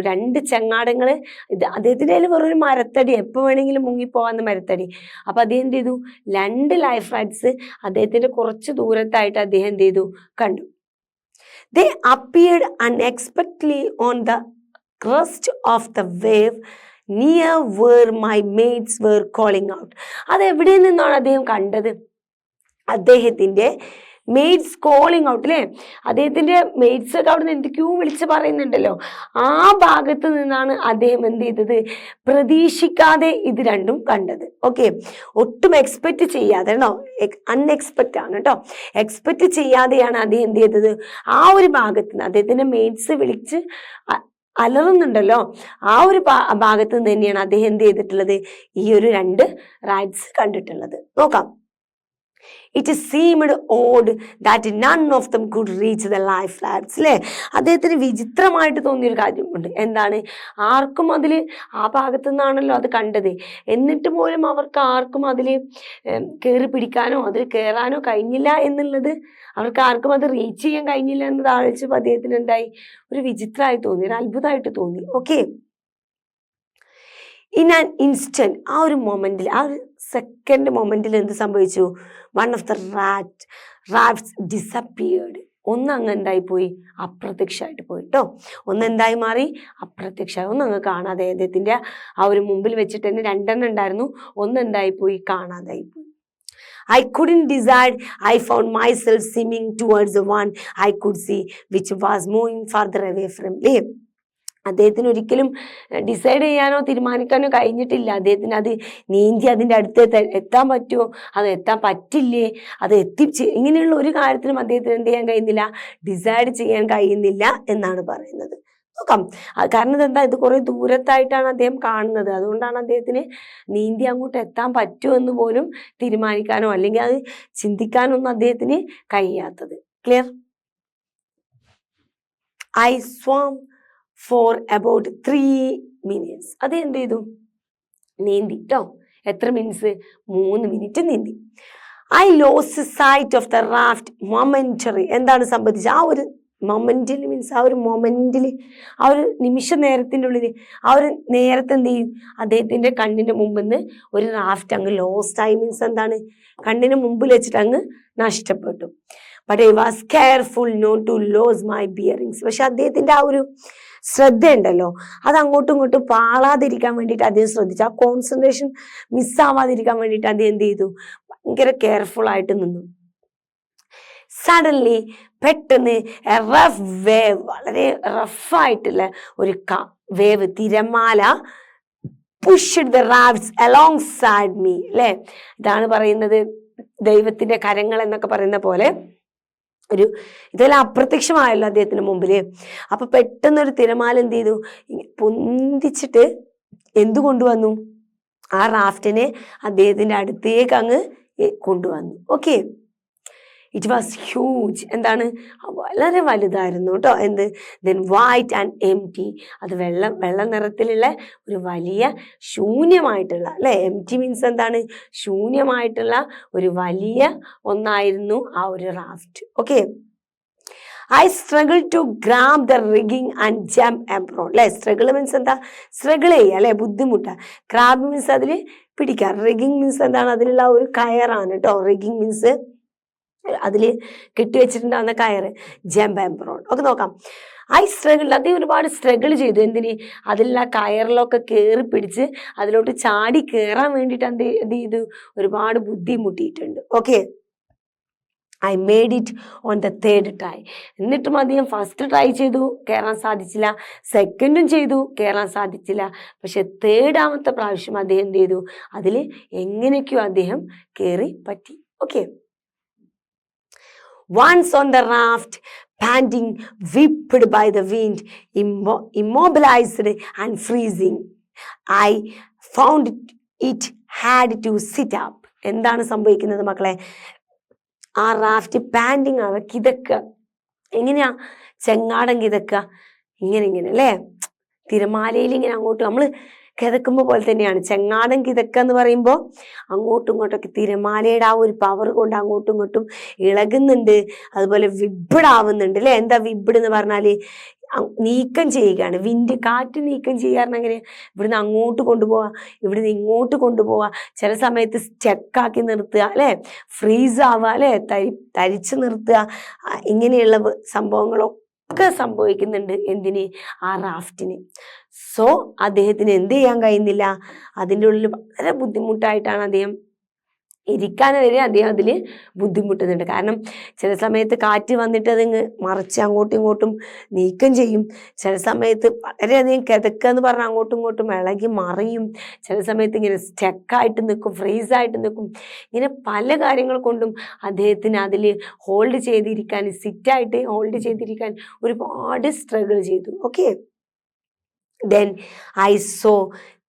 2 ചങ്ങാടങ്ങൾ. ഇത് അദ്ദേഹത്തിൻ്റെ കയ്യിൽ വെറൊരു മരത്തടി, എപ്പോൾ വേണമെങ്കിലും മുങ്ങിപ്പോവാന്ന മരത്തടി. അപ്പൊ അദ്ദേഹം എന്ത് ചെയ്തു? 2 ലൈഫ് റാഫ്റ്റ്സ് അദ്ദേഹത്തിന്റെ കുറച്ച് ദൂരത്തായിട്ട് അദ്ദേഹം എന്ത് ചെയ്തു? കണ്ടു. They appeared unexpectedly on the crest of the wave near where my mates were calling out. അത് എവിടെ നിന്നാണ് അദ്ദേഹം കണ്ടത്? അദ്ദേഹത്തിന്റെ മെയ്റ്റ്സ് കോളിംഗ് ഔട്ട് അല്ലേ, അദ്ദേഹത്തിന്റെ മെയ്റ്റ്സ് ഒക്കെ അവിടെ നിന്ന് എന്തൊക്കെയോ വിളിച്ച് പറയുന്നുണ്ടല്ലോ, ആ ഭാഗത്ത് നിന്നാണ് അദ്ദേഹം എന്ത് ചെയ്തത്? പ്രതീക്ഷിക്കാതെ ഇത് രണ്ടും കണ്ടത്. ഓക്കെ, ഒട്ടും എക്സ്പെക്ട് ചെയ്യാതെ കേട്ടോ, അൺഎക്സ്പെക്ട് ആണ് കേട്ടോ, എക്സ്പെക്ട് ചെയ്യാതെയാണ് അദ്ദേഹം എന്ത് ചെയ്തത്? ആ ഒരു ഭാഗത്ത് നിന്ന് അദ്ദേഹത്തിന്റെ മെയ്റ്റ്സ് വിളിച്ച് അലറുന്നുണ്ടല്ലോ, ആ ഒരു ഭാഗത്ത് നിന്ന് തന്നെയാണ് അദ്ദേഹം എന്ത് ചെയ്തിട്ടുള്ളത്? ഈ ഒരു 2 റൈഡ്സ് കണ്ടിട്ടുള്ളത്. നോക്കാം. It seemed odd that none of them could reach the life rafts. അല്ലേ, അദ്ദേഹത്തിന് വിചിത്രമായിട്ട് തോന്നിയൊരു കാര്യമുണ്ട്. എന്താണ്? ആർക്കും അതിൽ ആ ഭാഗത്തു നിന്നാണല്ലോ അത് കണ്ടത്, എന്നിട്ട് പോലും അവർക്ക് ആർക്കും അതിൽ കയറി പിടിക്കാനോ അതിൽ കയറാനോ കഴിഞ്ഞില്ല എന്നുള്ളത്, അവർക്ക് ആർക്കും അത് റീച്ച് ചെയ്യാൻ കഴിഞ്ഞില്ല എന്നത് ആലോചിച്ചപ്പോൾ അദ്ദേഹത്തിന് എന്തായി? ഒരു വിചിത്രമായി തോന്നി, ഒരു അത്ഭുതമായിട്ട് തോന്നി. ഓക്കെ, ഇൻ ആൻ ഇൻസ്റ്റന്റ്, ആ ഒരു മൊമെന്റിൽ, ആ ഒരു സെക്കൻഡ് മൊമെന്റിൽ എന്ത് സംഭവിച്ചു? One of the rafts disappeared. ഒന്നങ്ങ് എന്തായി പോയി? അപ്രത്യക്ഷമായിട്ട് പോയി കേട്ടോ. ഒന്നെന്തായി മാറി? അപ്രത്യക്ഷമായി. ഒന്നങ്ങ് കാണാതെ, അദ്ദേഹത്തിന്റെ ആ ഒരു മുമ്പിൽ വെച്ചിട്ട് തന്നെ 2 ഉണ്ടായിരുന്നു, ഒന്നെന്തായി പോയി? കാണാതായി പോയി. I couldn't decide. I found myself swimming towards the one I could see, which was moving farther away from me. അദ്ദേഹത്തിന് ഒരിക്കലും ഡിസൈഡ് ചെയ്യാനോ തീരുമാനിക്കാനോ കഴിഞ്ഞിട്ടില്ല. അദ്ദേഹത്തിന് അത് നീന്തി അതിൻ്റെ അടുത്ത് എത്താൻ പറ്റുമോ, അത് എത്താൻ പറ്റില്ലേ, അത് ഇങ്ങനെയുള്ള ഒരു കാര്യത്തിലും അദ്ദേഹത്തിന് എന്ത് ചെയ്യാൻ കഴിയുന്നില്ല? ഡിസൈഡ് ചെയ്യാൻ കഴിയുന്നില്ല എന്നാണ് പറയുന്നത്. നോക്കാം, കാരണം ഇതെന്താ? ഇത് കുറെ ദൂരത്തായിട്ടാണ് അദ്ദേഹം കാണുന്നത്. അതുകൊണ്ടാണ് അദ്ദേഹത്തിന് നീന്തി അങ്ങോട്ട് എത്താൻ പറ്റുമോ എന്ന് പോലും തീരുമാനിക്കാനോ അല്ലെങ്കിൽ അത് ചിന്തിക്കാനോ ഒന്നും അദ്ദേഹത്തിന് കഴിയാത്തത്. Clear? I swam for about 3 minutes. അത് എന്ത് ചെയ്തു? നീന്തി കേട്ടോ. എത്ര മിനിറ്റ്സ്? 3 മിനിറ്റ് നീന്തി. I lost sight of the raft momentary. എന്താണ് സംഭവിച്ചത്? ആ ഒരു മൊമെന്റിൽ മീൻസ് ആ ഒരു മൊമെന്റിൽ, ആ ഒരു നിമിഷ നേരത്തിൻ്റെ ഉള്ളിൽ, ആ ഒരു നേരത്തെ എന്ത് ചെയ്യും? അദ്ദേഹത്തിന്റെ കണ്ണിന്റെ മുമ്പിൽ നിന്ന് ഒരു റാഫ്റ്റ് അങ്ങ് ലോസ്റ്റ് ആയി. മീൻസ് എന്താണ്? കണ്ണിന് മുമ്പിൽ വെച്ചിട്ട് അങ്ങ് നഷ്ടപ്പെട്ടു. But I was careful not to lose my bearings. പക്ഷെ അദ്ദേഹത്തിന്റെ ആ ഒരു ശ്രദ്ധ ഉണ്ടല്ലോ, അത് അങ്ങോട്ടും ഇങ്ങോട്ടും പാളാതിരിക്കാൻ വേണ്ടിയിട്ട് അദ്ദേഹം ശ്രദ്ധിച്ചു. ആ കോൺസെൻട്രേഷൻ മിസ്സാവാതിരിക്കാൻ വേണ്ടിയിട്ട് അദ്ദേഹം എന്ത് ചെയ്തു? ഭയങ്കര കെയർഫുൾ ആയിട്ട് നിന്നു. സഡൻലി, പെട്ടെന്ന് റഫ് വേവ്, വളരെ റഫായിട്ടുള്ള ഒരു വേവ്, തിരമാല, pushed the rafts alongside me. അല്ലേ, ഇതാണ് പറയുന്നത് ദൈവത്തിന്റെ കരങ്ങൾ എന്നൊക്കെ പറയുന്ന പോലെ ഇതെല്ലാം അപ്രത്യക്ഷമായല്ലോ അദ്ദേഹത്തിന് മുമ്പില്. അപ്പൊ പെട്ടെന്നൊരു തിരമാല എന്ത് ചെയ്തു? പൊന്തിച്ചിട്ട് എന്തു കൊണ്ടുവന്നു? ആ റാഫ്റ്റിനെ അദ്ദേഹത്തിന്റെ അടുത്തേക്ക് അങ്ങ് കൊണ്ടുവന്നു. Okay, it was huge. എന്താണ്? വളരെ വലുതായിരുന്നു കേട്ടോ. എന്ത്? Then white and empty. അത് വെള്ള നിറത്തിലുള്ള ഒരു വലിയ ശൂന്യമായിട്ടുള്ള, അല്ലെ, എംപ്റ്റി മീൻസ് എന്താണ്? ശൂന്യമായിട്ടുള്ള ഒരു വലിയ ഒന്നായിരുന്നു ആ ഒരു raft. Okay, I struggle to grab the rigging and jump abroad. അല്ലെ, സ്ട്രഗിൾ മീൻസ് എന്താ? സ്ട്രഗിൾ ചെയ്യുക, അല്ലെ, ബുദ്ധിമുട്ടാ. ഗ്രാബ് മീൻസ് അതിൽ പിടിക്കുക. റിഗിങ് മീൻസ് എന്താണ്? അതിലുള്ള ഒരു കയറാണ് കേട്ടോ. റിഗിങ് മീൻസ് അതിൽ കെട്ടിവെച്ചിട്ടുണ്ടാകുന്ന കയറ്. Jump abroad. ഒക്കെ നോക്കാം. ഐ സ്ട്രഗിൾ, അദ്ദേഹം ഒരുപാട് സ്ട്രഗിൾ ചെയ്തു. എന്തിന്? അതിലുള്ള കയറിലൊക്കെ കയറി പിടിച്ച് അതിലോട്ട് ചാടി കയറാൻ വേണ്ടിയിട്ട് എന്ത് ചെയ്തു? ഒരുപാട് ബുദ്ധിമുട്ടിയിട്ടുണ്ട്. Okay, I made it on the third try. എന്നിട്ടും അദ്ദേഹം ഫസ്റ്റ് ട്രൈ ചെയ്തു, കയറാൻ സാധിച്ചില്ല. സെക്കൻഡും ചെയ്തു, കയറാൻ സാധിച്ചില്ല. പക്ഷെ തേർഡാമത്തെ പ്രാവശ്യം അദ്ദേഹം എന്ത് ചെയ്തു? അതിൽ എങ്ങനെയൊക്കെയോ അദ്ദേഹം കയറി പറ്റി. Okay. Once on the raft, panting, whipped by the wind, immobilized and freezing, I found it had to sit up. എന്താണ് സംഭവിക്കുന്നത് മക്കളെ? ആ റാഫ്റ്റ് പാൻറ്റിങ് ആണ്, കിതക്കുക. എങ്ങനെയാ ചെങ്ങാടം കിതക്കുക? ഇങ്ങനെ അല്ലേ? തിരമാലയിൽ ഇങ്ങനെ അങ്ങോട്ട് നമ്മൾ കിതക്കുമ്പോൾ പോലെ തന്നെയാണ് ചെങ്ങാടം കിതക്കുക എന്ന് പറയുമ്പോൾ. അങ്ങോട്ടും ഇങ്ങോട്ടൊക്കെ തിരമാലയുടെ ആ ഒരു പവർ കൊണ്ട് അങ്ങോട്ടും ഇങ്ങോട്ടും ഇളകുന്നുണ്ട്, അതുപോലെ വിബ്ബിടാവുന്നുണ്ട് അല്ലേ? എന്താ വിബ്ബിഡ് എന്ന് പറഞ്ഞാൽ നീക്കം ചെയ്യുകയാണ്. വിൻഡ്, കാറ്റ് നീക്കം ചെയ്യാറുണ്ട്. അങ്ങനെ ഇവിടുന്ന് അങ്ങോട്ട് കൊണ്ടുപോവുക, ഇവിടുന്ന് ഇങ്ങോട്ട് കൊണ്ടുപോവുക, ചില സമയത്ത് സ്റ്റക്കാക്കി നിർത്തുക അല്ലേ? ഫ്രീസ് ആവുക അല്ലേ? തരിച്ചു നിർത്തുക. ഇങ്ങനെയുള്ള സംഭവങ്ങളൊക്കെ സംഭവിക്കുന്നുണ്ട് എന്തിന്? ആ റാഫ്റ്റിന്. സോ അദ്ദേഹത്തിന് എന്ത് ചെയ്യാൻ കഴിയുന്നില്ല? അതിൻ്റെ ഉള്ളിൽ വളരെ ബുദ്ധിമുട്ടായിട്ടാണ് അദ്ദേഹം ഇരിക്കാൻ വരെ അദ്ദേഹം അതിൽ ബുദ്ധിമുട്ടുന്നുണ്ട്. കാരണം ചില സമയത്ത് കാറ്റ് വന്നിട്ട് അതിങ്ങ് മറിച്ച് അങ്ങോട്ടും ഇങ്ങോട്ടും നീക്കം ചെയ്യും. ചില സമയത്ത് വളരെയധികം കിതക്കുക എന്ന് പറഞ്ഞാൽ അങ്ങോട്ടും ഇങ്ങോട്ടും ഇളകി മറിയും. ചില സമയത്ത് ഇങ്ങനെ സ്റ്റക്കായിട്ട് നിൽക്കും, ഫ്രീസായിട്ട് നിൽക്കും. ഇങ്ങനെ പല കാര്യങ്ങൾ കൊണ്ടും അദ്ദേഹത്തിന് അതിൽ ഹോൾഡ് ചെയ്തിരിക്കാൻ, സിറ്റായിട്ട് ഹോൾഡ് ചെയ്തിരിക്കാൻ ഒരുപാട് സ്ട്രഗിൾ ചെയ്തു. Okay. Then I saw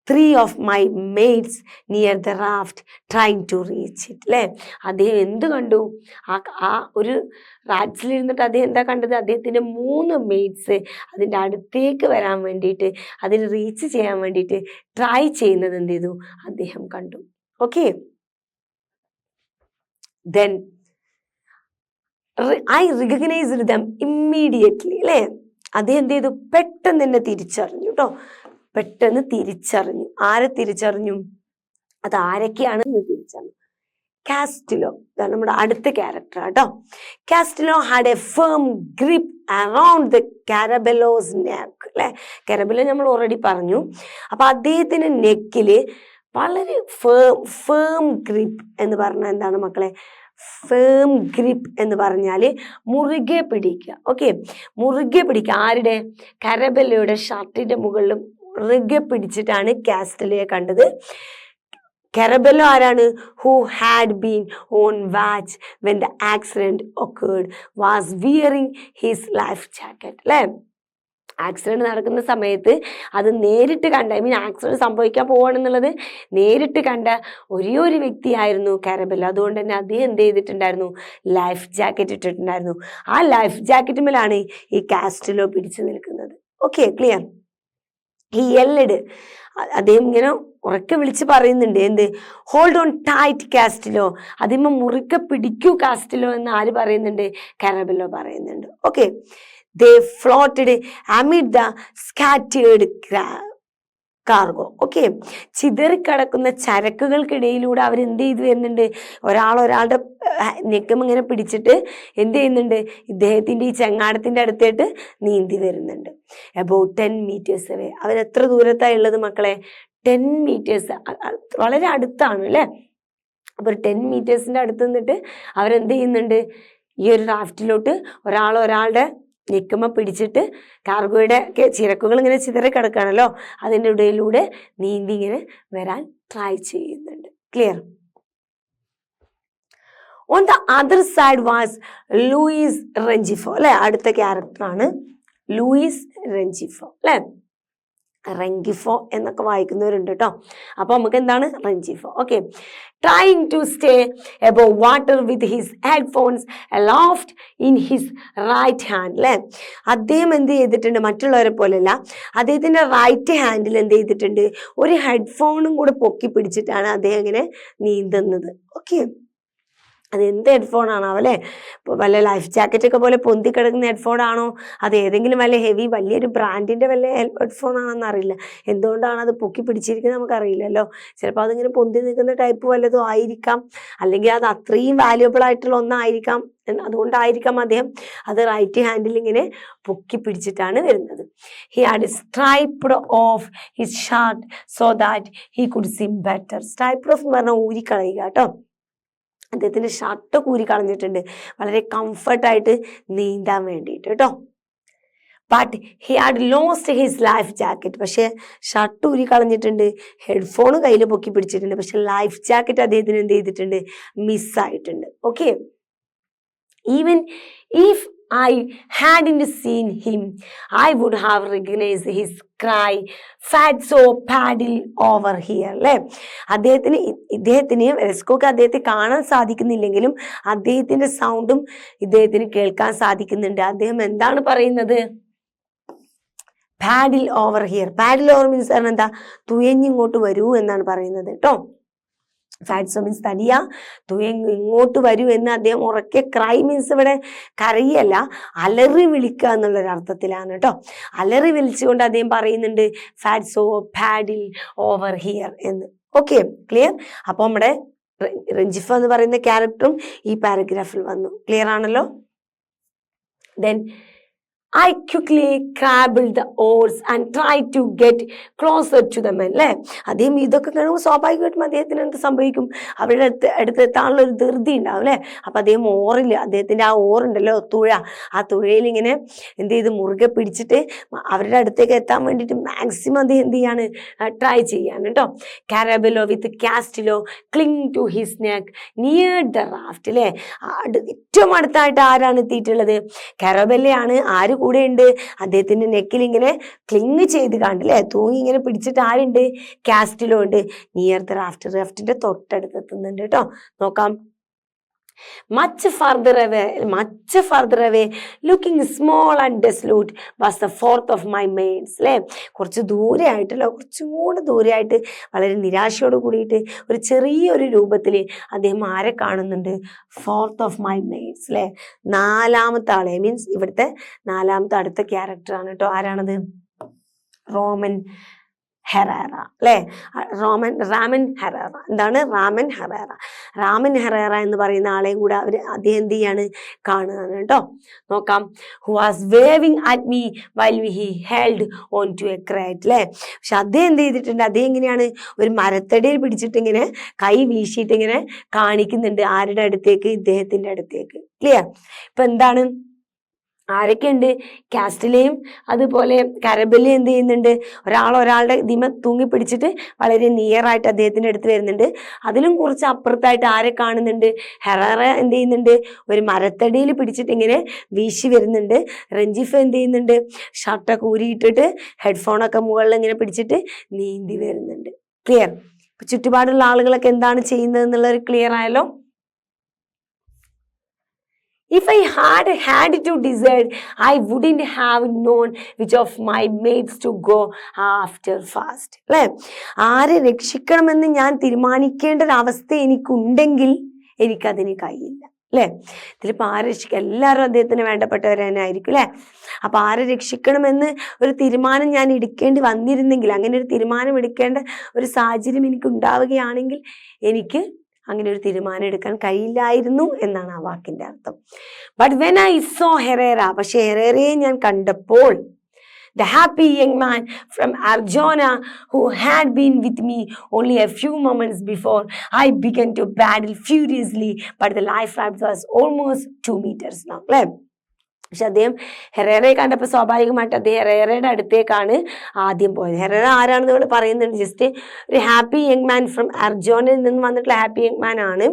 3 of my mates near the raft trying to reach it. അല്ലേ? അദ്ദേഹം എന്ത് കണ്ടു? ആ ഒരു റാറ്റ്സിലിരുന്നിട്ട് അദ്ദേഹം എന്താ കണ്ടത്? അദ്ദേഹത്തിൻ്റെ 3 മെയ്റ്റ്സ് അതിൻ്റെ അടുത്തേക്ക് വരാൻ വേണ്ടിയിട്ട്, അതിന് റീച്ച് ചെയ്യാൻ വേണ്ടിയിട്ട് ട്രൈ ചെയ്യുന്നത് എന്ത് ചെയ്തു? അദ്ദേഹം കണ്ടു. Okay. Then I recognized them immediately. അല്ലേ? അദ്ദേഹം എന്ത് ചെയ്തു? പെട്ടെന്ന് തന്നെ തിരിച്ചറിഞ്ഞു കേട്ടോ. പെട്ടെന്ന് തിരിച്ചറിഞ്ഞു. ആരെ തിരിച്ചറിഞ്ഞു? അത് ആരൊക്കെയാണെന്ന് തിരിച്ചറിഞ്ഞു. കാസ്റ്റിലോ, നമ്മുടെ അടുത്ത ക്യാരക്ടർ കേട്ടോ. Castillo had a firm grip around the Caraballo's neck. അല്ലെ? കാരബെലോ നമ്മൾ ഓൾറെഡി പറഞ്ഞു. അപ്പൊ അദ്ദേഹത്തിന്റെ നെക്കില് വളരെ ഫേം ഗ്രിപ്പ് എന്ന് പറഞ്ഞാൽ എന്താണ് മക്കളെ? ഫേം ഗ്രിപ്പ് എന്ന് പറഞ്ഞാൽ മുറുകെ പിടിക്കുക. ഓക്കെ. മുറുകെ പിടിക്കുക. ആരുടെ? കാരബെല്ലോയുടെ ഷർട്ടിന്റെ മുകളിൽ മുറുകെ പിടിച്ചിട്ടാണ് കാസ്റ്റലിയെ കണ്ടത്. കാരബെല്ലോ ആരാണ്? Who had been on watch when the accident occurred, was wearing his life jacket. അല്ലേ? ആക്സിഡന്റ് നടക്കുന്ന സമയത്ത് അത് നേരിട്ട് കണ്ട, ആക്സിഡന്റ് സംഭവിക്കാൻ പോവാണെന്നുള്ളത് നേരിട്ട് കണ്ട ഒരേ ഒരു വ്യക്തിയായിരുന്നു കാരബെല്ലോ. അതുകൊണ്ട് തന്നെ അദ്ദേഹം എന്ത് ചെയ്തിട്ടുണ്ടായിരുന്നു? ലൈഫ് ജാക്കറ്റ് ഇട്ടിട്ടുണ്ടായിരുന്നു. ആ ലൈഫ് ജാക്കറ്റുമേലാണ് ഈ കാസ്റ്റിലോ പിടിച്ചു നിൽക്കുന്നത്. Okay, clear? ഈ യെല്ലഡ് അദ്ദേഹം ഇങ്ങനെ ഉറക്കെ വിളിച്ച് പറയുന്നുണ്ട്. എന്ത്? ഹോൾഡ് ഓൺ ടൈറ്റ് കാസ്റ്റിലോ, അതിന്മേ മുറുക്കെ പിടിക്കൂ കാസ്റ്റിലോ എന്ന് ആര് പറയുന്നുണ്ട്? കാരബെല്ലോ പറയുന്നുണ്ട്. Okay. They floated amid the scattered cargo. Okay. ചിതറിക്കിടക്കുന്ന ചരക്കുകൾക്കിടയിലൂടെ അവരെന്ത് ചെയ്ത് വരുന്നുണ്ട്? ഒരാളുടെ നെക്കും ഇങ്ങനെ പിടിച്ചിട്ട് എന്ത് ചെയ്യുന്നുണ്ട്? ഇദ്ദേഹത്തിൻ്റെ ഈ ചെങ്ങാടത്തിൻ്റെ അടുത്തേട്ട് നീന്തി വരുന്നുണ്ട്. About 10 meters away. അവരെത്ര ദൂരത്താണ് ഉള്ളത് മക്കളെ? 10 meters. വളരെ അടുത്താണ് അല്ലേ? അപ്പോൾ ഒരു 10 meters അടുത്ത് നിന്നിട്ട് അവരെന്ത് ചെയ്യുന്നുണ്ട്? ഈ ഒരു റാഫ്റ്റിലോട്ട് ഒരാളുടെ നെക്കുമ്മ പിടിച്ചിട്ട്, കാർഗോയുടെ ചിരക്കുകൾ ഇങ്ങനെ ചിതറി കിടക്കുകയാണല്ലോ, അതിൻ്റെ ഇടയിലൂടെ നീന്തി ഇങ്ങനെ വരാൻ ട്രൈ ചെയ്യുന്നുണ്ട്. Clear? On the other side was Luis Renjifo. അല്ലെ? അടുത്ത ക്യാരക്ടറാണ് ലൂയിസ് റെഞ്ചിഫോ. അല്ലെ? റെഞ്ചിഫോ എന്നൊക്കെ വായിക്കുന്നവരുണ്ട് കേട്ടോ. അപ്പൊ നമുക്ക് എന്താണ് Rengifo? Okay. Trying to stay above water with his headphones aloft in his right hand. അല്ലെ? അദ്ദേഹം എന്ത് ചെയ്തിട്ടുണ്ട്? മറ്റുള്ളവരെ പോലെയല്ല, അദ്ദേഹത്തിന്റെ റൈറ്റ് ഹാൻഡിൽ എന്ത് ചെയ്തിട്ടുണ്ട്? ഒരു ഹെഡ്ഫോണും കൂടെ പൊക്കി പിടിച്ചിട്ടാണ് അദ്ദേഹം ഇങ്ങനെ നീന്തുന്നത്. ഓക്കെ. അതെന്ത് ഹെഡ്ഫോണാണോ അല്ലേ? ഇപ്പോൾ വല്ല ലൈഫ് ജാക്കറ്റൊക്കെ പോലെ പൊന്തി കിടക്കുന്ന ഹെഡ്ഫോണാണോ? അത് ഏതെങ്കിലും വല്ല ഹെവി വലിയൊരു ബ്രാൻഡിൻ്റെ വല്ല ഹെഡ്ഫോണാണെന്ന് അറിയില്ല. എന്തുകൊണ്ടാണ് അത് പൊക്കി പിടിച്ചിരിക്കുന്നത് നമുക്കറിയില്ലല്ലോ. ചിലപ്പോൾ അതിങ്ങനെ പൊന്തി നിൽക്കുന്ന ടൈപ്പ് വല്ലതും ആയിരിക്കാം, അല്ലെങ്കിൽ അത് അത്രയും വാല്യുബിൾ ആയിട്ടുള്ള ഒന്നായിരിക്കാം. അതുകൊണ്ടായിരിക്കാം അദ്ദേഹം അത് റൈറ്റ് ഹാൻഡിൽ ഇങ്ങനെ പൊക്കി പിടിച്ചിട്ടാണ് വരുന്നത്. He had stripped off his shirt so that he could see better. Stripped off എന്ന് പറഞ്ഞാൽ ഊരിക്കളയുക കേട്ടോ. അദ്ദേഹത്തിന്റെ ഷർട്ട് കൂരി കളഞ്ഞിട്ടുണ്ട്, വളരെ കംഫർട്ടായിട്ട് നീന്താൻ വേണ്ടിയിട്ട് കേട്ടോ. But he had lost his life jacket. പക്ഷെ ഷർട്ട് ഊരി കളഞ്ഞിട്ടുണ്ട്, ഹെഡ്ഫോൺ കയ്യിൽ പൊക്കി പിടിച്ചിട്ടുണ്ട്, പക്ഷെ ലൈഫ് ജാക്കറ്റ് അദ്ദേഹത്തിന് എന്ത് ചെയ്തിട്ടുണ്ട്, മിസ്സായിട്ടുണ്ട്. Okay, even if I hadn't seen him, I would have recognized his cry, "Fatso, paddle over here." അല്ലേ, ഇദ്ദേഹത്തിന് റെസ്കോക്ക് അദ്ദേഹത്തെ കാണാൻ സാധിക്കുന്നില്ലെങ്കിലും അദ്ദേഹത്തിന്റെ സൗണ്ടും ഇദ്ദേഹത്തിന് കേൾക്കാൻ സാധിക്കുന്നുണ്ട്. അദ്ദേഹം എന്താണ് പറയുന്നത്? Paddle over here. Paddle over means എന്താ, തുയഞ്ഞിങ്ങോട്ട് വരൂ എന്നാണ് പറയുന്നത് കേട്ടോ. ഫാറ്റ്സോ മീൻസ് തടിയ, ഇങ്ങോട്ട് വരൂ എന്ന് അദ്ദേഹം ഉറക്കെ, ക്രൈ മീൻസ് ഇവിടെ കരയല്ല, അലറി വിളിക്കുക എന്നുള്ളൊരു അർത്ഥത്തിലാണ് കേട്ടോ. അലറി വിളിച്ചുകൊണ്ട് അദ്ദേഹം പറയുന്നുണ്ട് ഫാറ്റ്സോ പാഡിൽ ഓവർ ഹിയർ എന്ന്. Okay, clear? അപ്പോൾ നമ്മുടെ റഞ്ജിഫ എന്ന് പറയുന്ന ക്യാരക്ടറും ഈ പാരഗ്രാഫിൽ വന്നു. ക്ലിയർ ആണല്ലോ? Then I quickly crabbled the oars and tried to get closer to the men. അല്ലേ, അദ്ദേഹം ഇതൊക്കെ കഴിയുമ്പോൾ സ്വാഭാവികമായിട്ടും അദ്ദേഹത്തിന് എന്ത് സംഭവിക്കും, അവരുടെ അടുത്തെത്താനുള്ള ഒരു ധൃതി ഉണ്ടാവും അല്ലേ. അപ്പം അദ്ദേഹം അദ്ദേഹത്തിന്റെ ആ ഓറുണ്ടല്ലോ, തുഴ, ആ തുഴയിൽ ഇങ്ങനെ എന്ത് ചെയ്ത് മുറുകെ പിടിച്ചിട്ട് അവരുടെ അടുത്തേക്ക് എത്താൻ വേണ്ടിയിട്ട് മാക്സിമം അദ്ദേഹം എന്ത് ചെയ്യാണ്, ട്രൈ ചെയ്യാണ് കേട്ടോ. Caraballo with Castillo cling to his neck near the raft. അല്ലേ, ഏറ്റവും അടുത്തായിട്ട് ആരാണ് എത്തിയിട്ടുള്ളത്? കാരബല്ലയാണ്. ആര് കൂടെ ഉണ്ട്? അദ്ദേഹത്തിന്റെ നെക്കിൽ ഇങ്ങനെ ക്ലിങ് ചെയ്ത് കണ്ടില്ലേ, തൂങ്ങി ഇങ്ങനെ പിടിച്ചിട്ട് ആരുണ്ട്? കാസ്റ്റിലോ ഉണ്ട്. നിയർ ദ റാഫ്റ്റ്, റാഫ്റ്റിന്റെ തൊട്ടടുത്ത് എത്തുന്നുണ്ട് കേട്ടോ. നോക്കാം. Much further away, looking small and desolate, was the fourth of my mates. അല്ലേ, കുറച്ച് ദൂരെ ആയിട്ടല്ലോ, കുറച്ചും കൂടെ ദൂരെ ആയിട്ട് വളരെ നിരാശയോട് കൂടിയിട്ട് ഒരു ചെറിയൊരു രൂപത്തിൽ അദ്ദേഹം ആരെ കാണുന്നുണ്ട്? Fourth of my mates. അല്ലേ, നാലാമത്തെ ആളെ, മീൻസ് ഇവിടുത്തെ നാലാമത്തെ അടുത്ത ക്യാരക്ടറാണ് കേട്ടോ. ആരാണത്? റോമൻ ഹെറേറ. അല്ലേ, റാമൻ ഹെറേറ. എന്താണ് റാമൻ ഹെറേറ? റാമൻ ഹെറേറ എന്ന് പറയുന്ന ആളെയും കൂടെ അദ്ദേഹം എന്ത് ചെയ്യാണ്, കാണുകയാണ് കേട്ടോ. നോക്കാം. Who was waving at me while he held on to a crate. അല്ലേ, പക്ഷെ അദ്ദേഹം എന്ത് ചെയ്തിട്ടുണ്ട്? അദ്ദേഹം എങ്ങനെയാണ്, ഒരു മരത്തടിയിൽ പിടിച്ചിട്ട് ഇങ്ങനെ കൈ വീശിയിട്ട് ഇങ്ങനെ കാണിക്കുന്നുണ്ട്. ആരുടെ അടുത്തേക്ക്? ഇദ്ദേഹത്തിന്റെ അടുത്തേക്ക്. ക്ലിയർ? ഇപ്പൊ എന്താണ്, ആരൊക്കെയുണ്ട്? കാസ്റ്റിലെയും അതുപോലെ കരബല്ലയും എന്ത് ചെയ്യുന്നുണ്ട്? ഒരാളുടെ ദിമ തൂങ്ങി പിടിച്ചിട്ട് വളരെ നിയർ ആയിട്ട് അദ്ദേഹത്തിന്റെ അടുത്ത് വരുന്നുണ്ട്. അതിലും കുറച്ച് അപ്പുറത്തായിട്ട് ആരെ കാണുന്നുണ്ട്? ഹെറേറ എന്ത് ചെയ്യുന്നുണ്ട്? ഒരു മരത്തടിയിൽ പിടിച്ചിട്ട് ഇങ്ങനെ വീശി വരുന്നുണ്ട്. റഞ്ജിഫ് എന്ത് ചെയ്യുന്നുണ്ട്? ഷർട്ടൊക്കെ ഊരിയിട്ടിട്ട് ഹെഡ്ഫോണൊക്കെ മുകളിൽ ഇങ്ങനെ പിടിച്ചിട്ട് നീന്തി വരുന്നുണ്ട്. ക്ലിയർ? ചുറ്റുപാടുള്ള ആളുകളൊക്കെ എന്താണ് ചെയ്യുന്നത് എന്നുള്ളത് ക്ലിയർ ആയല്ലോ? If I had to decide, I wouldn't have known which of my mates to go after first. അല്ലേ, ആരെ രക്ഷിക്കണമെന്ന് ഞാൻ തീരുമാനിക്കേണ്ട ഒരു അവസ്ഥ എനിക്കുണ്ടെങ്കിൽ എനിക്കതിന് കഴിയില്ല. അല്ലേ, ഇതിലിപ്പോൾ ആരെ രക്ഷിക്കുക? എല്ലാവരും അദ്ദേഹത്തിന് വേണ്ടപ്പെട്ടവർ തന്നെ ആയിരിക്കും അല്ലേ. അപ്പം ആരെ രക്ഷിക്കണമെന്ന് ഒരു തീരുമാനം ഞാൻ എടുക്കേണ്ടി വന്നിരുന്നെങ്കിൽ, അങ്ങനെ ഒരു തീരുമാനം എടുക്കേണ്ട ഒരു സാഹചര്യം എനിക്ക് ഉണ്ടാവുകയാണെങ്കിൽ എനിക്ക് അങ്ങനെ ഒരു തീരുമാനം എടുക്കാൻ കഴിയില്ലായിരുന്നു എന്നാണ് ആ വാക്കിന്റെ അർത്ഥം. ബട്ട് വെൻ ഐ സോ ഹെറേറ, പക്ഷെ ഹെറേറയെ ഞാൻ കണ്ടപ്പോൾ, the happy young man from Arjona who had been with me only a few moments before, I began to paddle furiously, but the life raft was almost 2 meters long. അല്ലേ, പക്ഷെ അദ്ദേഹം ഹെറേറയെ കണ്ടപ്പോൾ സ്വാഭാവികമായിട്ട് അദ്ദേഹം ഹെറേറയുടെ അടുത്തേക്കാണ് ആദ്യം പോയത്. ഹെറേറ ആരാണെന്ന് നമ്മൾ പറയുന്നുണ്ട്, ജസ്റ്റ് ഒരു ഹാപ്പി യങ് മാൻ ഫ്രം അർജോനയിൽ നിന്ന് വന്നിട്ടുള്ള ഹാപ്പി യങ് മാൻ ആണ്.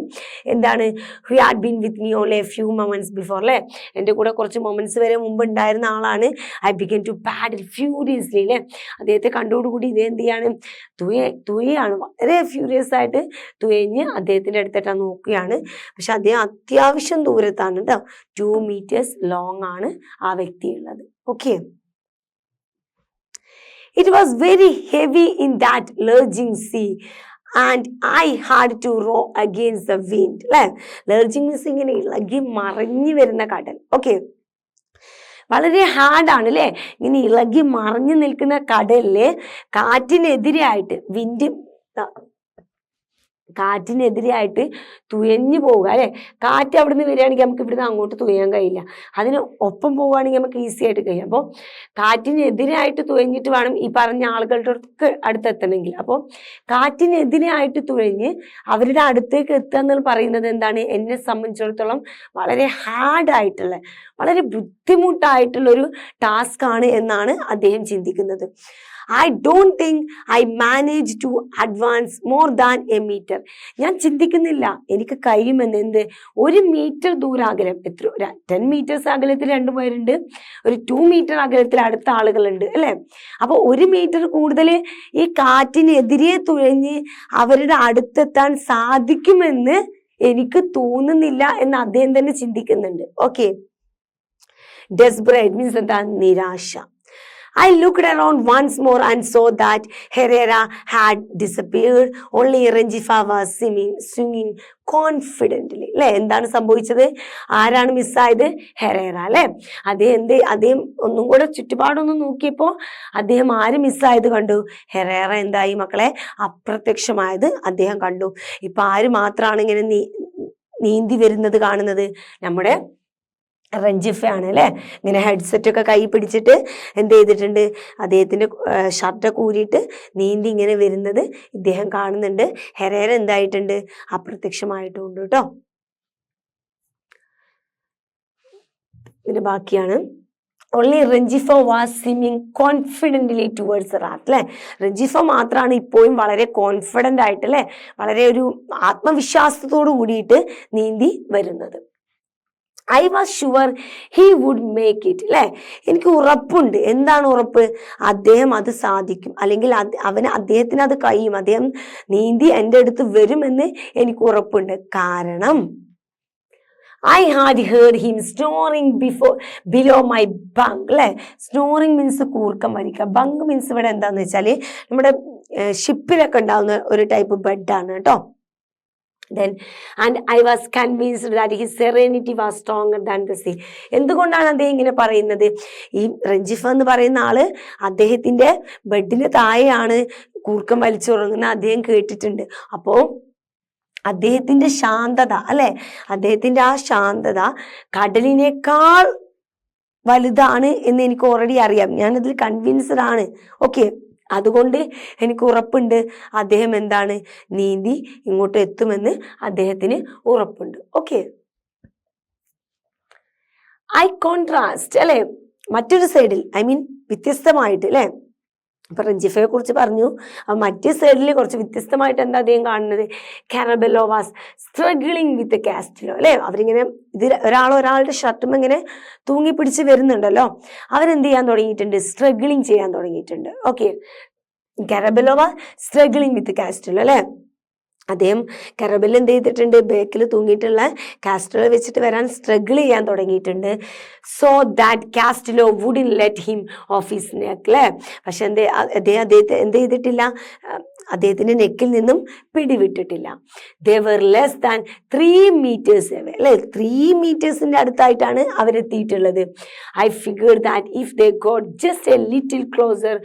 എന്താണ്? Who had been with me only a few moments before. അല്ലേ, എൻ്റെ കൂടെ കുറച്ച് മൊമെന്റ്സ് വരെ മുമ്പ് ഉണ്ടായിരുന്ന ആളാണ്. I began to paddle furiously. അല്ലേ, അദ്ദേഹത്തെ കണ്ടോടുകൂടി ഇത് എന്ത് ചെയ്യാണ്? തുയയാണ്, വളരെ ഫ്യൂരിയസ് ആയിട്ട് തുയഞ്ഞ് അദ്ദേഹത്തിൻ്റെ അടുത്തിട്ടാണ് നോക്കുകയാണ്. പക്ഷെ അദ്ദേഹം അത്യാവശ്യം ദൂരത്താണ് കേട്ടോ, 2 meters ലോങ് ആണ് ആ വ്യക്തി ഉള്ളത്. Okay, it was very heavy in that lurching sea and I had to row against the wind. അല്ലേ, ലർജിങ് മീൻസ് ഇങ്ങനെ ഇളകി മറിഞ്ഞു വരുന്ന കടൽ. ഓക്കെ, വളരെ ഹാർഡാണ് അല്ലേ, ഇങ്ങനെ ഇളകി മറിഞ്ഞു നിൽക്കുന്ന കടലില് കാറ്റിനെതിരായിട്ട്, കാറ്റിനെതിരെയായിട്ട് തുഴഞ്ഞു പോവുക അല്ലെ. കാറ്റ് അവിടെ നിന്ന് വരികയാണെങ്കിൽ നമുക്ക് ഇവിടുന്ന് അങ്ങോട്ട് തുഴയാൻ കഴിയില്ല, അതിന് ഒപ്പം പോവുകയാണെങ്കിൽ നമുക്ക് ഈസി ആയിട്ട് കഴിയും. അപ്പോൾ കാറ്റിനെതിരായിട്ട് തുഴഞ്ഞിട്ട് വേണം ഈ പറഞ്ഞ ആളുകളുടെ അടുത്തെത്തണമെങ്കിൽ. അപ്പോൾ കാറ്റിനെതിരായിട്ട് തുഴഞ്ഞ് അവരുടെ അടുത്തേക്ക് എത്തുക എന്ന് പറയുന്നത് എന്താണ്, എന്നെ സംബന്ധിച്ചിടത്തോളം വളരെ ഹാർഡായിട്ടുള്ള, വളരെ ബുദ്ധിമുട്ടായിട്ടുള്ള ഒരു ടാസ്ക് ആണ് എന്നാണ് അദ്ദേഹം ചിന്തിക്കുന്നത്. I don't think I manage to advance more than a meter. ഞാൻ ചിന്തിക്കുന്നില്ല എനിക്ക് കഴിയുമെന്ന്. എന്ത്, 1 മീറ്റർ ദൂരം അകലം, എത്ര 10 മീറ്റേഴ്സ് അകലത്തിൽ 2 പേരുണ്ട്, ഒരു 2 മീറ്റർ അകലത്തിൽ അടുത്ത ആളുകളുണ്ട് അല്ലെ. അപ്പൊ 1 മീറ്റർ കൂടുതൽ ഈ കാറ്റിനെതിരെ തുഴഞ്ഞ് അവരുടെ അടുത്തെത്താൻ സാധിക്കുമെന്ന് എനിക്ക് തോന്നുന്നില്ല എന്ന് അദ്ദേഹം തന്നെ ചിന്തിക്കുന്നുണ്ട്. ഓക്കെ, ഡെസ്പറേറ്റ് മീൻസ് എന്താ, നിരാശ. I looked around once more and saw that Herrera had disappeared. Only Ranjifa was singing confidently. അല്ലെ, എന്താണ് സംഭവിച്ചത്, ആരാണ് മിസ്സായത്, ഹെറേറ അല്ലെ. അദ്ദേഹം ഒന്നും കൂടെ ചുറ്റുപാടൊന്നും നോക്കിയപ്പോ അദ്ദേഹം ആര് മിസ്സായത് കണ്ടു, ഹെറേറ എന്തായി മക്കളെ, അപ്രത്യക്ഷമായത് അദ്ദേഹം കണ്ടു. ഇപ്പൊ ആര് മാത്രമാണ് ഇങ്ങനെ നീന്തി വരുന്നത് കാണുന്നത്, നമ്മുടെ റഞ്ജിഫയാണ് അല്ലെ. ഇങ്ങനെ ഹെഡ്സെറ്റ് ഒക്കെ കൈ പിടിച്ചിട്ട് എന്ത് ചെയ്തിട്ടുണ്ട്, അദ്ദേഹത്തിന്റെ ഷർട്ടൊക്കെ ഊരിയിട്ട് നീന്തി ഇങ്ങനെ വരുന്നത് ഇദ്ദേഹം കാണുന്നുണ്ട്. ഹെറേറ എന്തായിട്ടുണ്ട്, അപ്രത്യക്ഷമായിട്ടുണ്ട് കേട്ടോ. ഇതിന്റെ ബാക്കിയാണ്. Only Ranjifa was swimming confidently towards the raft. അല്ലെ, റഞ്ജിഫ മാത്രമാണ് ഇപ്പോഴും വളരെ കോൺഫിഡന്റ് ആയിട്ട് അല്ലെ, വളരെ ഒരു ആത്മവിശ്വാസത്തോടു കൂടിയിട്ട് നീന്തി വരുന്നത്. I was sure he would make it. അല്ലെ, എനിക്ക് ഉറപ്പുണ്ട്. എന്താണ് ഉറപ്പ്, അദ്ദേഹം അത് സാധിക്കും, അല്ലെങ്കിൽ അദ്ദേഹത്തിന് അത് കഴിയും, അദ്ദേഹം നീന്തി എൻ്റെ അടുത്ത് വരുമെന്ന് എനിക്ക് ഉറപ്പുണ്ട്. കാരണം I had heard him snoring below my bunk. അല്ലെ, സ്നോറിങ് മീൻസ് കൂർക്കം വലിക്കുക, ബങ്ക് മീൻസ് ഇവിടെ എന്താന്ന് വെച്ചാല് നമ്മുടെ ഷിപ്പിലൊക്കെ ഉണ്ടാവുന്ന ഒരു ടൈപ്പ് ബെഡാണ് കേട്ടോ. Then and I was convinced that his serenity was stronger than the sea. എന്തുകൊണ്ടാണ് അദ്ദേഹം ഇങ്ങനെ പറയുന്നത്, ഈ റഞ്ജിഫ എന്ന് പറയുന്ന ആള് അദ്ദേഹത്തിന്റെ ബെഡിന് താഴെയാണ് കൂർക്കം വലിച്ചുറങ്ങുന്ന അദ്ദേഹം കേട്ടിട്ടുണ്ട്. അപ്പോ അദ്ദേഹത്തിന്റെ ശാന്തത അല്ലെ, അദ്ദേഹത്തിന്റെ ആ ശാന്തത കടലിനേക്കാൾ വലുതാണ് എന്ന് എനിക്ക് ഓൾറെഡി അറിയാം, ഞാനതിൽ കൺവിൻസ്ഡ് ആണ്. ഓക്കെ, അതുകൊണ്ട് എനിക്ക് ഉറപ്പുണ്ട് അദ്ദേഹം എന്താണ്, നീന്തി ഇങ്ങോട്ട് എത്തുമെന്ന് അദ്ദേഹത്തിന് ഉറപ്പുണ്ട്. ഓക്കെ, ഐ കോൺട്രാസ്റ്റ് അല്ലെ, മറ്റൊരു സൈഡിൽ വ്യത്യസ്തമായിട്ട് അല്ലെ. അപ്പൊ റഞ്ജിഫയെ കുറിച്ച് പറഞ്ഞു, മറ്റേ സൈഡിൽ കുറച്ച് വ്യത്യസ്തമായിട്ട് എന്താ അദ്ദേഹം കാണുന്നത്, കാരബെല്ലോ വാസ് സ്ട്രഗിളിങ് വിത്ത് കാസ്റ്റിലോ അല്ലെ. അവരിങ്ങനെ ഇതിൽ ഒരാളുടെ ഷർട്ടും ഇങ്ങനെ തൂങ്ങി പിടിച്ച് വരുന്നുണ്ടല്ലോ, അവരെന്ത് ചെയ്യാൻ തുടങ്ങിയിട്ടുണ്ട്, സ്ട്രഗിളിങ് ചെയ്യാൻ തുടങ്ങിയിട്ടുണ്ട്. ഓക്കെ, കാരബെല്ലോ വാസ് സ്ട്രഗിളിങ് വിത്ത് കാസ്റ്റിലോ അല്ലെ. അദ്ദേഹം കരബെൽ എന്ത് ചെയ്തിട്ടുണ്ട്, ബേക്കിൽ തൂങ്ങിയിട്ടുള്ള കാസ്റ്റിലോ വെച്ചിട്ട് വരാൻ സ്ട്രഗിൾ ചെയ്യാൻ തുടങ്ങിയിട്ടുണ്ട്. So that Castillo wouldn't let him off his neck അല്ലെ. പക്ഷെ അദ്ദേഹത്തെ എന്ത് ചെയ്തിട്ടില്ല, അദ്ദേഹത്തിന്റെ നെക്കിൽ നിന്നും പിടിവിട്ടിട്ടില്ല. They were less than 3 meters away അല്ലെ, 3 meters അടുത്തായിട്ടാണ് അവരെത്തിയിട്ടുള്ളത്. I figured that if they got just a little closer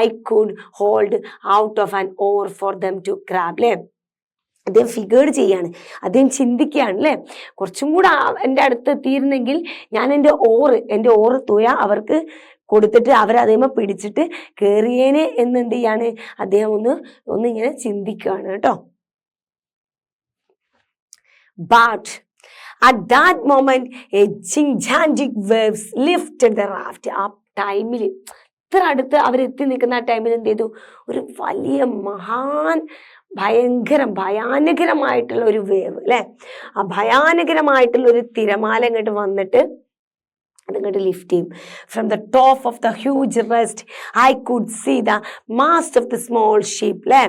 I could hold out of an or four them to grab അല്ലെ. അദ്ദേഹം ഫിഗേർഡ് ചെയ്യാണ്, അദ്ദേഹം ചിന്തിക്കുകയാണ് അല്ലെ, കുറച്ചും കൂടെ എൻ്റെ അടുത്ത് എത്തിയിരുന്നെങ്കിൽ ഞാൻ എൻ്റെ ഓറ് തുഴ അവർക്ക് കൊടുത്തിട്ട് അവരതേമ പിടിച്ചിട്ട് കയറിയേനെ എന്ന് എന്ത് ചെയ്യാണ് അദ്ദേഹം ഒന്ന് ഇങ്ങനെ ചിന്തിക്കുകയാണ് കേട്ടോ. But at that moment a gigantic waves lifted the raft. ആ ടൈമിൽ ഇത്ര അടുത്ത് അവരെത്തി നിൽക്കുന്ന ആ ടൈമിൽ എന്ത് ചെയ്തു, ഒരു വലിയ ഭയാനകരമായിട്ടുള്ള ഒരു വേവ് അല്ലെ, ആ ഭയാനകരമായിട്ടുള്ള ഒരു തിരമാല ഇങ്ങോട്ട് വന്നിട്ട് അതിങ്ങോട്ട് ലിഫ്റ്റ് ചെയ്യും. From the top of the huge rest I could see the mast of the small ship അല്ലെ.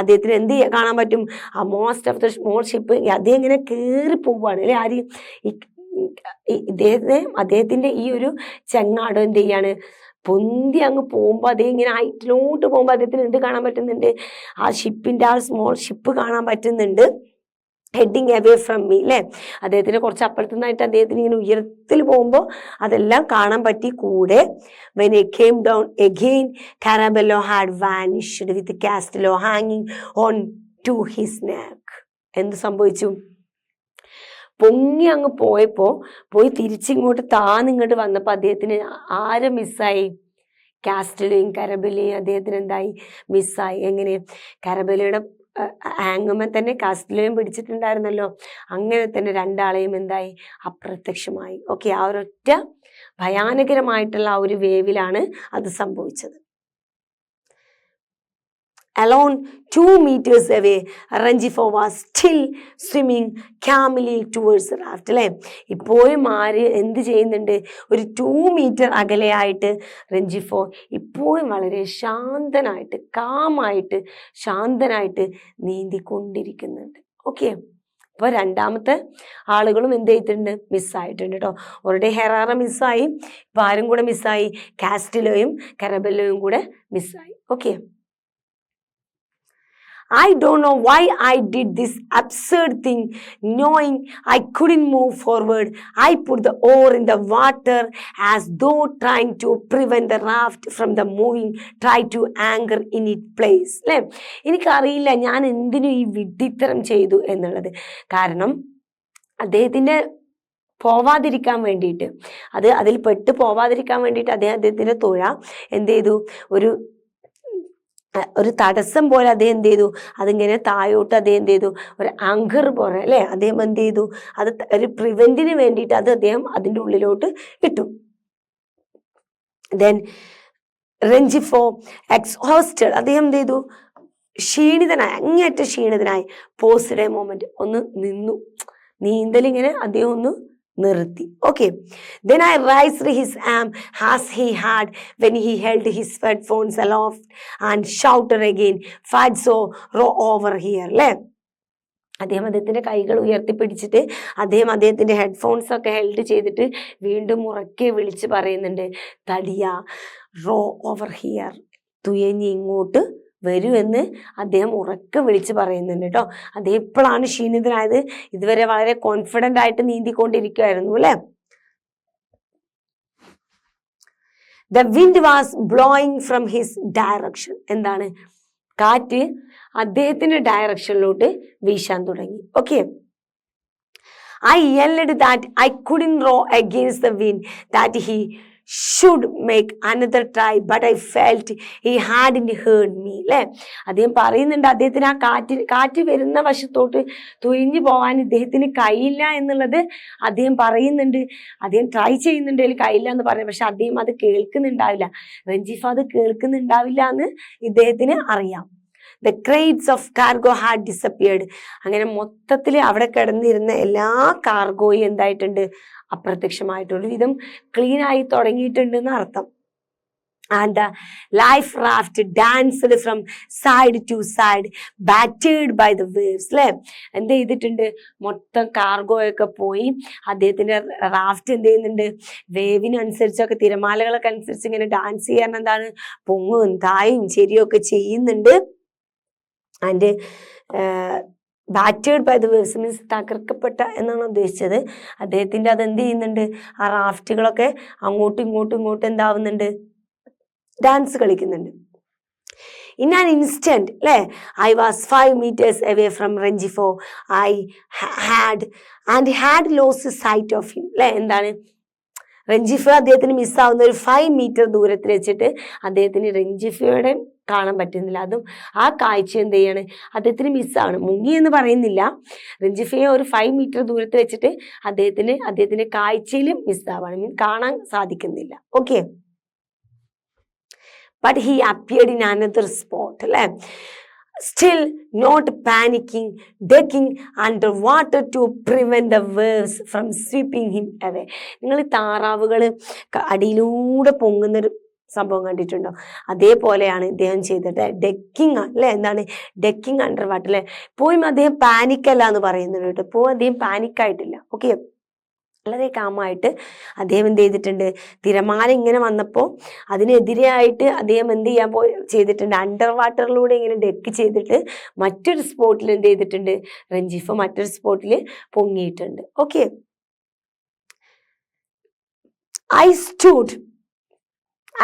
അദ്ദേഹത്തിന് എന്ത് കാണാൻ പറ്റും, ആ most of the small ship അദ്ദേഹം ഇങ്ങനെ കയറി പോവുകയാണ് അല്ലെ. ആര്, അദ്ദേഹത്തിന്റെ ഈ ഒരു ചെങ്ങാടം എന്ത് ചെയ്യാണ്, പൊന്തി അങ്ങ് പോകുമ്പോൾ അദ്ദേഹം ഇങ്ങനെ ഹൈറ്റിലോട്ട് പോകുമ്പോൾ അദ്ദേഹത്തിന് എന്ത് കാണാൻ പറ്റുന്നുണ്ട്, ആ ഷിപ്പിന്റെ ആ സ്മോൾ ഷിപ്പ് കാണാൻ പറ്റുന്നുണ്ട്. ഹെഡിങ് അവേ ഫ്രം മീ അല്ലെ, അദ്ദേഹത്തിന് കുറച്ച് അപ്പുറത്തു നിന്നായിട്ട് അദ്ദേഹത്തിന് ഇങ്ങനെ ഉയരത്തിൽ പോകുമ്പോൾ അതെല്ലാം കാണാൻ പറ്റി. കൂടെ when it came down again Carabello had vanished with Castello hanging on to his neck. എന്ത് സംഭവിച്ചു? പൊങ്ങി അങ്ങ് പോയി തിരിച്ചിങ്ങോട്ട് താന്നിങ്ങോട്ട് വന്നപ്പോൾ അദ്ദേഹത്തിന് ആരെ മിസ്സായി? കാസ്റ്റലിയും കരബലയും അദ്ദേഹത്തിന് എന്തായി? മിസ്സായി. എങ്ങനെ? കരബലയുടെ ആങ്ങുമ്പോൾ തന്നെ കാസ്റ്റലിയും പിടിച്ചിട്ടുണ്ടായിരുന്നല്ലോ. അങ്ങനെ തന്നെ രണ്ടാളെയും എന്തായി? അപ്രത്യക്ഷമായി. ഓക്കെ, ആ ഒരൊറ്റ ഭയാനകരമായിട്ടുള്ള ആ ഒരു വേവിലാണ് അത് സംഭവിച്ചത്. Alone 2 meters away, Rengifo was still swimming calmly towards the raft. അല്ലേ? ഇപ്പോഴും ആര് എന്ത് ചെയ്യുന്നുണ്ട്? ഒരു 2 മീറ്റർ അകലെയായിട്ട് റെഞ്ചിഫോ ഇപ്പോഴും വളരെ ശാന്തനായിട്ട്, കാമായിട്ട്, ശാന്തനായിട്ട് നീന്തിക്കൊണ്ടിരിക്കുന്നുണ്ട്. ഓക്കെ, അപ്പോൾ രണ്ടാമത്തെ ആളുകളും എന്ത് ചെയ്തിട്ടുണ്ട്? മിസ്സായിട്ടുണ്ട് കേട്ടോ. അവരുടെ ഹെറാറ മിസ്സായി, ഇപ്പോൾ ആരും കൂടെ മിസ്സായി? കാസ്റ്റിലോയും കരബെല്ലോയും കൂടെ മിസ്സായി. Okay, I don't know why I did this absurd thing, knowing I couldn't move forward. I put the oar in the water as though trying to prevent the raft from the moving, try to anchor in its place. അല്ലേ? എനിക്കറിയില്ല ഞാൻ എന്തിനും ഈ വിഡ്ഢിത്തരം ചെയ്തു എന്നുള്ളത്. കാരണം അദ്ദേഹത്തിൻ്റെ പോവാതിരിക്കാൻ വേണ്ടിയിട്ട്, അതിൽ പെട്ട് പോവാതിരിക്കാൻ വേണ്ടിയിട്ട് അദ്ദേഹത്തിൻ്റെ തുഴ എന്ത് ചെയ്തു? ഒരു തടസ്സം പോലെ അദ്ദേഹം എന്ത് ചെയ്തു? അതിങ്ങനെ താഴോട്ട് അദ്ദേഹം എന്ത് ചെയ്തു? ഒരു ആങ്കർ പോലെ അല്ലേ അദ്ദേഹം എന്ത് ചെയ്തു? അത് ഒരു പ്രിവെന്റിന് വേണ്ടിയിട്ട് അദ്ദേഹം അതിൻ്റെ ഉള്ളിലോട്ട് ഇട്ടു. ദെൻ റെഞ്ചിഫോ എക്സ്ഹോസ്റ്റഡ്, അദ്ദേഹം എന്ത് ചെയ്തു? ക്ഷീണിതനായി, അങ്ങേയറ്റം ക്ഷീണിതനായി. പോസ്റ്റ് എ മൊമെന്റ്, ഒന്ന് നിന്നു, നീന്തലിങ്ങനെ അദ്ദേഹം ഒന്ന് നിർത്തി. Okay, then I raised his arm as he had when he held his headphones aloft and shouted again, "Fadso, row over here." അല്ലേ? അദ്ദേഹത്തിൻ്റെ കൈകൾ ഉയർത്തിപ്പിടിച്ചിട്ട് അദ്ദേഹത്തിൻ്റെ ഹെഡ്ഫോൺസ് ഒക്കെ ഹെൽഡ് ചെയ്തിട്ട് വീണ്ടും ഉറക്കെ വിളിച്ച് പറയുന്നുണ്ട്, തടിയ, റോ ഓവർ ഹിയർ, തുയഞ്ഞ് ഇങ്ങോട്ട് വരൂ എന്ന് അദ്ദേഹം ഉറക്കെ വിളിച്ച് പറയുന്നുണ്ട് കേട്ടോ. അദ്ദേഹം ഇപ്പോഴാണ് ക്ഷീണിതനായത്. ഇതുവരെ വളരെ കോൺഫിഡൻ്റ് ആയിട്ട് നീന്തിക്കൊണ്ടിരിക്കുമായിരുന്നു അല്ലേ? The wind was blowing from his direction. എന്താണ്? കാറ്റ് അദ്ദേഹത്തിന്റെ ഡയറക്ഷനിലോട്ട് വീശാൻ തുടങ്ങി. Okay, I yelled that I couldn't row against the wind, that he should make another try, but I felt he hadn't heard me. അല്ലേ? അദ്ദേഹം പറയുന്നുണ്ട് അദ്ദേഹത്തിന് ആ കാറ്റ് വരുന്ന വശത്തോട്ട് തുഴഞ്ഞു പോകാൻ ഇദ്ദേഹത്തിന് കഴിയില്ല എന്നുള്ളത് അദ്ദേഹം പറയുന്നുണ്ട്. അദ്ദേഹം ട്രൈ ചെയ്യുന്നുണ്ടെങ്കിൽ കഴിയില്ല എന്ന് പറയും, പക്ഷെ അദ്ദേഹം അത് കേൾക്കുന്നുണ്ടാവില്ല. റെഞ്ചിഫ അത് കേൾക്കുന്നുണ്ടാവില്ല എന്ന് ഇദ്ദേഹത്തിന് അറിയാം. The crates of cargo had disappeared. അങ്ങനെ മൊത്തത്തിൽ അവിടെ കിടന്നിരുന്ന എല്ലാ കാർഗോയും എന്തായിട്ടുണ്ട്? അപ്രത്യക്ഷമായിട്ടുണ്ട്. വിധം ക്ലീൻ ആയി തുടങ്ങിയിട്ടുണ്ട് എന്ന് അർത്ഥം. And the life raft danced from side to side, battered by the waves. അല്ലേ? എന്ത് ചെയ്തിട്ടുണ്ട്? മൊത്തം കാർഗോയൊക്കെ പോയി. അദ്ദേഹത്തിന്റെ റാഫ്റ്റ് എന്ത് ചെയ്യുന്നുണ്ട്? വേവിനനുസരിച്ചൊക്കെ, തിരമാലകളൊക്കെ അനുസരിച്ച് ഇങ്ങനെ ഡാൻസ് ചെയ്യാൻ എന്താണ്? പൊങ്ങും തായും ചെരിയും ഒക്കെ ചെയ്യുന്നുണ്ട്. And battered by the waves means തകർക്കപ്പെട്ട എന്നാണ് ഉദ്ദേശിച്ചത്. അദ്ദേഹത്തിൻ്റെ അതെന്ത് ചെയ്യുന്നുണ്ട്? ആ റാഫ്റ്റുകളൊക്കെ അങ്ങോട്ടും ഇങ്ങോട്ടും എന്താവുന്നുണ്ട്? ഡാൻസ് കളിക്കുന്നുണ്ട്. In an instant, അല്ലേ, I was 5 meters away from Rengifo. I had lost sight of him. അല്ലേ, എന്താണ്? റെഞ്ചിഫോ അദ്ദേഹത്തിന് മിസ്സാവുന്ന ഒരു 5 മീറ്റർ ദൂരത്തിൽ വെച്ചിട്ട് അദ്ദേഹത്തിന് റെഞ്ചിഫോയുടെ കാണാൻ പറ്റുന്നില്ല. അതും ആ കാഴ്ച എന്ത് ചെയ്യാണ്? അദ്ദേഹത്തിന് മിസ്സാണ്. മുങ്ങി എന്ന് പറയുന്നില്ല. റെഞ്ചിഫയെ ഒരു 5 മീറ്റർ ദൂരത്തിൽ വെച്ചിട്ട് അദ്ദേഹത്തിന്റെ കാഴ്ചയിലും മിസ്സാവാണ്, മീൻ കാണാൻ സാധിക്കുന്നില്ല. Okay, but he appeared in another spot. അല്ലേ? Still not panicking, ducking underwater to prevent the waves from sweeping him away. നിങ്ങൾ താറാവുകൾ അടിയിലൂടെ പൊങ്ങുന്നൊരു സംഭവം കണ്ടിട്ടുണ്ടോ? അതേപോലെയാണ് ഇദ്ദേഹം ചെയ്തിട്ട് ഡെക്കിങ് അല്ലെ, എന്താണ് ഡെക്കിങ് അണ്ടർ വാട്ടർ അല്ലെ. പോയും അദ്ദേഹം പാനിക്കല്ല എന്ന് പറയുന്നുണ്ട് കേട്ടോ. ഇപ്പോൾ അദ്ദേഹം പാനിക്കായിട്ടില്ല. ഓക്കെ, വളരെ കാമായിട്ട് അദ്ദേഹം എന്ത് ചെയ്തിട്ടുണ്ട്? തിരമാല ഇങ്ങനെ വന്നപ്പോൾ അതിനെതിരെയായിട്ട് അദ്ദേഹം എന്ത് ചെയ്യാൻ ചെയ്തിട്ടുണ്ട്? അണ്ടർ വാട്ടറിലൂടെ ഇങ്ങനെ ഡെക്ക് ചെയ്തിട്ട് മറ്റൊരു സ്പോട്ടിൽ എന്ത് ചെയ്തിട്ടുണ്ട്? റെഞ്ചിഫോ മറ്റൊരു സ്പോട്ടിൽ പൊങ്ങിയിട്ടുണ്ട്. Okay, I stood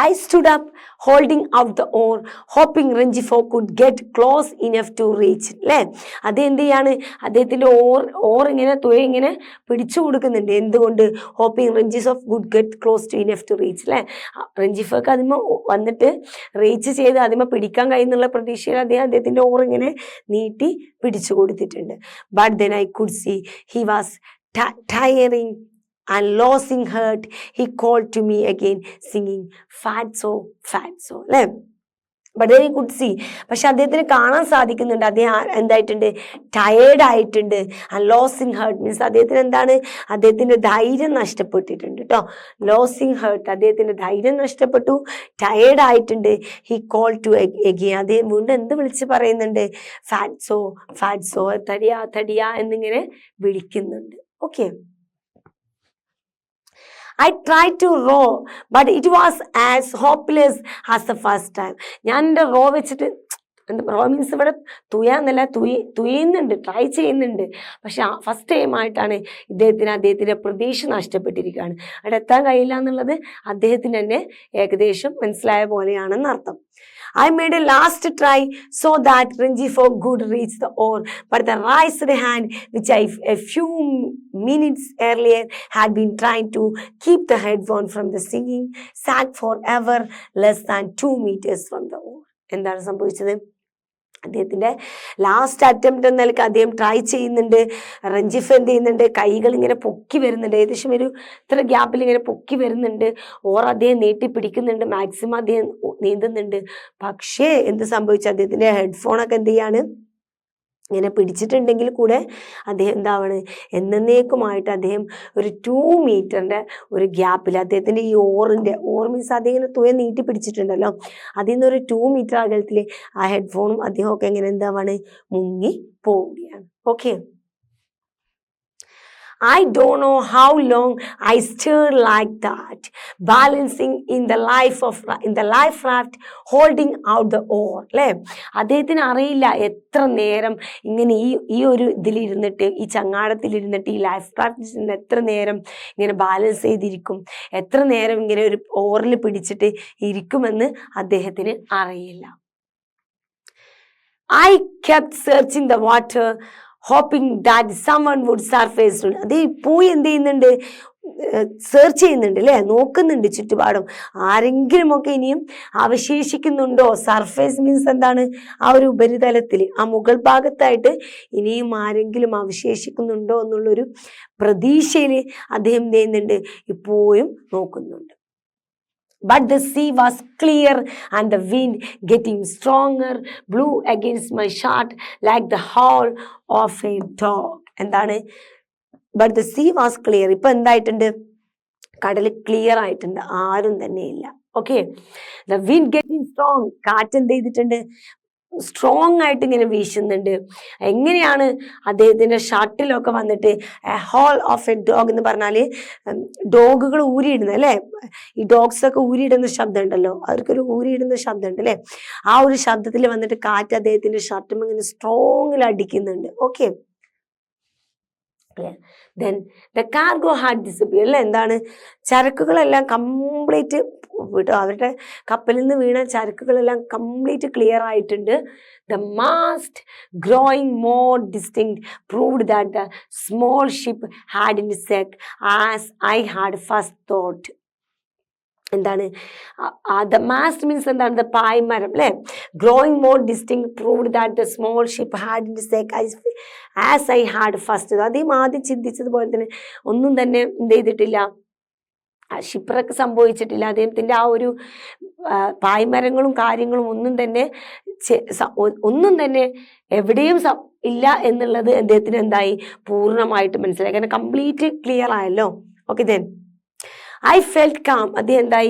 I stood up, holding out the oar, hoping Rengifo could get close enough to reach. അല്ലേ? അത് എന്ത് ചെയ്യാണ്? അദ്ദേഹത്തിന്റെ ഓർ ഇങ്ങനെ ഇങ്ങനെ പിടിച്ചു കൊടുക്കുന്നുണ്ട്. എന്തുകൊണ്ട്? Hoping Renjifo could get close to enough to reach. അല്ലേ? റെഞ്ചിഫോക്ക് അതിമ വന്നിട്ട് റീച്ച് ചെയ്ത് അതിമ പിടിക്കാൻ കഴിയുന്നുള്ള പ്രതീക്ഷയിൽ അദ്ദേഹത്തിന്റെ ഓർ ഇങ്ങനെ നീട്ടി പിടിച്ചു കൊടുത്തിട്ടുണ്ട്. But then I could see he was tiring and losing heart. He called to me again singing fatso fatso. അല്ലേ? ബട്ട് ഐ കുഡ് സി, പക്ഷെ അദ്ദേഹത്തിന് കാണാൻ സാധിക്കുന്നുണ്ട് അദ്ദേഹം എന്തായിട്ടുണ്ട്? ടയേർഡ് ആയിട്ടുണ്ട്. ആൻഡ് ലോസിങ് ഹേർട്ട് മീൻസ് അദ്ദേഹത്തിന് എന്താണ്? അദ്ദേഹത്തിന്റെ ധൈര്യം നഷ്ടപ്പെട്ടിട്ടുണ്ട് കേട്ടോ. ലോസിങ് ഹേർട്ട്, അദ്ദേഹത്തിന്റെ ധൈര്യം നഷ്ടപ്പെട്ടു, ടയേർഡ് ആയിട്ടുണ്ട്. ഹി കോൾ ടു എഗെയിൻ, അദ്ദേഹം വീണ്ടും എന്ത് വിളിച്ച് പറയുന്നുണ്ട്? ഫാറ്റ്സോ ഫാറ്റ്സോ, തടിയാ തടിയാ എന്നിങ്ങനെ വിളിക്കുന്നുണ്ട്. Okay. I tried to row, but it was as hopeless as the first time. ഞാൻ എൻ്റെ റോ വെച്ചിട്ട്, റോ മീൻസ് ഇവിടെ തുയാന്നല്ല, തുയ്യുന്നുണ്ട്, ട്രൈ ചെയ്യുന്നുണ്ട്. പക്ഷെ ഫസ്റ്റ് ടൈമായിട്ടാണ് അദ്ദേഹത്തിന്റെ പ്രതീക്ഷ നഷ്ടപ്പെട്ടിരിക്കുകയാണ്. അവിടെ എത്താൻ കഴിയില്ല എന്നുള്ളത് അദ്ദേഹത്തിന് തന്നെ ഏകദേശം മനസ്സിലായ പോലെയാണെന്ന് അർത്ഥം. I made a last try so that Rengifo could reach the oar, but the raised hand, which I a few minutes earlier had been trying to keep the headphone from the singing, sank forever less than 2 meters from the oar. എന്താണ് സംഭവിച്ചത്? അദ്ദേഹത്തിന്റെ last attempt എന്ന നിലയ്ക്ക് അദ്ദേഹം try ചെയ്യുന്നുണ്ട്. റെഞ്ചിഫ് എന്ത് ചെയ്യുന്നുണ്ട്? കൈകൾ ഇങ്ങനെ പൊക്കി വരുന്നുണ്ട്, ഏകദേശം ഒരു ഇത്ര ഗ്യാപ്പിൽ ഇങ്ങനെ പൊക്കി വരുന്നുണ്ട്. ഓർ അദ്ദേഹം നീട്ടി പിടിക്കുന്നുണ്ട്, മാക്സിമം അദ്ദേഹം നീന്തുന്നുണ്ട്. പക്ഷേ എന്ത് സംഭവിച്ചു? അദ്ദേഹത്തിന്റെ ഹെഡ്ഫോണൊക്കെ എന്ത് ചെയ്യാണ്? ഇങ്ങനെ പിടിച്ചിട്ടുണ്ടെങ്കിൽ കൂടെ അദ്ദേഹം എന്താണ്? എന്നേക്കുമായിട്ട് അദ്ദേഹം ഒരു 2 മീറ്ററിന്റെ ഒരു ഗ്യാപ്പിൽ അദ്ദേഹത്തിന്റെ ഈ ഓർ മീൻസ് അദ്ദേഹം ഇങ്ങനെ തുയ നീട്ടി പിടിച്ചിട്ടുണ്ടല്ലോ, അതിൽ നിന്ന് ഒരു 2 മീറ്റർ അകലത്തിൽ ആ ഹെഡ്ഫോണും അദ്ദേഹമൊക്കെ എങ്ങനെ എന്താണ്? മുങ്ങി പോവുകയാണ്. Okay. I don't know how long I stirred like that, balancing in the life raft, holding out the oar. അല്ലേ? അദ്ദേഹത്തിന് അറിയില്ല എത്ര നേരം ഇങ്ങനെ ഈ ഒരു ഇതിലിരുന്നിട്ട്, ഈ ചങ്ങാടത്തിലിരുന്നിട്ട്, ഈ ലൈഫ് റാഫ്റ്റിൽ എത്ര നേരം ഇങ്ങനെ ബാലൻസ് ചെയ്തിരിക്കും, എത്ര നേരം ഇങ്ങനെ ഒരു ഓറിൽ പിടിച്ചിട്ട് ഇരിക്കുമെന്ന് അദ്ദേഹത്തിന് അറിയില്ല. I kept searching the water, hoping that someone would surface. അത് പോയി എന്ത് ചെയ്യുന്നുണ്ട്? സെർച്ച് ചെയ്യുന്നുണ്ട് അല്ലേ? നോക്കുന്നുണ്ട് ചുറ്റുപാടും, ആരെങ്കിലുമൊക്കെ ഇനിയും അവശേഷിക്കുന്നുണ്ടോ? സർഫേസ് മീൻസ് എന്താണ്? ആ ഒരു ഉപരിതലത്തിൽ, ആ മുകൾ ഭാഗത്തായിട്ട് ഇനിയും ആരെങ്കിലും അവശേഷിക്കുന്നുണ്ടോ എന്നുള്ളൊരു പ്രതീക്ഷയിൽ അദ്ദേഹം എന്ത് ചെയ്യുന്നുണ്ട്? ഇപ്പോഴും നോക്കുന്നുണ്ട്. But the sea was clear and the wind getting stronger blew against my shirt like the howl of a dog. എന്താണ്? But the sea was clear. ഇപ്പൊ എന്തായിട്ടുണ്ട്? കടൽ ക്ലിയർ ആയിട്ടുണ്ട്, ആരും തന്നെ ഇല്ല. Okay. The wind getting strong, കാറ്റ് എന്ത് ചെയ്തിട്ടുണ്ട്? സ്ട്രോങ് ആയിട്ട് ഇങ്ങനെ വീശുന്നുണ്ട്. എങ്ങനെയാണ്? അദ്ദേഹത്തിന്റെ ഷർട്ടിലൊക്കെ വന്നിട്ട് ഹോൾ ഓഫ് എ ഡോഗ് എന്ന് പറഞ്ഞാല് ഡോഗുകൾ ഊരിയിടുന്നത് അല്ലേ? ഈ ഡോഗ്സ് ഒക്കെ ഊരിയിടുന്ന ശബ്ദം ഉണ്ടല്ലോ, അവർക്കൊരു ഊരിയിടുന്ന ശബ്ദം ഉണ്ട് അല്ലേ? ആ ഒരു ശബ്ദത്തിൽ വന്നിട്ട് കാറ്റ് അദ്ദേഹത്തിന്റെ ഷർട്ടും ഇങ്ങനെ സ്ട്രോങ്ങിൽ അടിക്കുന്നുണ്ട്. Okay. Then the cargo had disappeared. അല്ലെ? എന്താണ്? ചരക്കുകളെല്ലാം കംപ്ലീറ്റ് വിട്ടു, അവരുടെ കപ്പലിൽ നിന്ന് വീണ ചരക്കുകളെല്ലാം കംപ്ലീറ്റ് ക്ലിയർ ആയിട്ടുണ്ട്. The mast growing more distinct proved that the small ship hadn't sank as I had first thought. എന്താണ്? ദ മാസ്റ്റ് മീൻസ് എന്താണ്? ദ പായ്മരം അല്ലേ? Growing more distinct proved that the small ship had sake as I had first. അദ്ദേഹം ആദ്യം ചിന്തിച്ചതുപോലെ തന്നെ ഒന്നും തന്നെ എന്ത് ചെയ്തിട്ടില്ല? ഷിപ്രക്ക് സംഭവിച്ചിട്ടില്ല. അദ്ദേഹത്തിന്റെ ആ ഒരു പായ്മരങ്ങളും കാര്യങ്ങളും ഒന്നും തന്നെ എവിടെയും ഇല്ല എന്നുള്ളത് അദ്ദേഹത്തിന് എന്തായി? പൂർണ്ണമായിട്ട് മനസ്സിലായി. കാരണം കംപ്ലീറ്റ് ക്ലിയർ ആയല്ലോ. Okay. Then I felt calm. അദ്ദേഹം എന്തായി?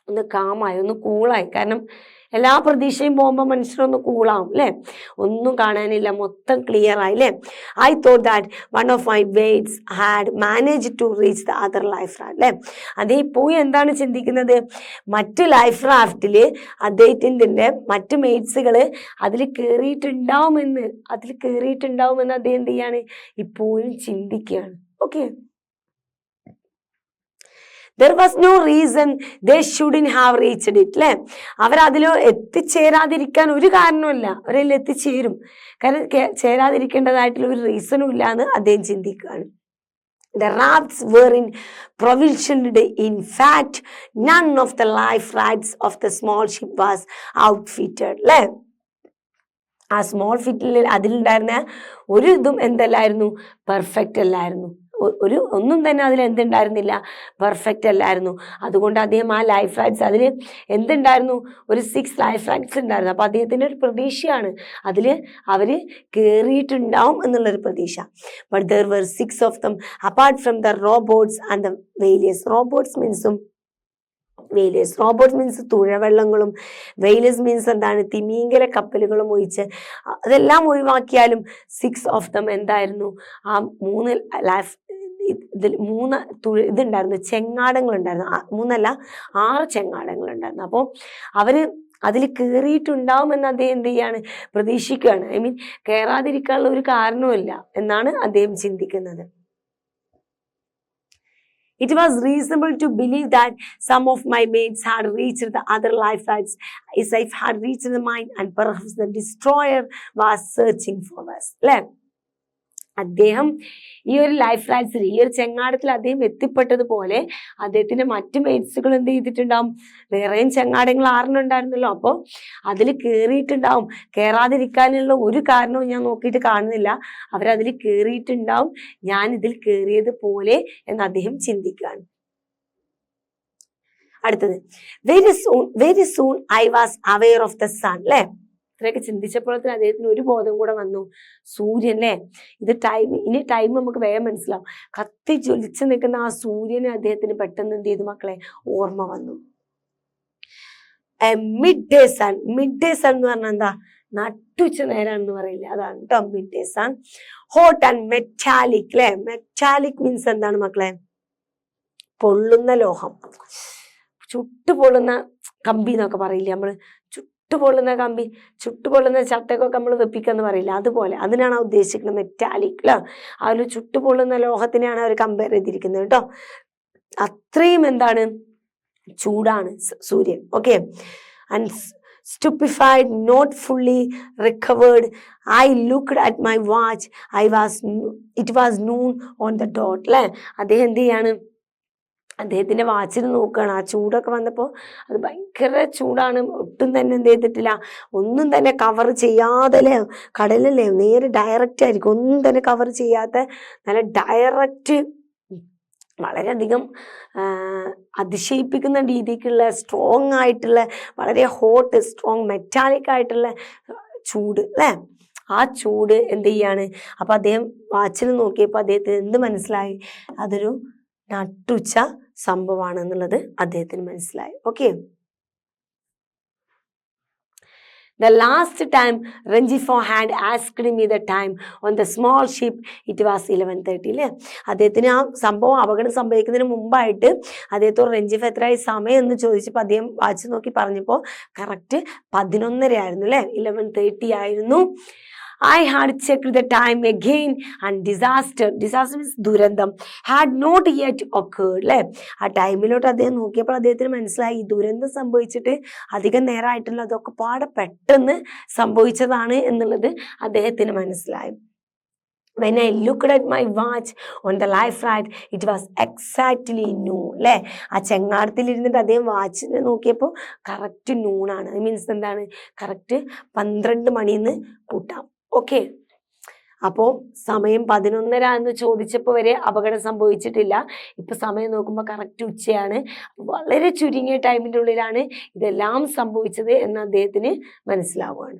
ഒന്ന് കാമായി, ഒന്ന് കൂളായി. കാരണം എല്ലാ പ്രതീക്ഷയും പോകുമ്പോൾ മനുഷ്യരൊന്ന് കൂളാവും അല്ലേ? ഒന്നും കാണാനില്ല, മൊത്തം ക്ലിയർ ആയി അല്ലേ? I thought that one of my weights had manage to reach the other life raft അല്ലേ? അദ്ദേഹം പോയി എന്താണ് ചിന്തിക്കുന്നത്? മറ്റു ലൈഫ് റാഫ്റ്റില് അദ്ദേഹത്തിൻ്റെ മറ്റു മെയ്റ്റ്സുകൾ അതിൽ കയറിയിട്ടുണ്ടാവുമെന്ന് അദ്ദേഹം എന്ത് ചെയ്യാണ്? ഇപ്പോഴും ചിന്തിക്കുകയാണ്. Okay. There was no reason they shouldn't have reached it. അല്ലെ, അവരതിൽ എത്തിച്ചേരാതിരിക്കാൻ ഒരു കാരണവുമില്ല, അവരതിൽ എത്തിച്ചേരും. കാരണം ചേരാതിരിക്കേണ്ടതായിട്ടുള്ള ഒരു റീസണും ഇല്ല എന്ന് അദ്ദേഹം ചിന്തിക്കുകയാണ്. The rafts were in provisioned. In fact, none of the life rafts of the small ship was outfitted. അല്ലെ, ആ സ്മോൾ ഫിറ്റിൽ അതിലുണ്ടായിരുന്ന ഒരു ഇതും എന്തല്ലായിരുന്നു, പെർഫെക്റ്റ് അല്ലായിരുന്നു. ഒന്നും തന്നെ അതിൽ എന്തുണ്ടായിരുന്നില്ല, പെർഫെക്റ്റ് അല്ലായിരുന്നു. അതുകൊണ്ട് അദ്ദേഹം ആ ലൈഫ് റാറ്റ്സ് അതിൽ എന്തുണ്ടായിരുന്നു, ഒരു 6 ലൈഫ് റാറ്റ്സ് ഉണ്ടായിരുന്നു. അപ്പൊ അദ്ദേഹത്തിന്റെ ഒരു പ്രതീക്ഷയാണ് അതിൽ അവര് കയറിയിട്ടുണ്ടാവും എന്നുള്ളൊരു പ്രതീക്ഷ. But there were 6 of them apart from the rowboats and the whalers. Rowboats means തുഴവെള്ളങ്ങളും, വെയിലേഴ്സ് മീൻസ് എന്താണ്, തിമീങ്കല കപ്പലുകളും ഒഴിച്ച് അതെല്ലാം ഒഴിവാക്കിയാലും 6 of them എന്തായിരുന്നു, ആ 3 ലൈഫ് ഇതിൽ 3 ഇതുണ്ടായിരുന്നു, ചെങ്ങാടങ്ങൾ ഉണ്ടായിരുന്നു. 3 6 ചെങ്ങാടങ്ങൾ ഉണ്ടായിരുന്നു. അപ്പോൾ അവര് അതിൽ കയറിയിട്ടുണ്ടാവുമെന്ന് അദ്ദേഹം എന്ത് ചെയ്യാണ്, പ്രതീക്ഷിക്കുകയാണ്. ഐ മീൻ കയറാതിരിക്കാനുള്ള ഒരു കാരണവുമില്ല എന്നാണ് അദ്ദേഹം ചിന്തിക്കുന്നത്. It was reasonable to believe that some of my mates had reached the other life rafts as I had reached the mine, and perhaps the destroyer was searching for us. അല്ലേ, അദ്ദേഹം ഈ ഒരു life റാറ്റ്സിൽ, ഈ ഒരു ചെങ്ങാടത്തിൽ അദ്ദേഹം എത്തിപ്പെട്ടതുപോലെ അദ്ദേഹത്തിന്റെ മറ്റു മേറ്റ്സുകൾ എന്ത് ചെയ്തിട്ടുണ്ടാവും, വേറെയും ചെങ്ങാടങ്ങൾ 6 ഉണ്ടായിരുന്നല്ലോ. അപ്പോൾ അതിൽ കയറിയിട്ടുണ്ടാവും. കയറാതിരിക്കാനുള്ള ഒരു കാരണവും ഞാൻ നോക്കിയിട്ട് കാണുന്നില്ല. അവരതിൽ കയറിയിട്ടുണ്ടാവും, ഞാൻ ഇതിൽ കയറിയത് പോലെ എന്ന് അദ്ദേഹം ചിന്തിക്കുകയാണ്. അടുത്തത്, very soon I was aware of the sun. അല്ലെ, ഇത്രയൊക്കെ ചിന്തിച്ചപ്പോഴത്തേന് അദ്ദേഹത്തിന് ഒരു ബോധം കൂടെ വന്നു. സൂര്യൻ, അല്ലേ, ഇത് ഇനി ടൈം നമുക്ക് വേഗം മനസ്സിലാവും. കത്തി ജ്വലിച്ചു നിൽക്കുന്ന ആ സൂര്യനെ അദ്ദേഹത്തിന് പെട്ടെന്ന് എന്ത് ചെയ്തു മക്കളെ, ഓർമ്മ വന്നു. മിഡ് ഡേ സൺ എന്ന് പറഞ്ഞാൽ എന്താ, നട്ടുച്ച നേരാണെന്ന് പറയില്ല, അതാണ് കേട്ടോ mid day sun. Hot and metallic. അല്ലെ, മെറ്റാലിക് മീൻസ് എന്താണ് മക്കളെ, പൊള്ളുന്ന ലോഹം, ചുട്ടുപൊള്ളുന്ന കമ്പി എന്നൊക്കെ പറയില്ലേ നമ്മള്, ചുട്ടുപൊള്ളുന്ന കമ്പി, ചുട്ടുപൊള്ളുന്ന ചട്ടക്കൊക്കെ നമ്മൾ വെപ്പിക്കാന്ന് പറയില്ല, അതുപോലെ അതിനാണ് ഉദ്ദേശിക്കുന്നത് മെറ്റാലിക്. അല്ലേ, ആ ഒരു ചുട്ടുപൊള്ളുന്ന ലോഹത്തിനെയാണ് അവർ കമ്പയർ ചെയ്തിരിക്കുന്നത് കേട്ടോ. അത്രയും എന്താണ്, ചൂടാണ് സൂര്യൻ. Okay, and stupefied, not fully recovered, I looked at my watch. It was noon on the dot. അല്ലേ, അദ്ദേഹം എന്ത് ചെയ്യാണ്, അദ്ദേഹത്തിന്റെ വാച്ചിൽ നോക്കുകയാണ്. ആ ചൂടൊക്കെ വന്നപ്പോൾ അത് ഭയങ്കര ചൂടാണ്. ഒട്ടും തന്നെ എന്ത് ചെയ്തിട്ടില്ല, ഒന്നും തന്നെ കവർ ചെയ്യാതെ, അല്ലേ, കടലല്ലേ, നേരെ ഡയറക്റ്റ് ആയിരിക്കും, ഒന്നും തന്നെ കവർ ചെയ്യാത്ത നല്ല ഡയറക്റ്റ്, വളരെയധികം അതിശയിപ്പിക്കുന്ന രീതിക്കുള്ള സ്ട്രോങ് ആയിട്ടുള്ള, വളരെ ഹോട്ട് സ്ട്രോങ് മെറ്റാലിക് ആയിട്ടുള്ള ചൂട്. അല്ലേ, ആ ചൂട് എന്ത് ചെയ്യാണ്. അപ്പൊ അദ്ദേഹം വാച്ചിൽ നോക്കിയപ്പോൾ അദ്ദേഹത്തിന് എന്ത് മനസ്സിലായി, അതൊരു നട്ടുച്ച സംഭവമാണ് എന്നുള്ളത് അദ്ദേഹത്തിന് മനസ്സിലായി. Okay, the last time Rengifo had asked me the time on the small ship, it was 11:30. അല്ലേ, അദ്ദേഹത്തിന് ആ സംഭവം, അപകടം സംഭവിക്കുന്നതിന് മുമ്പായിട്ട് അദ്ദേഹത്തോട് റെഞ്ചിഫ് എത്രയായി സമയം എന്ന് ചോദിച്ചപ്പോൾ അദ്ദേഹം വാച്ച് നോക്കി പറഞ്ഞപ്പോൾ കറക്റ്റ് 11:30 ആയിരുന്നു. അല്ലേ, 11:30 ആയിരുന്നു. I had checked the time again and disaster means ദുരന്തം had not yet occurred. അല്ലേ, ആ ടൈമിലോട്ട് അദ്ദേഹം നോക്കിയപ്പോൾ അദ്ദേഹത്തിന് മനസ്സിലായി ഈ ദുരന്തം സംഭവിച്ചിട്ട് അധികം നേരമായിട്ടില്ല, അതൊക്കെ പാടെ പെട്ടെന്ന് സംഭവിച്ചതാണ് എന്നുള്ളത് അദ്ദേഹത്തിന് മനസ്സിലായി. When I looked at my watch on the life raft, it was exactly noon. അല്ലേ, ആ ചെങ്ങാടത്തിൽ ഇരുന്നിട്ട് അദ്ദേഹം വാച്ചിനെ നോക്കിയപ്പോൾ കറക്റ്റ് നൂണാണ്. മീൻസ് എന്താണ്, കറക്റ്റ് 12 മണിന്ന് കൂട്ടാം. ഓക്കെ, അപ്പോൾ സമയം 11:30 എന്ന് ചോദിച്ചപ്പോൾ വരെ അപകടം സംഭവിച്ചിട്ടില്ല. ഇപ്പൊ സമയം നോക്കുമ്പോൾ കറക്റ്റ് ഉച്ചയാണ്. വളരെ ചുരുങ്ങിയ ടൈമിൻ്റെ ഉള്ളിലാണ് ഇതെല്ലാം സംഭവിച്ചത് എന്ന് അദ്ദേഹത്തിന് മനസ്സിലാവുകയാണ്.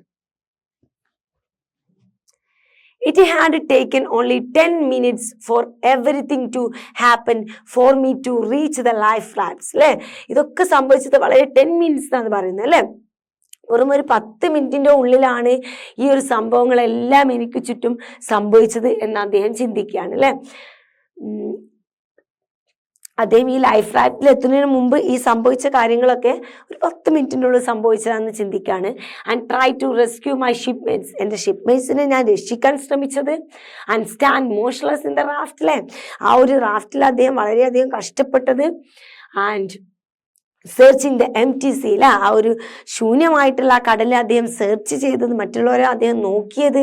It had taken only 10 minutes for everything to happen for me to reach the life rafts. അല്ലേ, ഇതൊക്കെ സംഭവിച്ചത് വളരെ 10 minutes എന്നാണ് പറയുന്നത്. അല്ലേ, വെറും ഒരു 10 മിനിറ്റിന്റെ ഉള്ളിലാണ് ഈ ഒരു സംഭവങ്ങളെല്ലാം എനിക്ക് ചുറ്റും സംഭവിച്ചത് എന്ന് അദ്ദേഹം ചിന്തിക്കുകയാണ്. അല്ലെ, അദ്ദേഹം ഈ ലൈഫ് റാഫ്റ്റിൽ എത്തുന്നതിന് മുമ്പ് ഈ സംഭവിച്ച കാര്യങ്ങളൊക്കെ ഒരു 10 മിനിറ്റിൻ്റെ ഉള്ളിൽ സംഭവിച്ചതാണെന്ന് ചിന്തിക്കുകയാണ്. And try to rescue my shipmates, എൻ്റെ ഷിപ്പ്മേറ്റ്സിനെ ഞാൻ രക്ഷിക്കാൻ ശ്രമിച്ചത്. And stand motionless in the raft. അല്ലേ, ആ ഒരു റാഫ്റ്റിൽ അദ്ദേഹം വളരെയധികം കഷ്ടപ്പെട്ടത്. And searching the empty sea അല്ലെ, ആ ഒരു ശൂന്യമായിട്ടുള്ള ആ കടലിൽ അദ്ദേഹം സെർച്ച് ചെയ്തത്, മറ്റുള്ളവരെ അദ്ദേഹം നോക്കിയത്,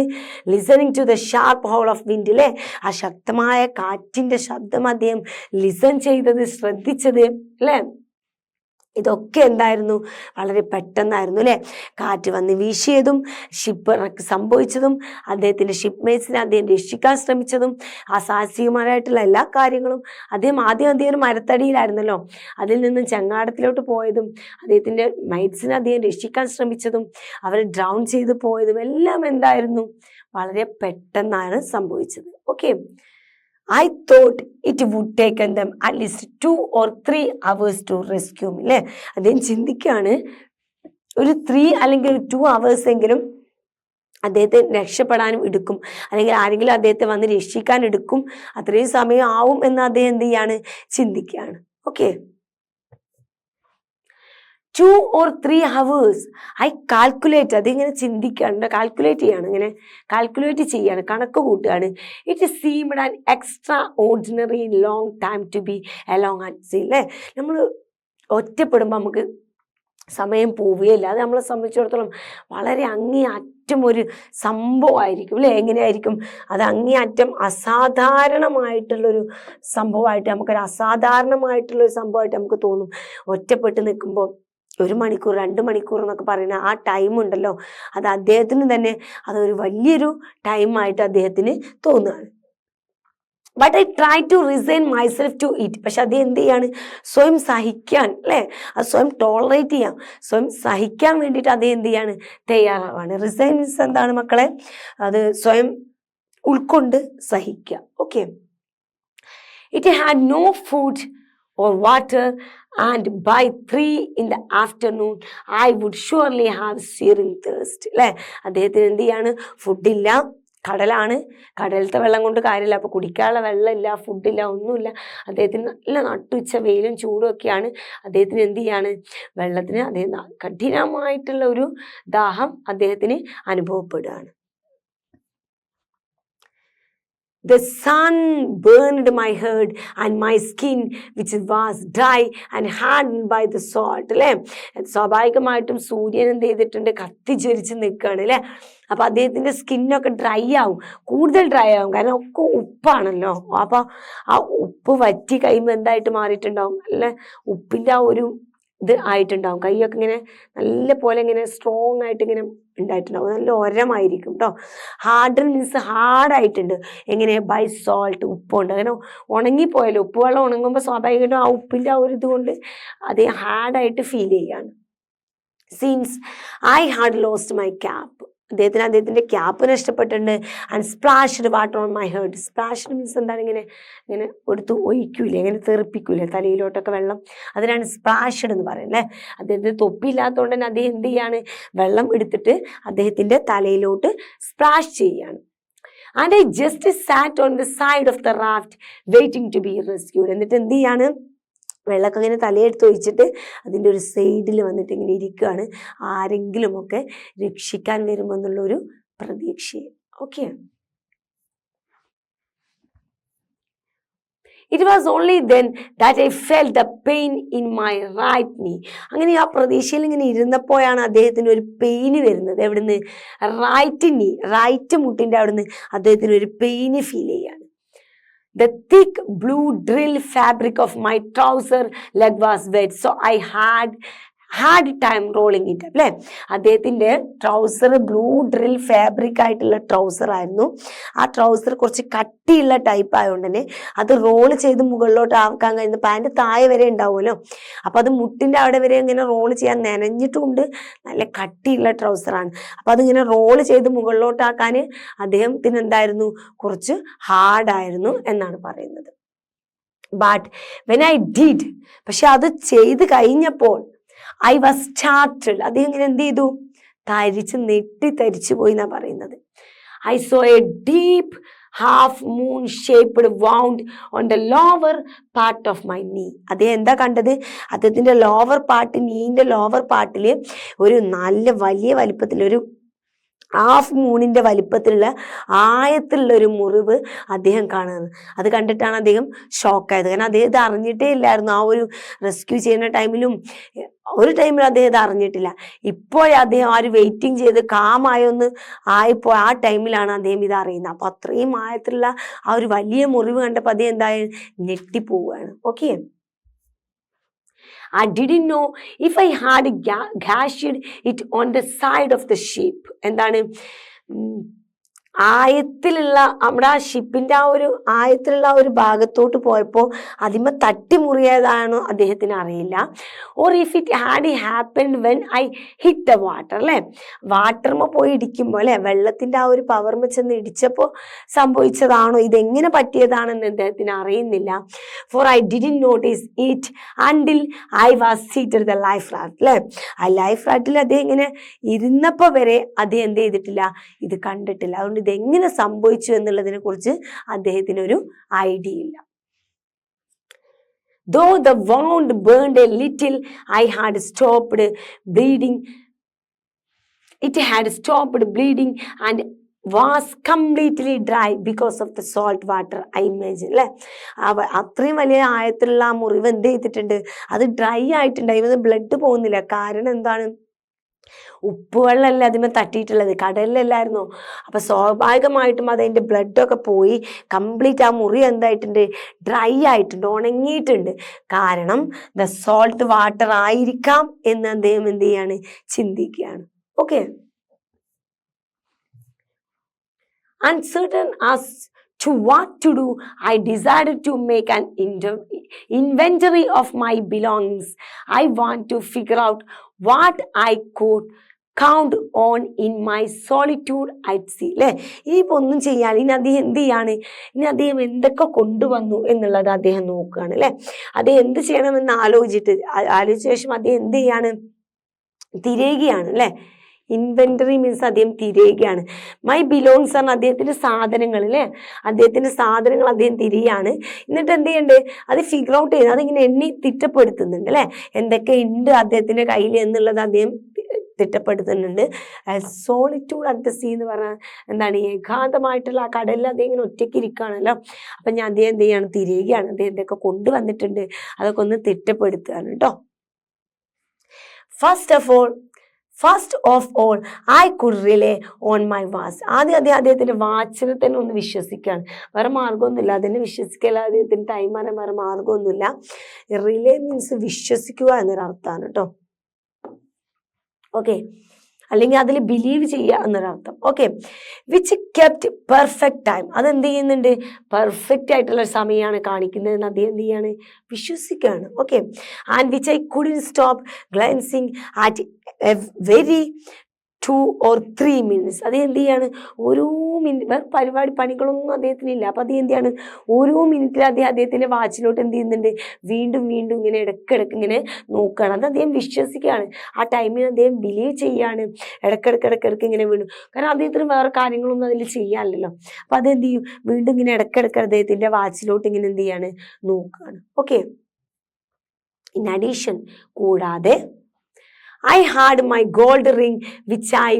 listening to the sharp hole of wind അല്ലെ, ആ ശക്തമായ കാറ്റിന്റെ ശബ്ദം അദ്ദേഹം ലിസൺ ചെയ്തത്, ശ്രദ്ധിച്ചത് അല്ലെ. ഇതൊക്കെ എന്തായിരുന്നു, വളരെ പെട്ടെന്നായിരുന്നു അല്ലെ. കാറ്റ് വന്ന് വീശിയതും ഷിപ്പ് റക്ക് സംഭവിച്ചതും അദ്ദേഹത്തിന്റെ ഷിപ്പ്മേറ്റ്സിനെ അദ്ദേഹം രക്ഷിക്കാൻ ശ്രമിച്ചതും അസാഹസികമായിട്ടുള്ള എല്ലാ കാര്യങ്ങളും ആദ്യം ഒരു മരത്തടിയിലായിരുന്നല്ലോ, അതിൽ നിന്നും ചങ്ങാടത്തിലോട്ട് പോയതും അദ്ദേഹത്തിന്റെ മൈറ്റ്സിനെ അദ്ദേഹം രക്ഷിക്കാൻ ശ്രമിച്ചതും അവരെ ഡ്രൗൺ ചെയ്ത് പോയതും എല്ലാം എന്തായിരുന്നു, വളരെ പെട്ടെന്നാണ് സംഭവിച്ചത്. Okay, I thought it would taken them at least 2 or 3 hours to rescue me അല്ലേ. അദ്ദേഹം ചിന്തിക്കുകയാണ്, ഒരു 3 അല്ലെങ്കിൽ 2 hours എങ്കിലും അദ്ദേഹത്തെ രക്ഷപ്പെടാനും എടുക്കും, അല്ലെങ്കിൽ ആരെങ്കിലും അദ്ദേഹത്തെ വന്ന് രക്ഷിക്കാൻ എടുക്കും, അത്രയും സമയം ആവും എന്ന് അദ്ദേഹം എന്ത് ചെയ്യാണ്, ചിന്തിക്കുകയാണ്. Okay, 2 or 3 hours I calculate, അതിങ്ങനെ ചിന്തിക്കുകയാണ്, കാൽക്കുലേറ്റ് ചെയ്യാണ്, കണക്ക് കൂട്ടുകയാണ്. It seemed an extraordinary long time to be along at sea അല്ലേ. നമ്മൾ ഒറ്റപ്പെടുമ്പോൾ നമുക്ക് സമയം പോവുകയില്ല, അത് നമ്മളെ സംബന്ധിച്ചിടത്തോളം വളരെ അങ്ങേയറ്റം ഒരു സംഭവമായിരിക്കും അല്ലേ. എങ്ങനെയായിരിക്കും അത്, അങ്ങേയറ്റം അസാധാരണമായിട്ടുള്ളൊരു സംഭവമായിട്ട്, അസാധാരണമായിട്ടുള്ളൊരു സംഭവമായിട്ട് നമുക്ക് തോന്നും. ഒറ്റപ്പെട്ട് നിൽക്കുമ്പോൾ 1 മണിക്കൂർ 2 മണിക്കൂർ എന്നൊക്കെ പറയുന്ന ആ ടൈം ഉണ്ടല്ലോ, അത് അദ്ദേഹത്തിന് തന്നെ അതൊരു വലിയൊരു ടൈമായിട്ട് അദ്ദേഹത്തിന് തോന്നുകയാണ്. But I try to resign myself to it. പക്ഷെ അദ്ദേഹം എന്ത് ചെയ്യാണ്, സ്വയം സഹിക്കാൻ അല്ലേ, അത് സ്വയം ടോളറേറ്റ് ചെയ്യാം, സ്വയം സഹിക്കാൻ വേണ്ടിയിട്ട് അദ്ദേഹം എന്ത് ചെയ്യാണ്, തയ്യാറാവാണ്. റിസൈൻ മീൻസ് എന്താണ് മക്കളെ, അത് സ്വയം ഉൾക്കൊണ്ട് സഹിക്കുക. Okay, it had no food or water, and by 3 in the afternoon I would surely have searing thirst അല്ലേ. അദ്ദേഹത്തിന് എന്ത് ചെയ്യാണ്, ഫുഡില്ല, കടലാണ്, കടലത്തെ വെള്ളം കൊണ്ട് കാര്യമില്ല, അപ്പോൾ കുടിക്കാനുള്ള വെള്ളമില്ല, ഫുഡില്ല, ഒന്നുമില്ല. അദ്ദേഹത്തിന് നല്ല നട്ടുച്ച വെയിലും ചൂടും ഒക്കെയാണ്. അദ്ദേഹത്തിന് എന്ത് ചെയ്യാണ്, വെള്ളത്തിന് അദ്ദേഹം കഠിനമായിട്ടുള്ള ഒരു ദാഹം അദ്ദേഹത്തിന് അനുഭവപ്പെടുകയാണ്. The sun burned my head and my skin which was dry and hardened by the salt അല്ലേ. സ്വാഭാവികമായിട്ടും സൂര്യൻ എന്ത് ചെയ്തിട്ടുണ്ട്, കത്തിച്ചൊരിച്ച് നിൽക്കുകയാണ് അല്ലേ. അപ്പൊ അദ്ദേഹത്തിന്റെ സ്കിന്നൊക്കെ ഡ്രൈ ആവും, കൂടുതൽ ഡ്രൈ ആവും, കാരണം ഒക്കെ ഉപ്പാണല്ലോ. അപ്പൊ ആ ഉപ്പ് വറ്റി കഴിയുമ്പോൾ എന്തായിട്ട് മാറിയിട്ടുണ്ടാവും, നല്ല ഉപ്പിന്റെ ആ ഒരു ഇത് ആയിട്ടുണ്ടാവും, കൈയൊക്കെ ഇങ്ങനെ നല്ല പോലെ ഇങ്ങനെ സ്ട്രോങ് ആയിട്ട് ഇങ്ങനെ ഉണ്ടായിട്ടുണ്ടാവും, നല്ല ഒരമായിരിക്കും കേട്ടോ. ഹാർഡൻ മീൻസ് ഹാർഡായിട്ടുണ്ട്, എങ്ങനെ, ബൈ സോൾട്ട്, ഉപ്പുണ്ട്. അങ്ങനെ ഉണങ്ങിപ്പോയല്ലോ, ഉപ്പ് വെള്ളം ഉണങ്ങുമ്പോൾ സ്വാഭാവികമായിട്ടും ആ ഉപ്പിൻ്റെ ആ ഒരു ഇതുകൊണ്ട് അതേ ഹാർഡായിട്ട് ഫീൽ ചെയ്യാണ്. Since I had lost my cap, അദ്ദേഹത്തിന്റെ ക്യാപ്പ് നഷ്ടപ്പെട്ടിട്ടുണ്ട്. And splashed water on my head. Splashed means എന്താണ്, ഇങ്ങനെ എടുത്ത് ഒഴിക്കൂലേ, ഇങ്ങനെ തെറിപ്പിക്കൂലേ തലയിലോട്ടൊക്കെ വെള്ളം, അതിനാണ് സ്പ്ലാഷ്ഡ് എന്ന് പറയുന്നത്. അദ്ദേഹത്തിന് തൊപ്പിയില്ലാത്തതുകൊണ്ട് തന്നെ അദ്ദേഹം എന്ത് ചെയ്യാണ്, വെള്ളം എടുത്തിട്ട് അദ്ദേഹത്തിന്റെ തലയിലോട്ട് സ്പ്ലാഷ് ചെയ്യാണ്. And I just sat on the side of the raft waiting to be rescued. എന്നിട്ട് എന്ത് ചെയ്യാണ്, വെള്ളമൊക്കെ ഇങ്ങനെ തലയെടുത്ത് ഒഴിച്ചിട്ട് അതിൻ്റെ ഒരു സൈഡിൽ വന്നിട്ട് ഇങ്ങനെ ഇരിക്കുകയാണ്, ആരെങ്കിലുമൊക്കെ രക്ഷിക്കാൻ വരുമെന്നുള്ളൊരു പ്രതീക്ഷയെ. Okay, it was only then that I felt the pain in my right knee. അങ്ങനെ ആ പ്രതീക്ഷയിൽ ഇങ്ങനെ ഇരുന്നപ്പോഴാണ് അദ്ദേഹത്തിന് ഒരു പെയിന് വരുന്നത്. എവിടുന്ന്, റൈറ്റ് നീ, റൈറ്റ് മുട്ടിൻ്റെ അവിടുന്ന് അദ്ദേഹത്തിന് ഒരു പെയിന് ഫീൽ ചെയ്യാണ്. The thick blue drill fabric of my trouser leg was wet, so I had time rolling it അല്ലേ. അദ്ദേഹത്തിന്റെ ട്രൗസർ ബ്ലൂ ഡ്രിൽ ഫാബ്രിക് ആയിട്ടുള്ള ട്രൗസർ ആയിരുന്നു. ആ ട്രൗസർ കുറച്ച് കട്ടിയുള്ള ടൈപ്പ് ആയതുകൊണ്ട് തന്നെ അത് റോൾ ചെയ്ത് മുകളിലോട്ട് ആക്കാൻ കഴിയുന്ന, പാൻറ് താഴെ വരെ ഉണ്ടാവുമല്ലോ, അപ്പൊ അത് മുട്ടിന്റെ അവിടെ വരെ ഇങ്ങനെ റോൾ ചെയ്യാൻ നനഞ്ഞിട്ടുണ്ട്, നല്ല കട്ടിയുള്ള ട്രൗസറാണ്. അപ്പൊ അതിങ്ങനെ റോൾ ചെയ്ത് മുകളിലോട്ടാക്കാൻ അദ്ദേഹത്തിന് എന്തായിരുന്നു, കുറച്ച് ഹാർഡായിരുന്നു എന്നാണ് പറയുന്നത്. ബട്ട് വെൻ ഐ ഡിഡ്, പക്ഷെ അത് ചെയ്ത് കഴിഞ്ഞപ്പോൾ ഐ വാസ് സ്റ്റാർട്ടഡ്, അദ്ദേഹം ഇങ്ങനെ എന്ത് ചെയ്തു, നെട്ടിത്തരിച്ചു പോയി എന്നാ പറയുന്നത്. I so A deep half moon shaped wound on the lower part of my നീ. അദ്ദേഹം എന്താ കണ്ടത്, അദ്ദേഹത്തിന്റെ ലോവർ പാർട്ട്, നീന്റെ ലോവർ പാർട്ടില് ഒരു നല്ല വലിയ വലിപ്പത്തിലൊരു ഹാഫ് മൂണിന്റെ വലിപ്പത്തിലുള്ള ആയത്തിലുള്ള ഒരു മുറിവ് അദ്ദേഹം കാണുന്നത്. അത് കണ്ടിട്ടാണ് അദ്ദേഹം ഷോക്കായത്. കാരണം അദ്ദേഹം ഇത് അറിഞ്ഞിട്ടേ ഇല്ലായിരുന്നു. ആ ഒരു റെസ്ക്യൂ ചെയ്യുന്ന ടൈമിലും ഒരു ടൈമിൽ അദ്ദേഹം ഇത് അറിഞ്ഞിട്ടില്ല. ഇപ്പോഴേ അദ്ദേഹം ആ ഒരു വെയിറ്റിംഗ് ചെയ്ത് കാമായൊന്ന് ആയപ്പോൾ ആ ടൈമിലാണ് അദ്ദേഹം ഇത് അറിയുന്നത്. അപ്പൊ അത്രയും ആയത്തിലുള്ള ആ ഒരു വലിയ മുറിവ് കണ്ടപ്പോൾ അദ്ദേഹം എന്തായാലും ഞെട്ടിപ്പോവുകയാണ്. Okay, I didn't know if I had gashed it on the side of the ship. എന്താണ് ആയത്തിലുള്ള നമ്മുടെ ആ ഷിപ്പിന്റെ ആ ഒരു ആയത്തിലുള്ള ആ ഒരു ഭാഗത്തോട്ട് പോയപ്പോൾ അതിമ തട്ടി മുറിയതാണോ അദ്ദേഹത്തിന് അറിയില്ല. Or if it had happened when I hit the water, അല്ലെ വാട്ടർമ പോയി ഇടിക്കുമ്പോൾ അല്ലെ വെള്ളത്തിന്റെ ആ ഒരു പവർമ ചെന്ന് ഇടിച്ചപ്പോൾ സംഭവിച്ചതാണോ, ഇതെങ്ങനെ പറ്റിയതാണെന്ന് അദ്ദേഹത്തിന് അറിയുന്നില്ല. For I didn't notice it until I was seated the life raft, അല്ലെ ആ ലൈഫ് റാഫ്റ്റിൽ അദ്ദേഹം ഇങ്ങനെ ഇരുന്നപ്പോൾ വരെ അദ്ദേഹം എന്ത് ചെയ്തിട്ടില്ല, ഇത് കണ്ടിട്ടില്ല. അതുകൊണ്ട് ഇതെങ്ങനെ സംഭവിച്ചു എന്നുള്ളതിനെ കുറിച്ച് അദ്ദേഹത്തിന് ഒരു ഐഡിയ ഇല്ല. Though the wound burned a little, I had stopped bleeding. It had stopped bleeding and was completely dry because of the salt water, I imagine. അല്ലെ അത്രയും വലിയ ആയത്തിലുള്ള ആ മുറിവ് എന്ത് ചെയ്തിട്ടുണ്ട്, അത് ഡ്രൈ ആയിട്ടുണ്ട്. അതിന് ബ്ലഡ് പോകുന്നില്ല. കാരണം എന്താണ്, ഉപ്പുവെള്ളമല്ല അതിമേ തട്ടിയിട്ടുള്ളത്, കടലിലല്ലായിരുന്നോ. അപ്പൊ സ്വാഭാവികമായിട്ടും അതിന്റെ ബ്ലഡൊക്കെ പോയി കംപ്ലീറ്റ് ആ മുറി എന്തായിട്ടുണ്ട്, ഡ്രൈ ആയിട്ടുണ്ട്, ഉണങ്ങിയിട്ടുണ്ട്. കാരണം ദ സോൾട്ട് വാട്ടർ ആയിരിക്കാം എന്ന് അദ്ദേഹം എന്ത് ചെയ്യാണ്, ചിന്തിക്കുകയാണ്. Okay, uncertain as to what to do, I decided to make an inventory of my belongings. I want to figure out what I could count on in my solitude at sea. അല്ലെ ഇനിയിപ്പോൾ ഒന്നും ചെയ്യാൻ ഇനി അദ്ദേഹം എന്ത് ചെയ്യാണ്, ഇനി അദ്ദേഹം എന്തൊക്കെ കൊണ്ടുവന്നു എന്നുള്ളത് അദ്ദേഹം നോക്കുകയാണ്. അല്ലെ അദ്ദേഹം എന്ത് ചെയ്യണമെന്ന് ആലോചിച്ച ശേഷം അദ്ദേഹം എന്ത് ചെയ്യാണ്, തിരയുകയാണ്. അല്ലെ ഇൻവെന്ററി മീൻസ് അദ്ദേഹം തിരയുകയാണ്. മൈ ബിലോങ്സ് ആണ് അദ്ദേഹത്തിന്റെ സാധനങ്ങൾ. അല്ലെ അദ്ദേഹത്തിന്റെ സാധനങ്ങൾ അദ്ദേഹം തിരയാണ്. എന്നിട്ട് എന്ത് ചെയ്യണ്ടേ, അത് ഫിഗർ ഔട്ട് ചെയ്യുന്നത്, അതിങ്ങനെ എണ്ണി തിട്ടപ്പെടുത്തുന്നുണ്ട്. അല്ലെ എന്തൊക്കെ ഉണ്ട് അദ്ദേഹത്തിന്റെ കയ്യിൽ എന്നുള്ളത് അദ്ദേഹം തിട്ടപ്പെടുത്തുന്നുണ്ട്. സോളിറ്റ്യൂഡ് അറ്റ് ദ സീ എന്ന് പറഞ്ഞാൽ എന്താണ്, ഏകാന്തമായിട്ടുള്ള ആ കടലിൽ അദ്ദേഹം ഇങ്ങനെ ഒറ്റയ്ക്ക് ഇരിക്കുകയാണല്ലോ. അപ്പം ഞാൻ അദ്ദേഹം എന്ത് ചെയ്യാണ്, തിരയുകയാണ്. അദ്ദേഹം എന്തൊക്കെ കൊണ്ടുവന്നിട്ടുണ്ട് അതൊക്കെ ഒന്ന് തിട്ടപ്പെടുത്തുകയാണ് കേട്ടോ. First of all I could relay on my watch. അദ്ദേഹത്തിന്റെ വാച്ചിനെ തന്നെ ഒന്ന് വിശ്വസിക്കുകയാണ്. വേറെ മാർഗമൊന്നുമില്ല, അതിനെ വിശ്വസിക്കല. അദ്ദേഹത്തിന് ടൈം പറയാൻ വേറെ മാർഗമൊന്നുമില്ല. റിലേ മീൻസ് വിശ്വസിക്കുക എന്നൊരർത്ഥമാണ് കേട്ടോ. ഓക്കെ, അല്ലെങ്കിൽ അതിൽ ബിലീവ് ചെയ്യുക എന്നൊരർത്ഥം. Okay, which kept perfect time. അതെന്ത് ചെയ്യുന്നുണ്ട്, പെർഫെക്റ്റ് ആയിട്ടുള്ള സമയമാണ് കാണിക്കുന്നത്. അദ്ദേഹം എന്ത് ചെയ്യാണ്, വിശ്വസിക്കുകയാണ്. Okay, and which I couldn't stop glancing at a very 2 or 3 minutes. അത് എന്ത് ചെയ്യാണ്, ഓരോ മിനിറ്റ് വേറെ പണികളൊന്നും അദ്ദേഹത്തിനില്ല. അപ്പൊ അത് എന്ത് ചെയ്യാണ്, ഓരോ മിനിറ്റിൽ അദ്ദേഹത്തിന്റെ വാച്ചിലോട്ട് എന്ത് ചെയ്യുന്നുണ്ട്, വീണ്ടും വീണ്ടും ഇങ്ങനെ ഇടയ്ക്കിടയ്ക്ക് ഇങ്ങനെ നോക്കുകയാണ്. അത് അദ്ദേഹം വിശ്വസിക്കുകയാണ്. ആ ടൈമിന് അദ്ദേഹം ബിലീവ് ചെയ്യാണ്. ഇടയ്ക്കിടയ്ക്ക് ഇങ്ങനെ വീണ്ടും, കാരണം അദ്ദേഹത്തിന് വേറെ കാര്യങ്ങളൊന്നും അതിൽ ചെയ്യാനില്ലല്ലോ. അപ്പൊ അതെന്ത് ചെയ്യും, വീണ്ടും ഇങ്ങനെ ഇടയ്ക്കിടയ്ക്ക് അദ്ദേഹത്തിന്റെ വാച്ചിലോട്ട് ഇങ്ങനെ എന്ത് ചെയ്യാണ്, നോക്കുകയാണ്. ഓക്കെ, ഇൻ അഡീഷൻ കൂടാതെ I had my gold ring which I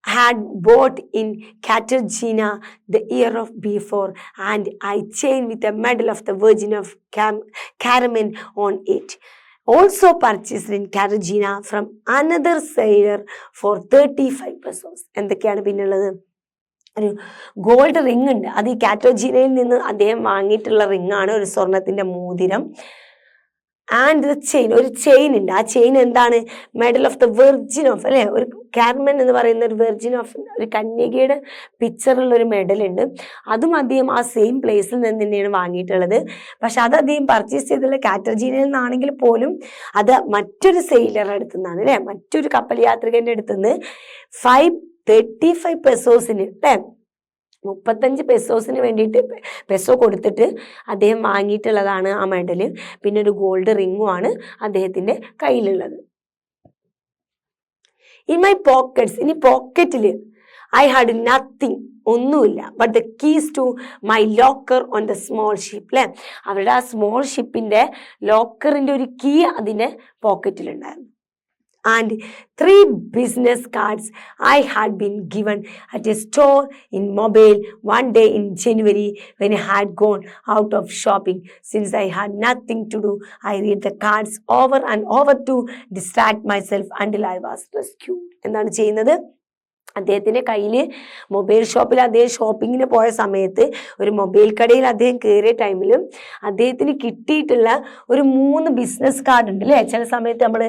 had bought in Cartagena the year before, and I chain with a medal of the Virgin of Carmen on it, also purchased in Cartagena from another sailor for 35 pesos. എന്തൊക്കെയാണ് പിന്നുള്ളത്, ഒരു gold ring ഉണ്ട്. അത് ഈ കാറ്റോജീനയിൽ നിന്ന് അദ്ദേഹം വാങ്ങിയിട്ടുള്ള റിങ്ങാണ്, ഒരു സ്വർണത്തിന്റെ മോതിരം. ആൻഡ് ദ ചെയിൻ, ഒരു ചെയിൻ ഉണ്ട്. ആ ചെയിൻ എന്താണ്, medal of the virgin of, അല്ലെ ഒരു കാർമൻ എന്ന് പറയുന്ന ഒരു വെർജിൻ ഓഫ്, ഒരു കന്യകയുടെ പിക്ചറുള്ള ഒരു മെഡൽ ഉണ്ട്. അതും അദ്ദേഹം ആ സെയിം പ്ലേസിൽ നിന്ന് തന്നെയാണ് വാങ്ങിയിട്ടുള്ളത്. പക്ഷെ അത് അദ്ദേഹം പർച്ചേസ് ചെയ്തുള്ള കാറ്റർജീനയിൽ നിന്നാണെങ്കിൽ പോലും അത് മറ്റൊരു സെയിലറുടെ അടുത്തു നിന്നാണ്, അല്ലെ മറ്റൊരു കപ്പൽ യാത്രികന്റെ അടുത്തുനിന്ന് 35 പെസോസിന്, അല്ലെ 35 പെസോസിന് വേണ്ടിയിട്ട് പെസോ കൊടുത്തിട്ട് അദ്ദേഹം വാങ്ങിയിട്ടുള്ളതാണ് ആ മെഡല്. പിന്നെ ഒരു ഗോൾഡ് റിങ്ങുമാണ് അദ്ദേഹത്തിന്റെ കയ്യിലുള്ളത്. ഇൻ മൈ പോക്കറ്റ്സ്, ഇനി പോക്കറ്റിൽ ഐ ഹാഡ് നത്തിങ്, ഒന്നുമില്ല. But the keys to my locker on the small ship. അല്ലെ അവരുടെ ആ സ്മോൾ ഷിപ്പിന്റെ ലോക്കറിന്റെ ഒരു കീ അതിന്റെ പോക്കറ്റിലുണ്ടായിരുന്നു. and 3 business cards I had been given at a store in Mobile one day in January when I had gone out of shopping. Since I had nothing to do, I read the cards over and over to distract myself until I was rescued. എന്താണ് ചെയ്യുന്നത്? അദ്ദേഹത്തിൻ്റെ കയ്യിൽ mobile ഷോപ്പിൽ അദ്ദേഹം ഷോപ്പിങ്ങിന് പോയ സമയത്ത് ഒരു മൊബൈൽ കടയിൽ അദ്ദേഹം കയറിയ ടൈമിലും അദ്ദേഹത്തിന് കിട്ടിയിട്ടുള്ള ഒരു 3 ബിസിനസ് കാർഡ് ഉണ്ട് അല്ലേ? ചില സമയത്ത് നമ്മൾ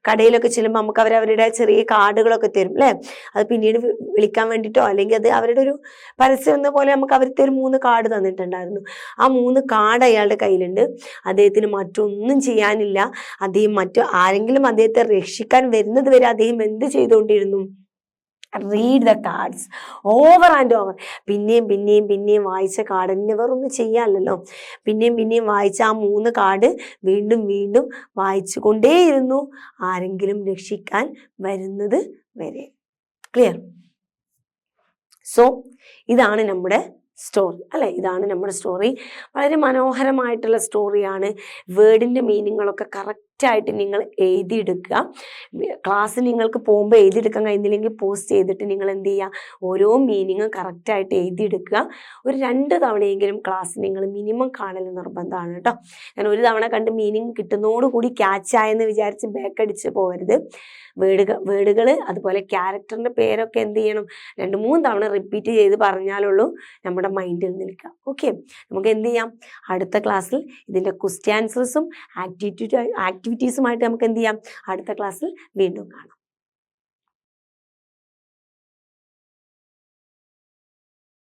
കടയിലൊക്കെ ചെല്ലുമ്പോൾ നമുക്ക് അവരുടെ ചെറിയ കാർഡുകളൊക്കെ തരും അല്ലേ? അത് പിന്നീട് വിളിക്കാൻ വേണ്ടിയിട്ടോ അല്ലെങ്കിൽ അത് അവരുടെ ഒരു പരസ്യം എന്ന പോലെ നമുക്ക് അവർക്ക് ഒരു 3 കാർഡ് തന്നിട്ടുണ്ടായിരുന്നു. ആ 3 കാർഡ് അയാളുടെ കയ്യിലുണ്ട്. അദ്ദേഹത്തിന് മറ്റൊന്നും ചെയ്യാനില്ല. അദ്ദേഹം ആരെങ്കിലും അദ്ദേഹത്തെ രക്ഷിക്കാൻ വരുന്നത് വരെ അദ്ദേഹം എന്ത് ചെയ്തുകൊണ്ടിരുന്നു? Read the cards over and over. പിന്നെയും വായിച്ച കാർഡ് തന്നെ വേറൊന്നും ചെയ്യാമല്ലോ. പിന്നെയും വായിച്ച ആ 3 കാർഡ് വീണ്ടും വായിച്ചു കൊണ്ടേയിരുന്നു, ആരെങ്കിലും രക്ഷിക്കാൻ വരുന്നത് വരെ. ക്ലിയർ? സോ ഇതാണ് നമ്മുടെ സ്റ്റോറി അല്ലെ? ഇതാണ് നമ്മുടെ സ്റ്റോറി. വളരെ മനോഹരമായിട്ടുള്ള സ്റ്റോറിയാണ്. വേർഡിൻ്റെ മീനിങ്ങുകളൊക്കെ കറക്റ്റായിട്ട് നിങ്ങൾ എഴുതിയെടുക്കുക. ക്ലാസ് നിങ്ങൾക്ക് പോകുമ്പോൾ എഴുതിയെടുക്കാൻ കഴിയുന്നില്ലെങ്കിൽ പോസ്റ്റ് ചെയ്തിട്ട് നിങ്ങൾ എന്ത് ചെയ്യുക? ഓരോ മീനിങ്ങും കറക്റ്റായിട്ട് എഴുതിയെടുക്കുക. ഒരു 2 തവണയെങ്കിലും ക്ലാസ് നിങ്ങൾ മിനിമം കാണൽ നിർബന്ധമാണ് കേട്ടോ. ഞാൻ ഒരു തവണ കണ്ട് മീനിങ് കിട്ടുന്നതോടുകൂടി ക്യാച്ചായെന്ന് വിചാരിച്ച് ബാക്കടിച്ച് പോകരുത്. വേർഡുകൾ അതുപോലെ ക്യാരക്ടറിൻ്റെ പേരൊക്കെ എന്ത് ചെയ്യണം? 2-3 തവണ റിപ്പീറ്റ് ചെയ്ത് പറഞ്ഞാലുള്ളൂ നമ്മുടെ മൈൻഡിൽ നിൽക്കുക. ഓക്കെ, നമുക്ക് എന്ത് ചെയ്യാം? അടുത്ത ക്ലാസ്സിൽ ഇതിൻ്റെ ക്വസ്റ്റ്യൻ ആൻസേഴ്സും ആക്ടിവിറ്റീസുമായിട്ട് നമുക്ക് എന്ത് ചെയ്യാം? അടുത്ത ക്ലാസ്സിൽ വീണ്ടും കാണാം.